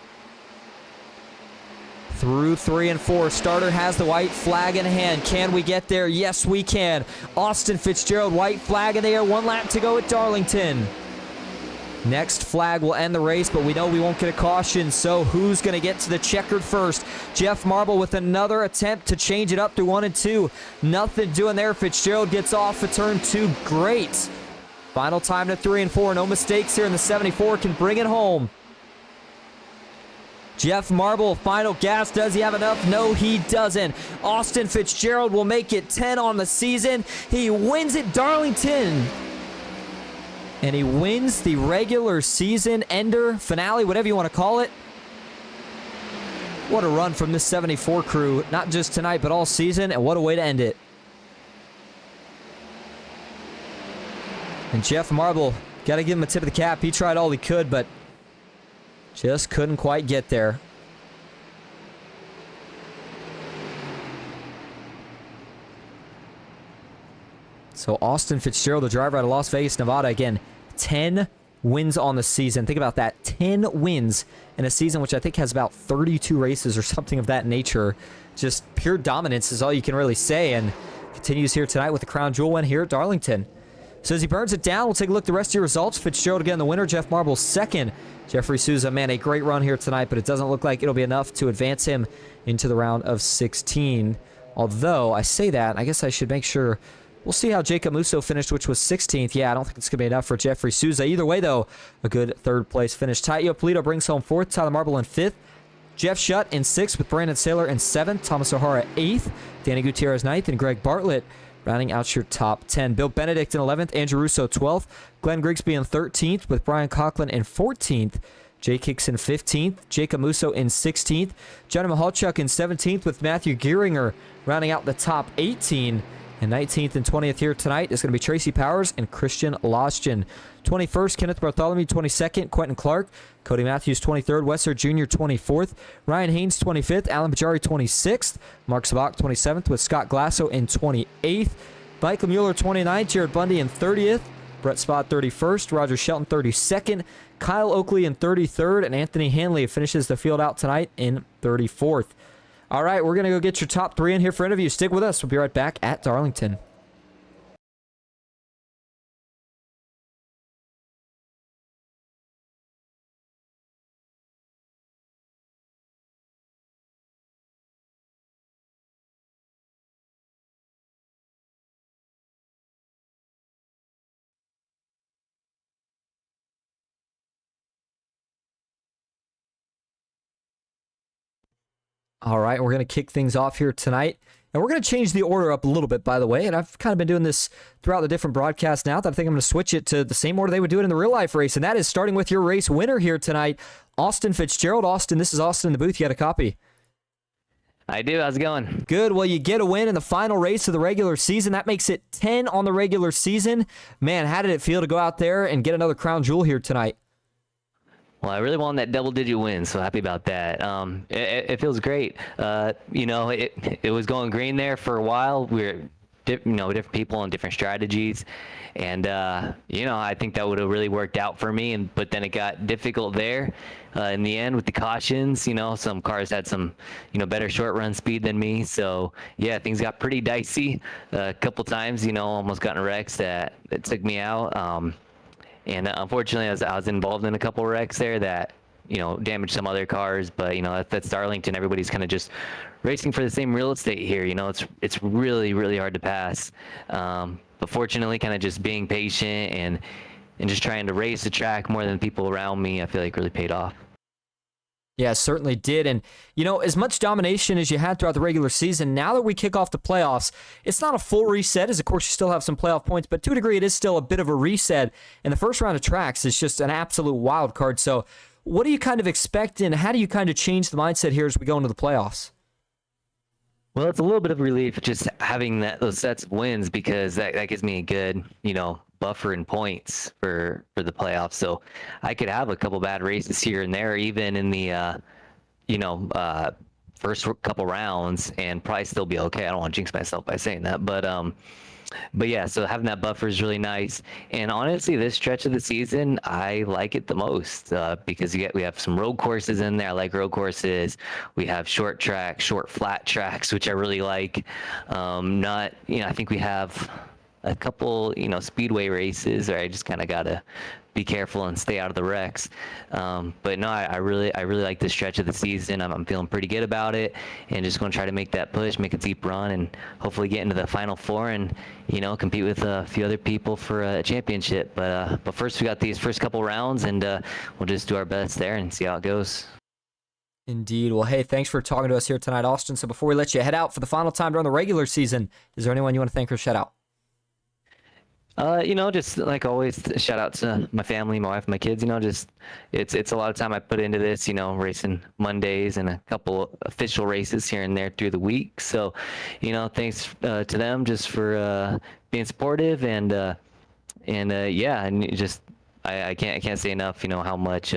Through 3 and 4, starter has the white flag in hand. Can we get there? Yes, we can. Austin Fitzgerald, white flag in the air. 1 lap to go at Darlington. Next flag will end the race, but we know we won't get a caution, so who's going to get to the checkered first? Jeff Marble with another attempt to change it up to 1 and 2. Nothing doing there. Fitzgerald gets off at turn 2. Great. Final time to 3 and 4. No mistakes here, and the 74 can bring it home. Jeff Marble, final gas. Does he have enough? No, he doesn't. Austin Fitzgerald will make it 10 on the season. He wins at Darlington. And he wins the regular season ender, finale, whatever you want to call it. What a run from this 74 crew, not just tonight, but all season, and what a way to end it. And Jeff Marble, got to give him a tip of the cap. He tried all he could, but just couldn't quite get there. So Austin Fitzgerald, the driver out of Las Vegas, Nevada, again, 10 wins on the season. Think about that, 10 wins in a season which I think has about 32 races or something of that nature. Just pure dominance is all you can really say, and continues here tonight with the crown jewel win here at Darlington. So as he burns it down, we'll take a look at the rest of your results. Fitzgerald again the winner, Jeff Marble second. Jeffrey Souza, man, a great run here tonight, but it doesn't look like it'll be enough to advance him into the round of 16. Although, I say that, I guess I should make sure. We'll see how Jacob Musso finished, which was 16th. Yeah, I don't think it's going to be enough for Jeffrey Souza. Either way, though, a good third-place finish. Ty Iopolito brings home 4th, Tyler Marble in 5th. Jeff Shutt in 6th with Brandon Saylor in 7th. Thomas O'Hara 8th. Danny Gutierrez 9th. And Greg Bartlett rounding out your top 10. Bill Benedict in 11th. Andrew Russo 12th. Glenn Grigsby in 13th with Brian Conklin in 14th. Jake Hicks in 15th. Jacob Musso in 16th. Johnny Mahalchuk in 17th with Matthew Geiringer rounding out the top 18. And 19th and 20th here tonight is going to be Tracy Powers and Christian Lostian. 21st, Kenneth Bartholomew. 22nd, Quentin Clark. Cody Matthews, 23rd. Wesser Jr., 24th. Ryan Haynes, 25th. Alan Bajari, 26th. Mark Sabak, 27th, with Scott Glasso in 28th. Michael Mueller, 29th. Jared Bundy in 30th. Brett Spott, 31st. Roger Shelton, 32nd. Kyle Oakley in 33rd. And Anthony Hanley finishes the field out tonight in 34th. All right, we're going to go get your top 3 in here for interviews. Stick with us. We'll be right back at Darlington. All right, we're going to kick things off here tonight. And we're going to change the order up a little bit, by the way. And I've kind of been doing this throughout the different broadcasts now that I think I'm going to switch it to the same order they would do it in the real life race. And that is starting with your race winner here tonight, Austin Fitzgerald. Austin, this is Austin in the booth. You got a copy? I do. How's it going? Good. Well, you get a win in the final race of the regular season. That makes it 10 on the regular season. Man, how did it feel to go out there and get another crown jewel here tonight? Well, I really wanted that double-digit win, so happy about that. It feels great. It was going green there for a while. We were, different people and different strategies, and I think that would have really worked out for me. But then it got difficult there in the end with the cautions. Some cars had some, better short-run speed than me. So yeah, things got pretty dicey a couple times. Almost got in wrecks that took me out. And unfortunately, I was involved in a couple wrecks there that, damaged some other cars. But, that's Darlington. Everybody's kind of just racing for the same real estate here. It's really, really hard to pass. But fortunately, kind of just being patient and just trying to race the track more than people around me, I feel like really paid off. Yeah, certainly did. And, as much domination as you had throughout the regular season, now that we kick off the playoffs, it's not a full reset, as of course you still have some playoff points, but to a degree it is still a bit of a reset. And the first round of tracks is just an absolute wild card. So what do you kind of expect, and how do you kind of change the mindset here as we go into the playoffs? Well, it's a little bit of relief just having those sets of wins, because that gives me a good, buffer and points for the playoffs. So I could have a couple bad races here and there, even in the first couple rounds, and probably still be okay. I don't want to jinx myself by saying that, but yeah, so having that buffer is really nice. And honestly, this stretch of the season, I like it the most because we have some road courses in there. I like road courses. We have short track, short flat tracks, which I really like. I think we have a couple, speedway races where I just kind of got to be careful and stay out of the wrecks. But no, I really like this stretch of the season. I'm feeling pretty good about it, and just going to try to make that push, make a deep run, and hopefully get into the Final Four and, compete with a few other people for a championship. But first we got these first couple rounds, and we'll just do our best there and see how it goes. Indeed. Well, hey, thanks for talking to us here tonight, Austin. So before we let you head out for the final time during the regular season, is there anyone you want to thank or shout out? Just like always, shout out to my family, my wife, my kids. It's a lot of time I put into this, racing Mondays and a couple official races here and there through the week. So, thanks to them just for being supportive and just I can't say enough, how much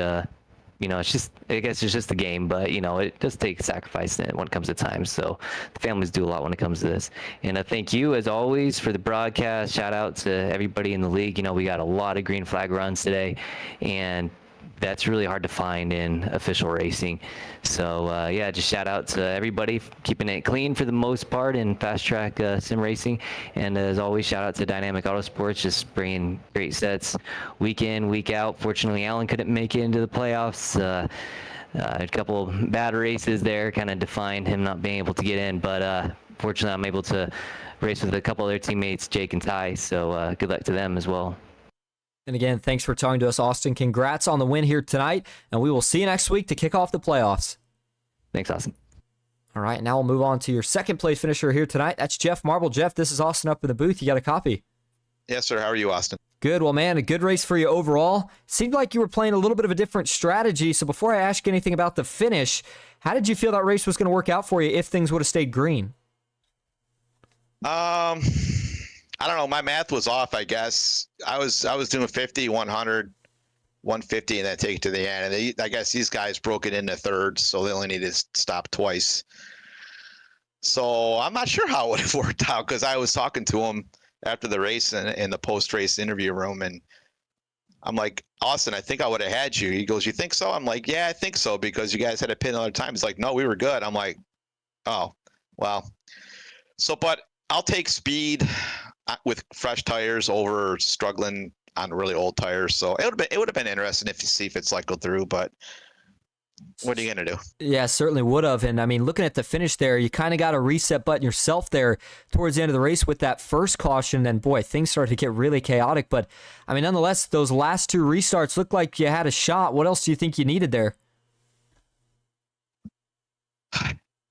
it's just, I guess it's just a game, but it does take sacrifice when it comes to time. So the families do a lot when it comes to this. And thank you as always for the broadcast. Shout out to everybody in the league. We got a lot of green flag runs today, and that's really hard to find in official racing. So just shout out to everybody keeping it clean for the most part in FastTrack Sim Racing. And as always, shout out to Dynamic Auto Sports, just bringing great sets week in, week out. Fortunately, Alan couldn't make it into the playoffs. A couple of bad races there kind of defined him not being able to get in. But fortunately, I'm able to race with a couple other teammates, Jake and Ty. So good luck to them as well. And again, thanks for talking to us, Austin. Congrats on the win here tonight, and we will see you next week to kick off the playoffs. Thanks, Austin. All right, now we'll move on to your second place finisher here tonight. That's Jeff Marble. Jeff, this is Austin up in the booth. You got a copy? Yes, sir. How are you, Austin? Good. Well, man, a good race for you overall. Seemed like you were playing a little bit of a different strategy. So before I ask you anything about the finish, how did you feel that race was going to work out for you if things would have stayed green? I don't know. My math was off, I guess. I was doing 50, 100, 150, and then take it to the end. And I guess these guys broke it into thirds, so they only needed to stop twice. So I'm not sure how it would have worked out, because I was talking to him after the race in the post-race interview room, and I'm like, Austin, I think I would have had you. He goes, you think so? I'm like, yeah, I think so, because you guys had a pin another time. He's like, no, we were good. I'm like, oh, well. So, but I'll take speed with fresh tires over struggling on really old tires. So it would have been interesting to see if it cycled through, but what are you going to do? Yeah, certainly would have. And I mean, looking at the finish there, you kind of got a reset button yourself there towards the end of the race with that first caution. And boy, things started to get really chaotic. But I mean, nonetheless, those last two restarts looked like you had a shot. What else do you think you needed there?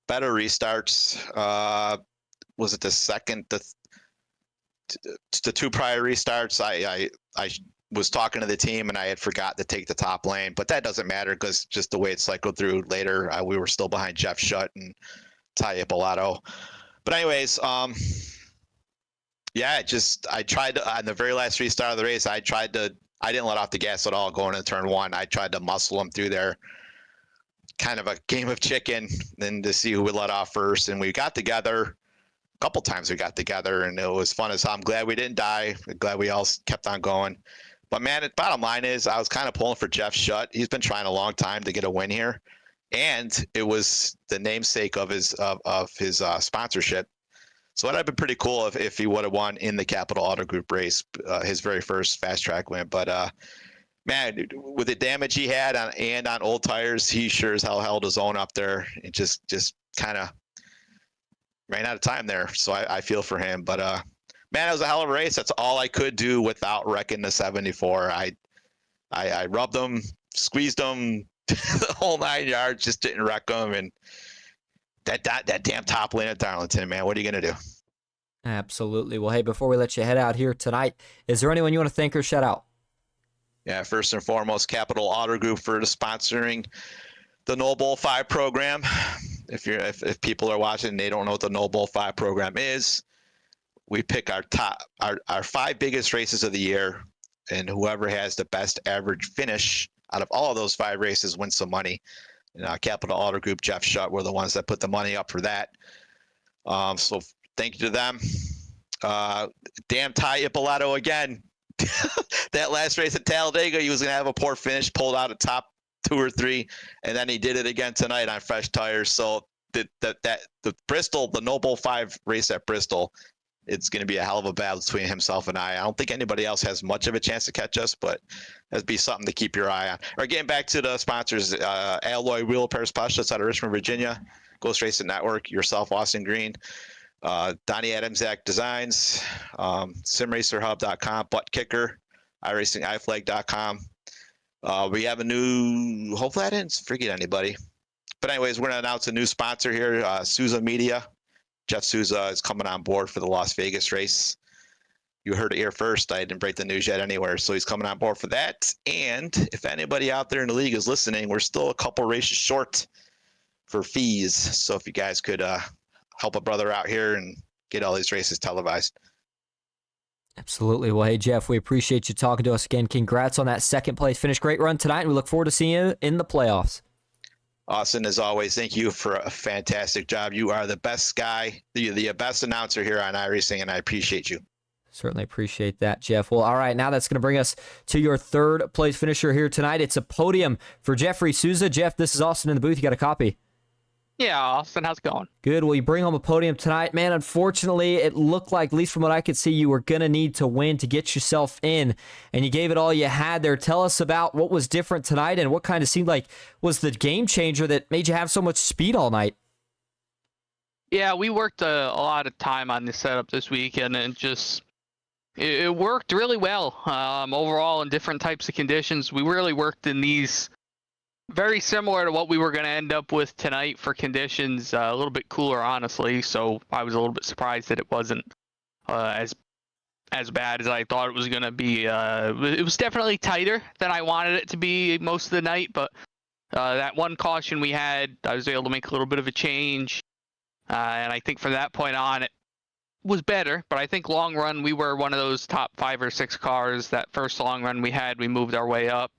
better restarts. Was it the second, the two prior restarts? I was talking to the team and I had forgot to take the top lane, but that doesn't matter because just the way it cycled through later, we were still behind Jeff Shutt and Ty Ippolito. But anyways, yeah, I tried to, on the very last restart of the race, I didn't let off the gas at all going into turn one. I tried to muscle them through there, kind of a game of chicken, then to see who would let off first. And we got together a couple times. We got together, and it was fun as hell. I'm glad we didn't die. I'm glad we all kept on going. But man, the bottom line is, I was kind of pulling for Jeff Shutt. He's been trying a long time to get a win here, and it was the namesake of his sponsorship. So that'd have been pretty cool if he would have won in the Capitol Auto Group race, his very first fast track win. But man, with the damage he had on old tires, he sure as hell held his own up there. It just kind of ran out of time there. So I feel for him. But man, it was a hell of a race. That's all I could do without wrecking the 74. I rubbed them, squeezed them the whole 9 yards, just didn't wreck them. And that damn top lane at Darlington, man. What are you going to do? Absolutely. Well, hey, before we let you head out here tonight, is there anyone you want to thank or shout out? Yeah, first and foremost, Capitol Auto Group for sponsoring the No Bull 5 program. If people are watching and they don't know what the No Bull 5 program is, we pick our 5 biggest races of the year, and whoever has the best average finish out of all of those 5 races wins some money. Capitol Auto Group, Jeff Shutt were the ones that put the money up for that. So thank you to them. Damn Ty Ippolito again. That last race at Talladega, he was going to have a poor finish, pulled out a top 2 or 3, and then he did it again tonight on fresh tires. So the Bristol, the No Bull 5 race at Bristol, it's going to be a hell of a battle between himself and I don't think anybody else has much of a chance to catch us, but that'd be something to keep your eye on. All right, getting back to the sponsors, Alloy Wheel Repair Specialists out of Richmond, Virginia, Ghost Racing Network, yourself, Austin Green, Donnie Adamczak Designs, SimRacerHub.com, Butt Kicker, iRacingIFlag.com. We have a new, hopefully I didn't forget anybody. But anyways, we're going to announce a new sponsor here, Souza Media. Jeff Souza is coming on board for the Las Vegas race. You heard it here first. I didn't break the news yet anywhere. So he's coming on board for that. And if anybody out there in the league is listening, we're still a couple races short for fees. So if you guys could help a brother out here and get all these races televised. Absolutely. Well, hey, Jeff, we appreciate you talking to us again. Congrats on that second place finish. Great run tonight, and we look forward to seeing you in the playoffs. Austin, as always, thank you for a fantastic job. You are the best guy, the best announcer here on iRacing, and I appreciate you. Certainly appreciate that, Jeff. Well, all right, now that's going to bring us to your third place finisher here tonight. It's a podium for Jeffrey Souza. Jeff, this is Austin in the booth. You got a copy? Yeah, Austin, how's it going? Good. Well, you bring home a podium tonight. Man, unfortunately, it looked like, at least from what I could see, you were going to need to win to get yourself in, and you gave it all you had there. Tell us about what was different tonight and what kind of seemed like was the game changer that made you have so much speed all night. Yeah, we worked a lot of time on this setup this week, and it worked really well. Overall, in different types of conditions, we really worked in these very similar to what we were going to end up with tonight for conditions, a little bit cooler, honestly. So I was a little bit surprised that it wasn't as bad as I thought it was going to be. It was definitely tighter than I wanted it to be most of the night, but that one caution we had, I was able to make a little bit of a change, and I think from that point on, it was better. But I think long run, we were one of those top 5 or 6 cars. That first long run we had, we moved our way up.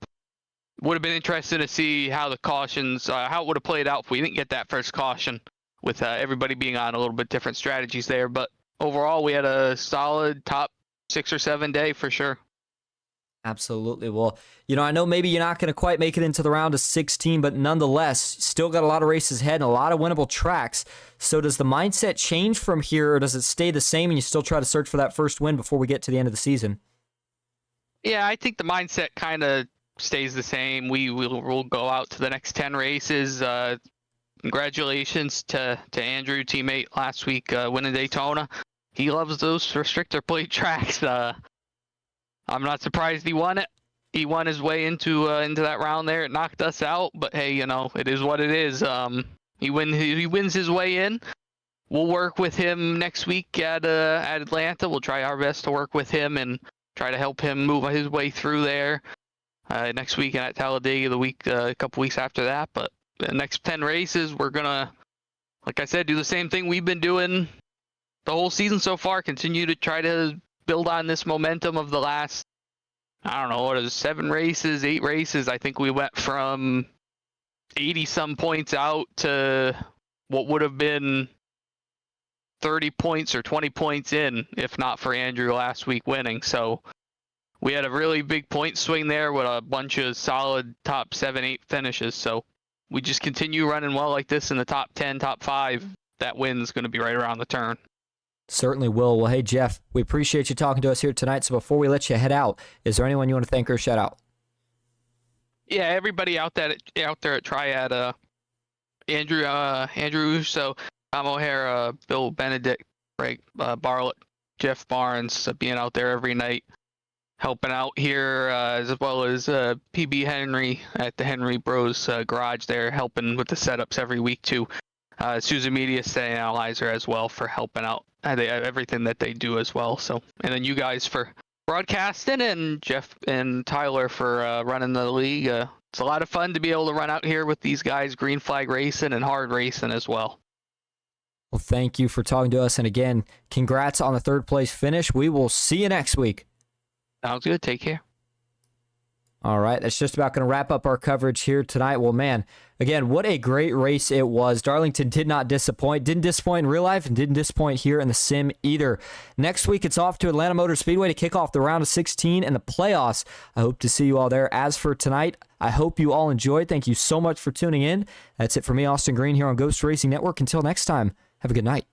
Would have been interesting to see how the cautions, how it would have played out if we didn't get that first caution, with everybody being on a little bit different strategies there. But overall, we had a solid top 6 or 7 day for sure. Absolutely. Well, I know maybe you're not going to quite make it into the round of 16, but nonetheless, still got a lot of races ahead and a lot of winnable tracks. So does the mindset change from here, or does it stay the same and you still try to search for that first win before we get to the end of the season? Yeah, I think the mindset kind of stays the same. We'll go out to the next 10 races. Congratulations to Andrew, teammate last week, winning Daytona. He loves those restrictor plate tracks. I'm not surprised he won it. He won his way into that round there. It knocked us out, but hey, it is what it is. He wins his way in. We'll work with him next week at Atlanta. We'll try our best to work with him and try to help him move his way through there. Next weekend at Talladega, a couple weeks after that. But the next 10 races, we're gonna, like I said, do the same thing we've been doing the whole season so far. Continue to try to build on this momentum of the last, I don't know, what is it, 7 races, 8 races. I think we went from 80 some points out to what would have been 30 points or 20 points in, if not for Andrew last week winning. So we had a really big point swing there with a bunch of solid top 7, 8 finishes. So we just continue running well like this in the top 10, top 5. That win's going to be right around the turn. Certainly will. Well, hey, Jeff, we appreciate you talking to us here tonight. So before we let you head out, is there anyone you want to thank or shout out? Yeah, everybody out there at Triad, Andrew Russo, Tom O'Hara, Bill Benedict, Greg Barlett, Jeff Barnes, being out there every night, helping out here, as well as PB Henry at the Henry Bros garage there, helping with the setups every week too. Susan Media Stay Analyzer as well for helping out everything that they do as well. So, and then you guys for broadcasting, and Jeff and Tyler for running the league. It's a lot of fun to be able to run out here with these guys, green flag racing and hard racing as well. Well, thank you for talking to us. And again, congrats on the 3rd place finish. We will see you next week. Sounds good. Take care. All right, that's just about going to wrap up our coverage here tonight. Well, man, again, what a great race it was. Darlington did not disappoint. Didn't disappoint in real life and didn't disappoint here in the sim either. Next week, it's off to Atlanta Motor Speedway to kick off the round of 16 and the playoffs. I hope to see you all there. As for tonight, I hope you all enjoyed. Thank you so much for tuning in. That's it for me, Austin Green, here on Ghost Racing Network. Until next time, have a good night.